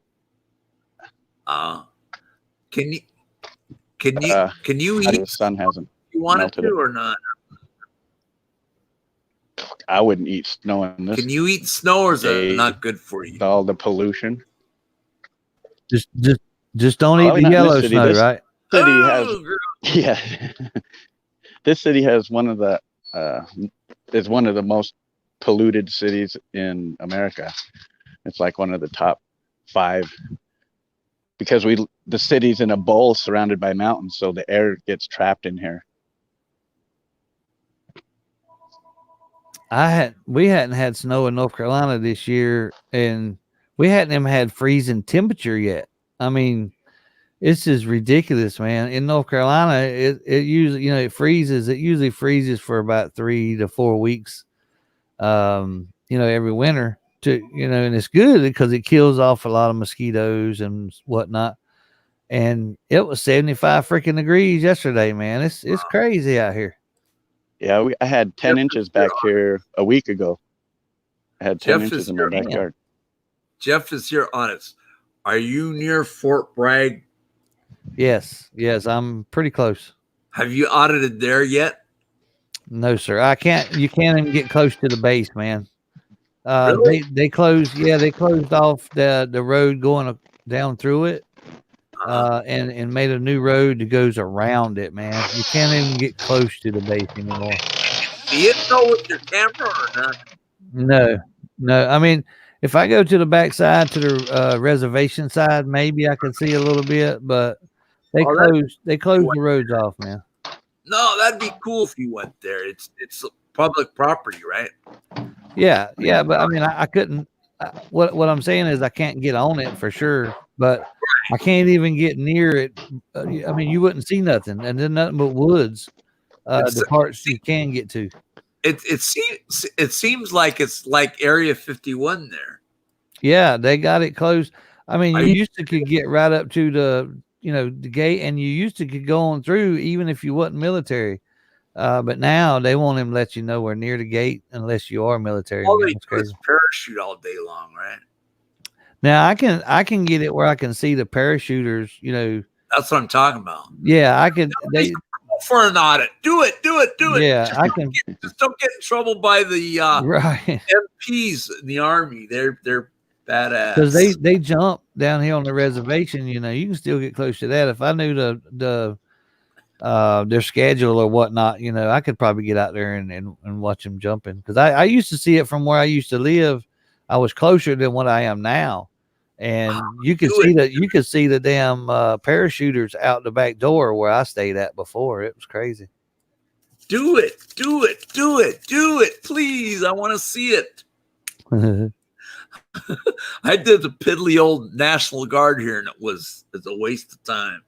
Can you eat? The sun hasn't. You want it to or not? I wouldn't eat snow in this. Can you eat snow, or is it not good for you? All the pollution. Just don't eat the yellow snow, right? City has, this city has is one of the most polluted cities in America. It's like one of the top 5 because the city's in a bowl surrounded by mountains, so the air gets trapped in here. We hadn't had snow in North Carolina this year, and we hadn't even had freezing temperature yet. I mean, this is ridiculous, man. In North Carolina, it usually, it freezes. It usually freezes for about 3 to 4 weeks, every winter. And it's good because it kills off a lot of mosquitoes and whatnot. and it was 75 freaking degrees yesterday, man. It's crazy out here. Yeah, I had 10 Jeff inches is back here here a week ago. I had 10 Jeff inches is in my here. backyard. Jeff is here on it. Are you near Fort Bragg? Yes, I'm pretty close. Have you audited there yet? No, sir. I can't. You can't even get close to the base, man. Really? They closed. Yeah, they closed off the road going down through it, and made a new road that goes around it, man. You can't even get close to the base anymore. See it though with your camera or not? No. I mean, if I go to the backside to the reservation side, maybe I can see a little bit, but they closed the roads off, man. No, that'd be cool if you went there. It's public property, right? Yeah, but I mean, I couldn't. What I'm saying is I can't get on it for sure, but I can't even get near it. I mean, you wouldn't see nothing, and then nothing but woods. The parts you can get to. It seems like it's like Area 51 there. Yeah, they got it closed. I mean, you used to could get right up to the gate, and you used to could go on through even if you wasn't military. But now they won't even let you nowhere near the gate unless you are military. All they do is parachute all day long, right? Now I can get it where I can see the parachuters. That's what I'm talking about. Yeah, I could. They for an audit. Do it. Yeah, I can. Just don't get in trouble by the right MPs in the Army. They're badass because they jump down here on the reservation. You can still get close to that. If I knew their schedule or whatnot, I could probably get out there and watch them jumping because I used to see it from where I used to live. I was closer than what I am now, and you could see the damn parachuters out the back door where I stayed at before. It was crazy. Do it, please. I want to see it. I did the piddly old National Guard here, and it's a waste of time.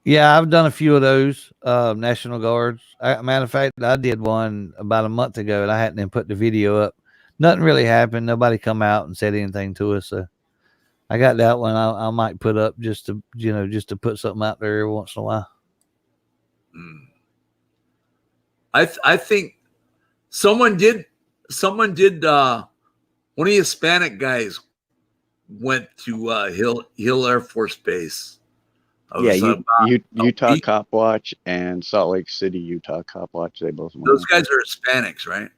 Yeah, I've done a few of those National Guards. Matter of fact, I did one about a month ago, and I hadn't even put the video up. Nothing really happened. Nobody come out and said anything to us. So I got that one. I might put up just to put something out there every once in a while. I think someone did. One of the Hispanic guys went to Hill Air Force Base. Utah Cop Watch and Salt Lake City Utah Cop Watch. They both went. Those guys are Hispanics, right?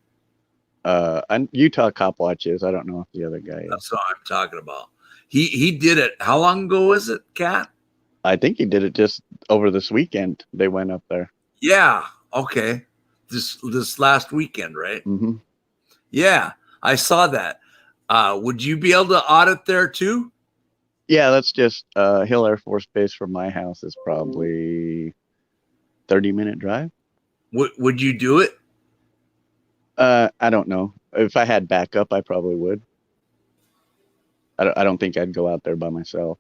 And Utah Cop Watch is. I don't know if the other guy is. That's what I'm talking about. He did it. How long ago was it, Kat? I think he did it just over this weekend. They went up there. Yeah. Okay. This last weekend, right? Mm-hmm. Yeah, I saw that. Would you be able to audit there too? Yeah, that's just Hill Air Force Base from my house is probably 30-minute drive. Would you do it? I don't know. If I had backup, I probably would. I don't think I'd go out there by myself.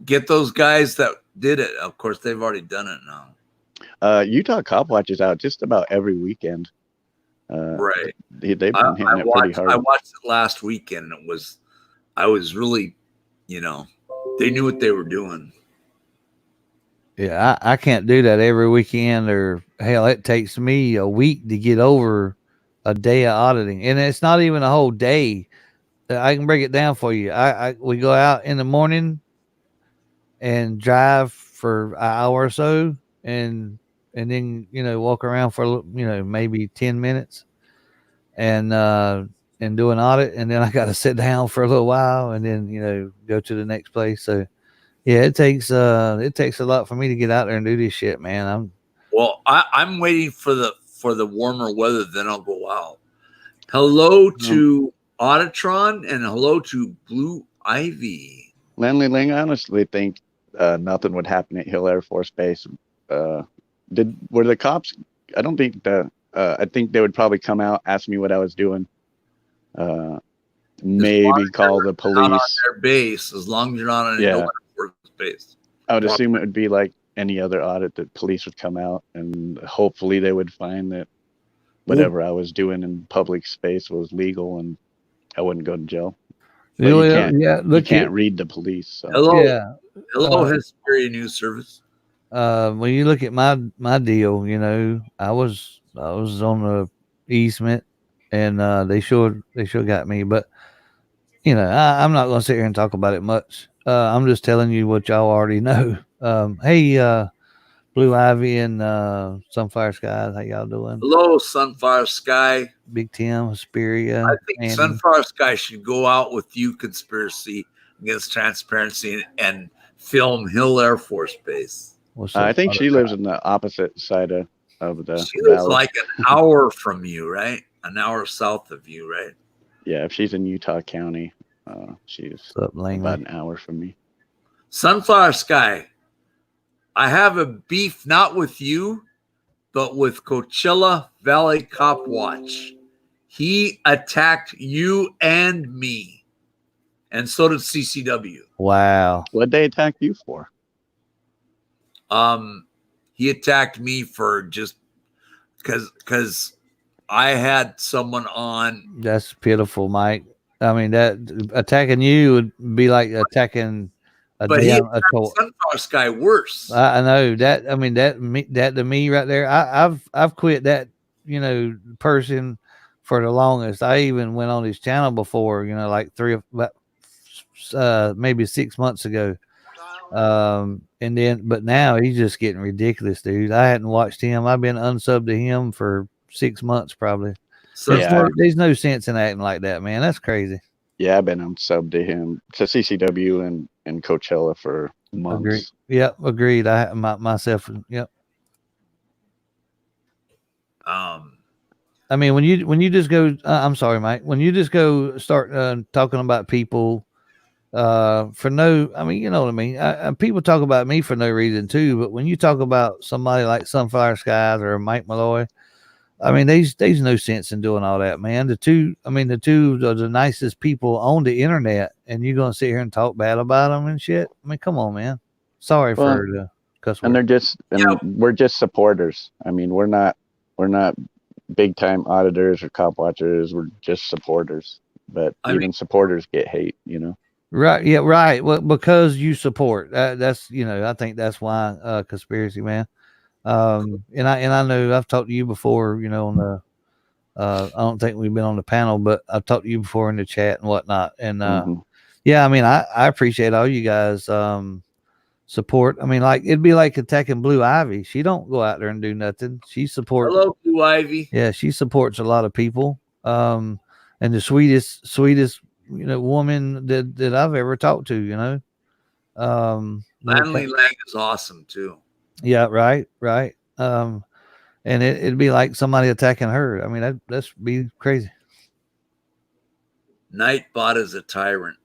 Get those guys that did it. Of course, they've already done it now. Utah Cop Watch is out just about every weekend. Right. They've been hitting it pretty hard. I watched it last weekend, and I was really, they knew what they were doing. Yeah, I can't do that every weekend, or hell, it takes me a week to get over a day of auditing, and it's not even a whole day. I can break it down for you. We go out in the morning and drive for an hour or so, and then walk around for maybe 10 minutes, and do an audit, and then I got to sit down for a little while, and then go to the next place. So yeah, it takes a lot for me to get out there and do this shit, man. I'm waiting for the warmer weather, then I'll go out. Hello to Auditron and hello to Blue Ivy. Landley Ling, I honestly think nothing would happen at Hill Air Force Base. Were the cops? I don't think that. I think they would probably come out, ask me what I was doing. Maybe call the police. Not on their base, as long as you're not on Hill Air Force Base. I would assume it would be like any other audit that police would come out, and hopefully they would find that whatever I was doing in public space was legal and I wouldn't go to jail. But you Yeah, can't. yeah. You Look can't at read the police. So. Hello, yeah. hello, Hesperia News Service. When you look at my deal, you know, I was on the easement, and they sure got me. But you know, I'm not going to sit here and talk about it much. I'm just telling you what y'all already know. Hey, Blue Ivy and Sunfire Skies, how y'all doing? Hello, Sunfire Sky. Big Tim, Hesperia, I think Andy. Sunfire Sky should go out with you, Conspiracy Against Transparency, and film Hill Air Force Base. What's up, I think she Buttercup? lives in the opposite side of the She lives valley. like an hour from you, right? An hour south of you, right? Yeah, if she's in Utah County, she's What's up, Langley? about an hour from me. Sunfire Sky, I have a beef not with you, but with Coachella Valley Cop Watch. He attacked you and me, and so did CCW. Wow. What'd they attack you for? He attacked me for just because I had someone on. That's pitiful, Mike. I mean, that attacking you would be like attacking a But he damn attacked Sunfire Sky worse. I know that. I mean, that to me right there. I've quit that, you know, person for the longest. I even went on his channel before, you know, like maybe 6 months ago. And then, but now he's just getting ridiculous, dude. I hadn't watched him. I've been unsubbed to him for 6 months probably. So There's no sense in acting like that, man. That's crazy. Yeah, I've been unsubbed to him, to CCW and Coachella for months. Agreed. Yep, agreed. I myself. Yep. I mean, when you just go, I'm sorry, Mike. When you just go start talking about people for no, I mean, you know what I mean. People talk about me for no reason too. But when you talk about somebody like Sunfire Skies or Mike Malloy, I mean, there's no sense in doing all that, man. The two are the nicest people on the internet, and you're gonna sit here and talk bad about them and shit. I mean, come on, man. Sorry for the cuss word. And they're just, we're just supporters. I mean, we're not big time auditors or cop watchers. We're just supporters. But even supporters get hate, you know. Right. Yeah. Right. Well, because you support. That's, you know, I think that's why Conspiracy Man. And I know I've talked to you before, you know, on the I don't think we've been on the panel, but I've talked to you before in the chat and whatnot. And yeah, I mean, I appreciate all you guys support. I mean, like it'd be like attacking Blue Ivy. She don't go out there and do nothing. She supports. Hello, Blue Ivy. Yeah, she supports a lot of people. And the sweetest, you know, woman that I've ever talked to, you know. Langley Lang is awesome too. Yeah, right. And it'd be like somebody attacking her. I mean, that's be crazy. Nightbot is a tyrant.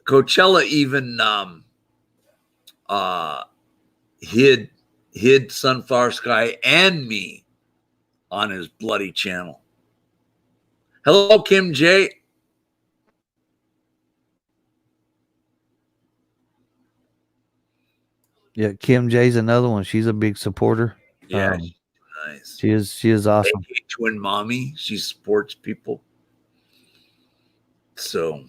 Coachella even hid Sunfire Sky and me on his bloody channel. Hello, Kim J. Yeah, Kim J's another one. She's a big supporter. Yeah, nice. She is awesome. Twin mommy. She supports people. So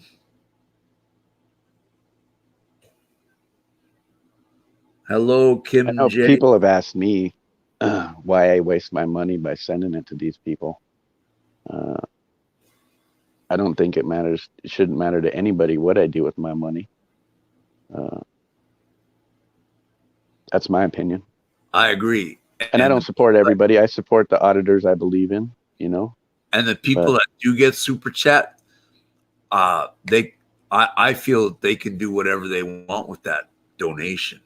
hello, Kim I know J. people have asked me why I waste my money by sending it to these people. I don't think it matters. It shouldn't matter to anybody what I do with my money. That's my opinion. I agree. And I don't support everybody. I support the auditors I believe in, you know. And the people that do get super chat, I feel they can do whatever they want with that donation.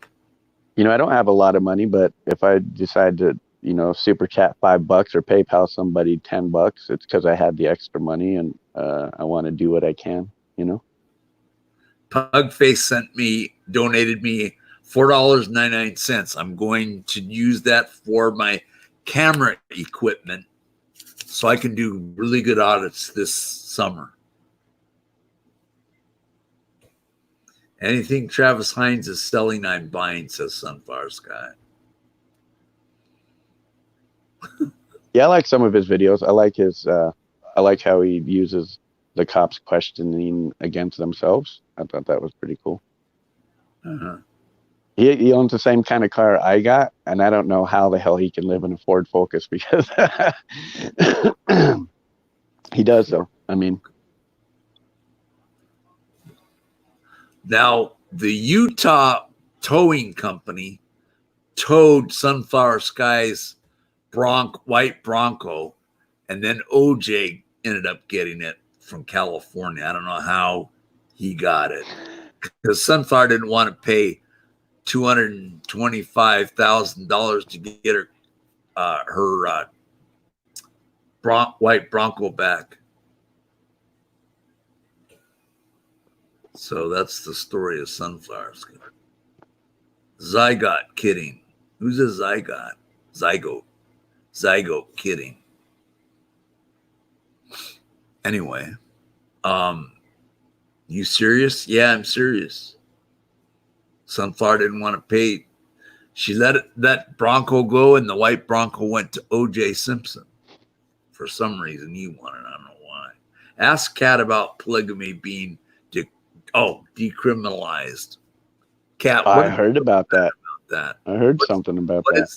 You know, I don't have a lot of money, but if I decide to, you know, super chat $5 or PayPal somebody $10, it's because I had the extra money and I want to do what I can, you know. Pugface donated me $4.99. I'm going to use that for my camera equipment so I can do really good audits this summer. Anything Travis Hines is selling, I'm buying, says Sunfire Sky. Yeah, I like some of his videos. I like his I like how he uses the cops questioning against themselves. I thought that was pretty cool. Uh-huh. He owns the same kind of car I got, and I don't know how the hell he can live in a Ford Focus because he does, though. I mean, Now, the Utah towing company towed Sunflower Sky's white Bronco, and then OJ ended up getting it from California. I don't know how he got it because Sunflower didn't want to pay $225,000 to get her white Bronco back. So that's the story of Sunflower Sky. Zygote kidding. Who's a zygote? Zygote kidding. Anyway, you serious? Yeah, I'm serious. Sunflower didn't want to pay. She let that Bronco go, and the white Bronco went to O.J. Simpson. For some reason, he wanted. I don't know why. Ask Kat about polygamy being decriminalized. Kat, I heard about that. That I heard something about that.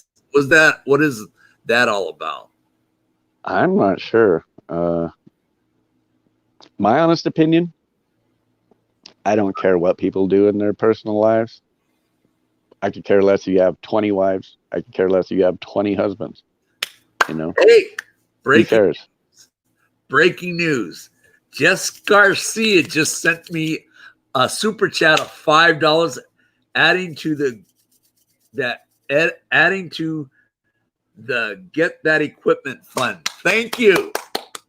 What is that all about? I'm not sure. My honest opinion, I don't care what people do in their personal lives. I could care less if you have 20 wives. I could care less if you have 20 husbands. You know? Hey, who cares? Breaking news. Jess Garcia just sent me a super chat of $5 adding to the Get That Equipment Fund. Thank you.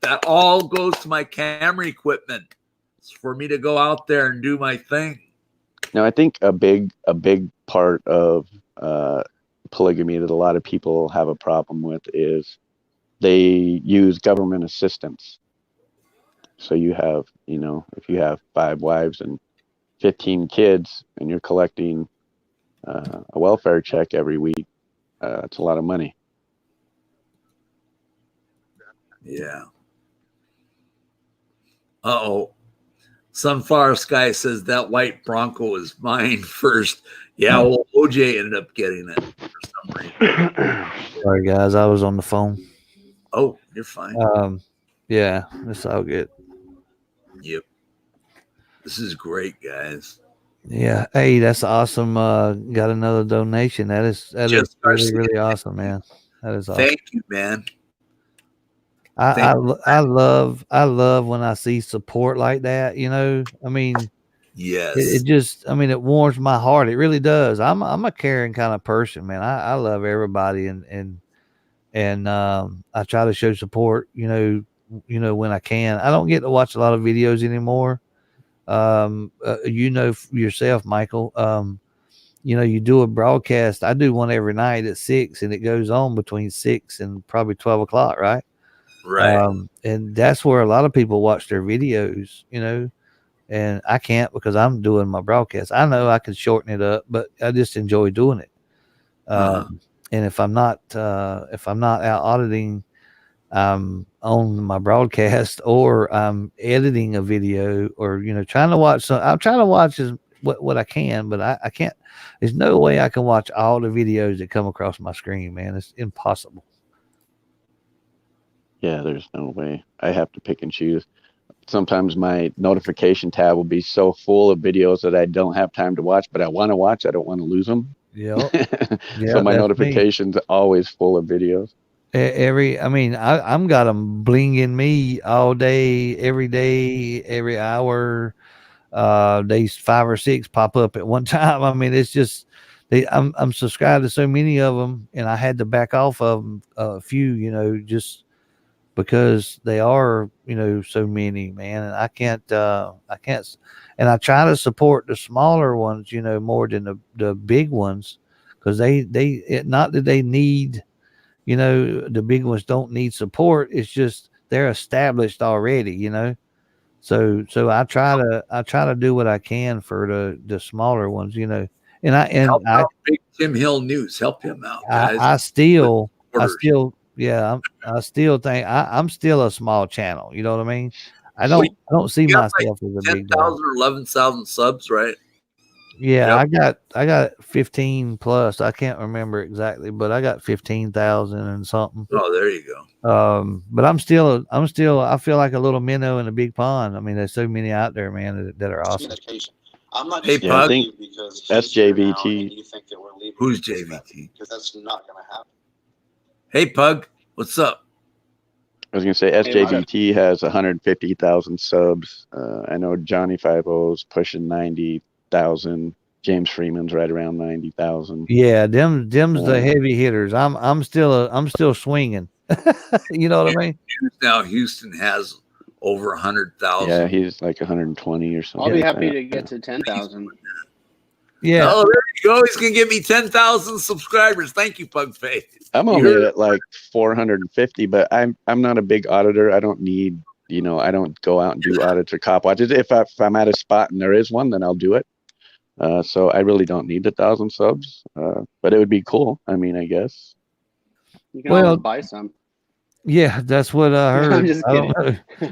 That all goes to my camera equipment. It's for me to go out there and do my thing. Now, I think a big part of polygamy that a lot of people have a problem with is they use government assistance. So you have, if you have 5 wives and 15 kids and you're collecting a welfare check every week, it's a lot of money. Yeah. Uh-oh. Sunflower Sky says that white Bronco is mine first. Yeah, well, OJ ended up getting it for some reason. Sorry, guys. I was on the phone. Oh, you're fine. Yeah, it's all good. Yep. This is great, guys. Yeah. Hey, that's awesome. Got another donation. That is really, really awesome, man. That is awesome. Thank you, man. I love when I see support like that. I mean, yes, it just, it warms my heart. It really does. I'm a caring kind of person, man. I love everybody, and I try to show support. When I can. I don't get to watch a lot of videos anymore. Yourself, Michael. You do a broadcast. I do one every night at 6, and it goes on between 6 and probably 12 o'clock, right? Right. And that's where a lot of people watch their videos, and I can't because I'm doing my broadcast. I know I can shorten it up, but I just enjoy doing it. And if I'm not out auditing, on my broadcast, or I'm editing a video, or trying to watch. So I'm trying to watch what I can, but I can't. There's no way I can watch all the videos that come across my screen, man. It's impossible. Yeah, there's no way. I have to pick and choose. Sometimes my notification tab will be so full of videos that I don't have time to watch, but I want to watch. I don't want to lose them. Yeah. So my notifications are always full of videos. I'm got them blinging me all day, every day, every hour. Days 5 or 6 pop up at one time. It's just I'm subscribed to so many of them, and I had to back off of them, a few, just because they are, so many, man. And I can't, and I try to support the smaller ones, more than the big ones, because not that they need, the big ones don't need support. It's just they're established already, So I try to do what I can for the smaller ones, and help out Big Tim Hill News. Help him out, guys. I still yeah, I still think I'm still a small channel. You know what I mean? I Well, don't see you got myself as a big 10,000 dog. or 11,000 subs, right? Yeah, Yep. I got 15 plus. I can't remember exactly, but I got 15,000 and something. Oh, there you go. But I'm still I feel like a little minnow in a big pond. I mean, there's so many out there, man, that are awesome. I'm not Hey, just Yeah, I Pug. think because SJVT. you think that we're leaving Who's JVT? because that's not going to happen. Hey, Pug. What's up? I was gonna say SJVT has 150,000 subs. I know Johnny 50 is pushing 90,000. James Freeman's right around 90,000. Yeah, them's the heavy hitters. I'm still swinging. You know what I mean? Now Houston has over 100,000. Yeah, he's like 120 or something. I'll be like happy that. to get to 10,000. Yeah. Oh, there you go. He's gonna give me 10,000 subscribers. Thank you, Pugface. I'm only at like 450, but I'm not a big auditor. I don't need, I don't go out and do audits or cop watches. If I'm at a spot and there is one, then I'll do it. So I really don't need 1,000 subs, but it would be cool. I mean, I guess. You can always buy some. Yeah, that's what I heard. I'm just kidding.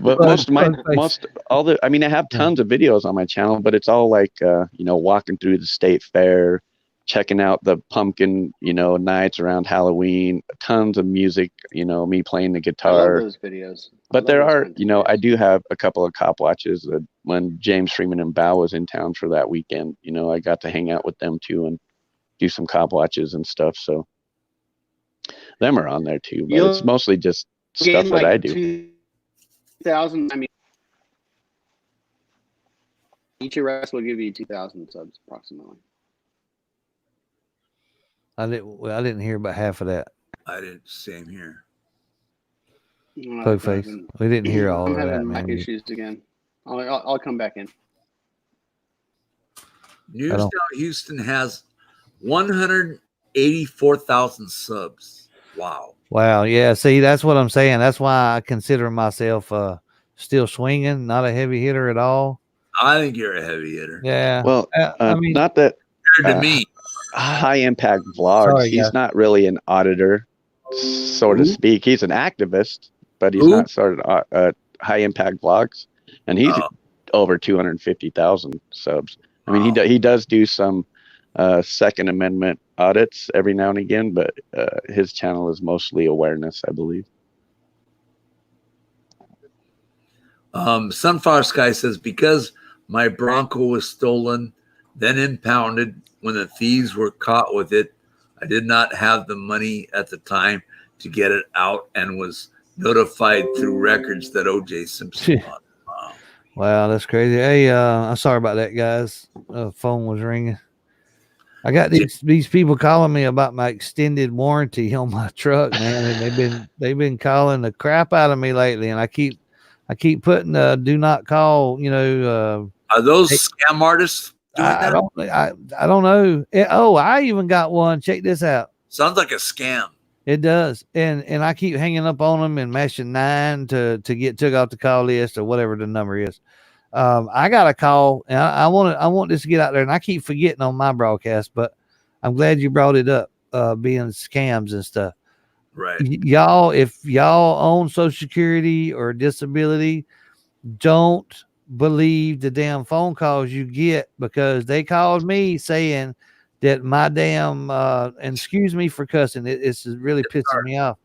But I have tons of videos on my channel, but it's all like, walking through the state fair, checking out the pumpkin, nights around Halloween, tons of music, me playing the I guitar. love those videos. But there are, I do have a couple of cop watches that when James Freeman and Bao was in town for that weekend, I got to hang out with them too and do some cop watches and stuff. So them are on there too, but it's mostly just stuff that I do. 2,000. I mean, each arrest will give you 2,000 subs approximately. I didn't hear about half of that. I didn't. Same here. Pugface. We didn't hear all of that, having man. mic issues again. I'll come back in. Newstown, Houston has 184,000 subs. Wow. Wow. Yeah. See, that's what I'm saying. That's why I consider myself still swinging, not a heavy hitter at all. I think you're a heavy hitter. Yeah. Well, I mean, not that to me. High impact vlogs. Sorry, he's guys. not really an auditor, so to speak. He's an activist, but he's not sort of high impact vlogs, and he's over 250,000 subs. I mean, he does do some Second Amendment audits every now and again, but his channel is mostly awareness, I believe. Sunflower Sky says, because my Bronco was stolen, then impounded when the thieves were caught with it, I did not have the money at the time to get it out and was notified through records that O.J. Simpson bought. Wow, that's crazy. Hey, I'm sorry about that, guys. Phone was ringing. I got these people calling me about my extended warranty on my truck, man, and they've been calling the crap out of me lately, and I keep putting do not call. Are those scam artists doing that? I don't know. I even got one. Check this out. Sounds like a scam. It does, and I keep hanging up on them and mashing 9 to get took off the call list or whatever the number is. I got a call, and I want this to get out there, and I keep forgetting on my broadcast, but I'm glad you brought it up, being scams and stuff. Right. Y'all, if y'all own Social Security or disability, don't believe the damn phone calls you get, because they called me saying that my damn and excuse me for cussing, it's really pissing me off,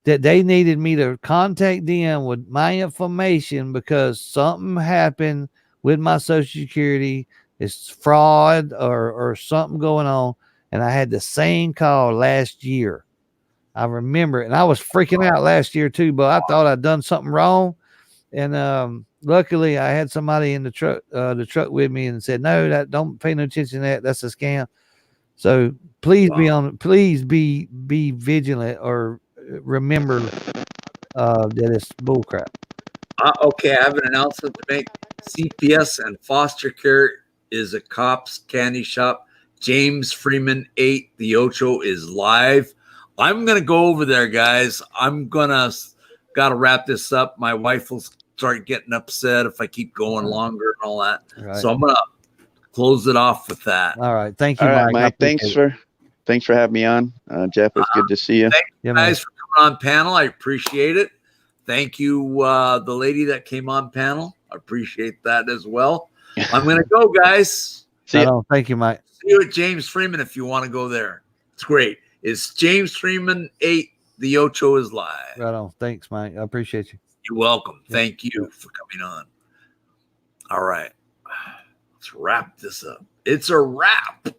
that they needed me to contact them with my information because something happened with my Social Security. It's fraud or something going on. And I had the same call last year. I remember it. And I was freaking out last year too, but I thought I'd done something wrong. And luckily I had somebody in the truck with me and said, no, don't pay no attention to that. That's a scam. So please be vigilant, or remember that it's bullcrap. Okay, I have an announcement to make. CPS and foster care is a cop's candy shop. James Freeman 8, the Ocho, is live. I'm gonna go over there, guys. Gotta wrap this up. My wife will start getting upset if I keep going longer and all that. Right. So I'm gonna close it off with that. All right, thank you, all Mike. Right, Mike, thanks for thanks for having me on. Jeff, it's good to see you. Thank Yeah, you man. guys for coming on panel. I appreciate it. Thank you, the lady that came on panel. I appreciate that as well. I'm going to go, guys. See ya. Thank you, Mike. See you at James Freeman if you want to go there. It's great. It's James Freeman 8. The Ocho is live. Right on. Thanks, Mike. I appreciate you. You're welcome. Yeah. Thank you for coming on. All right. Let's wrap this up. It's a wrap.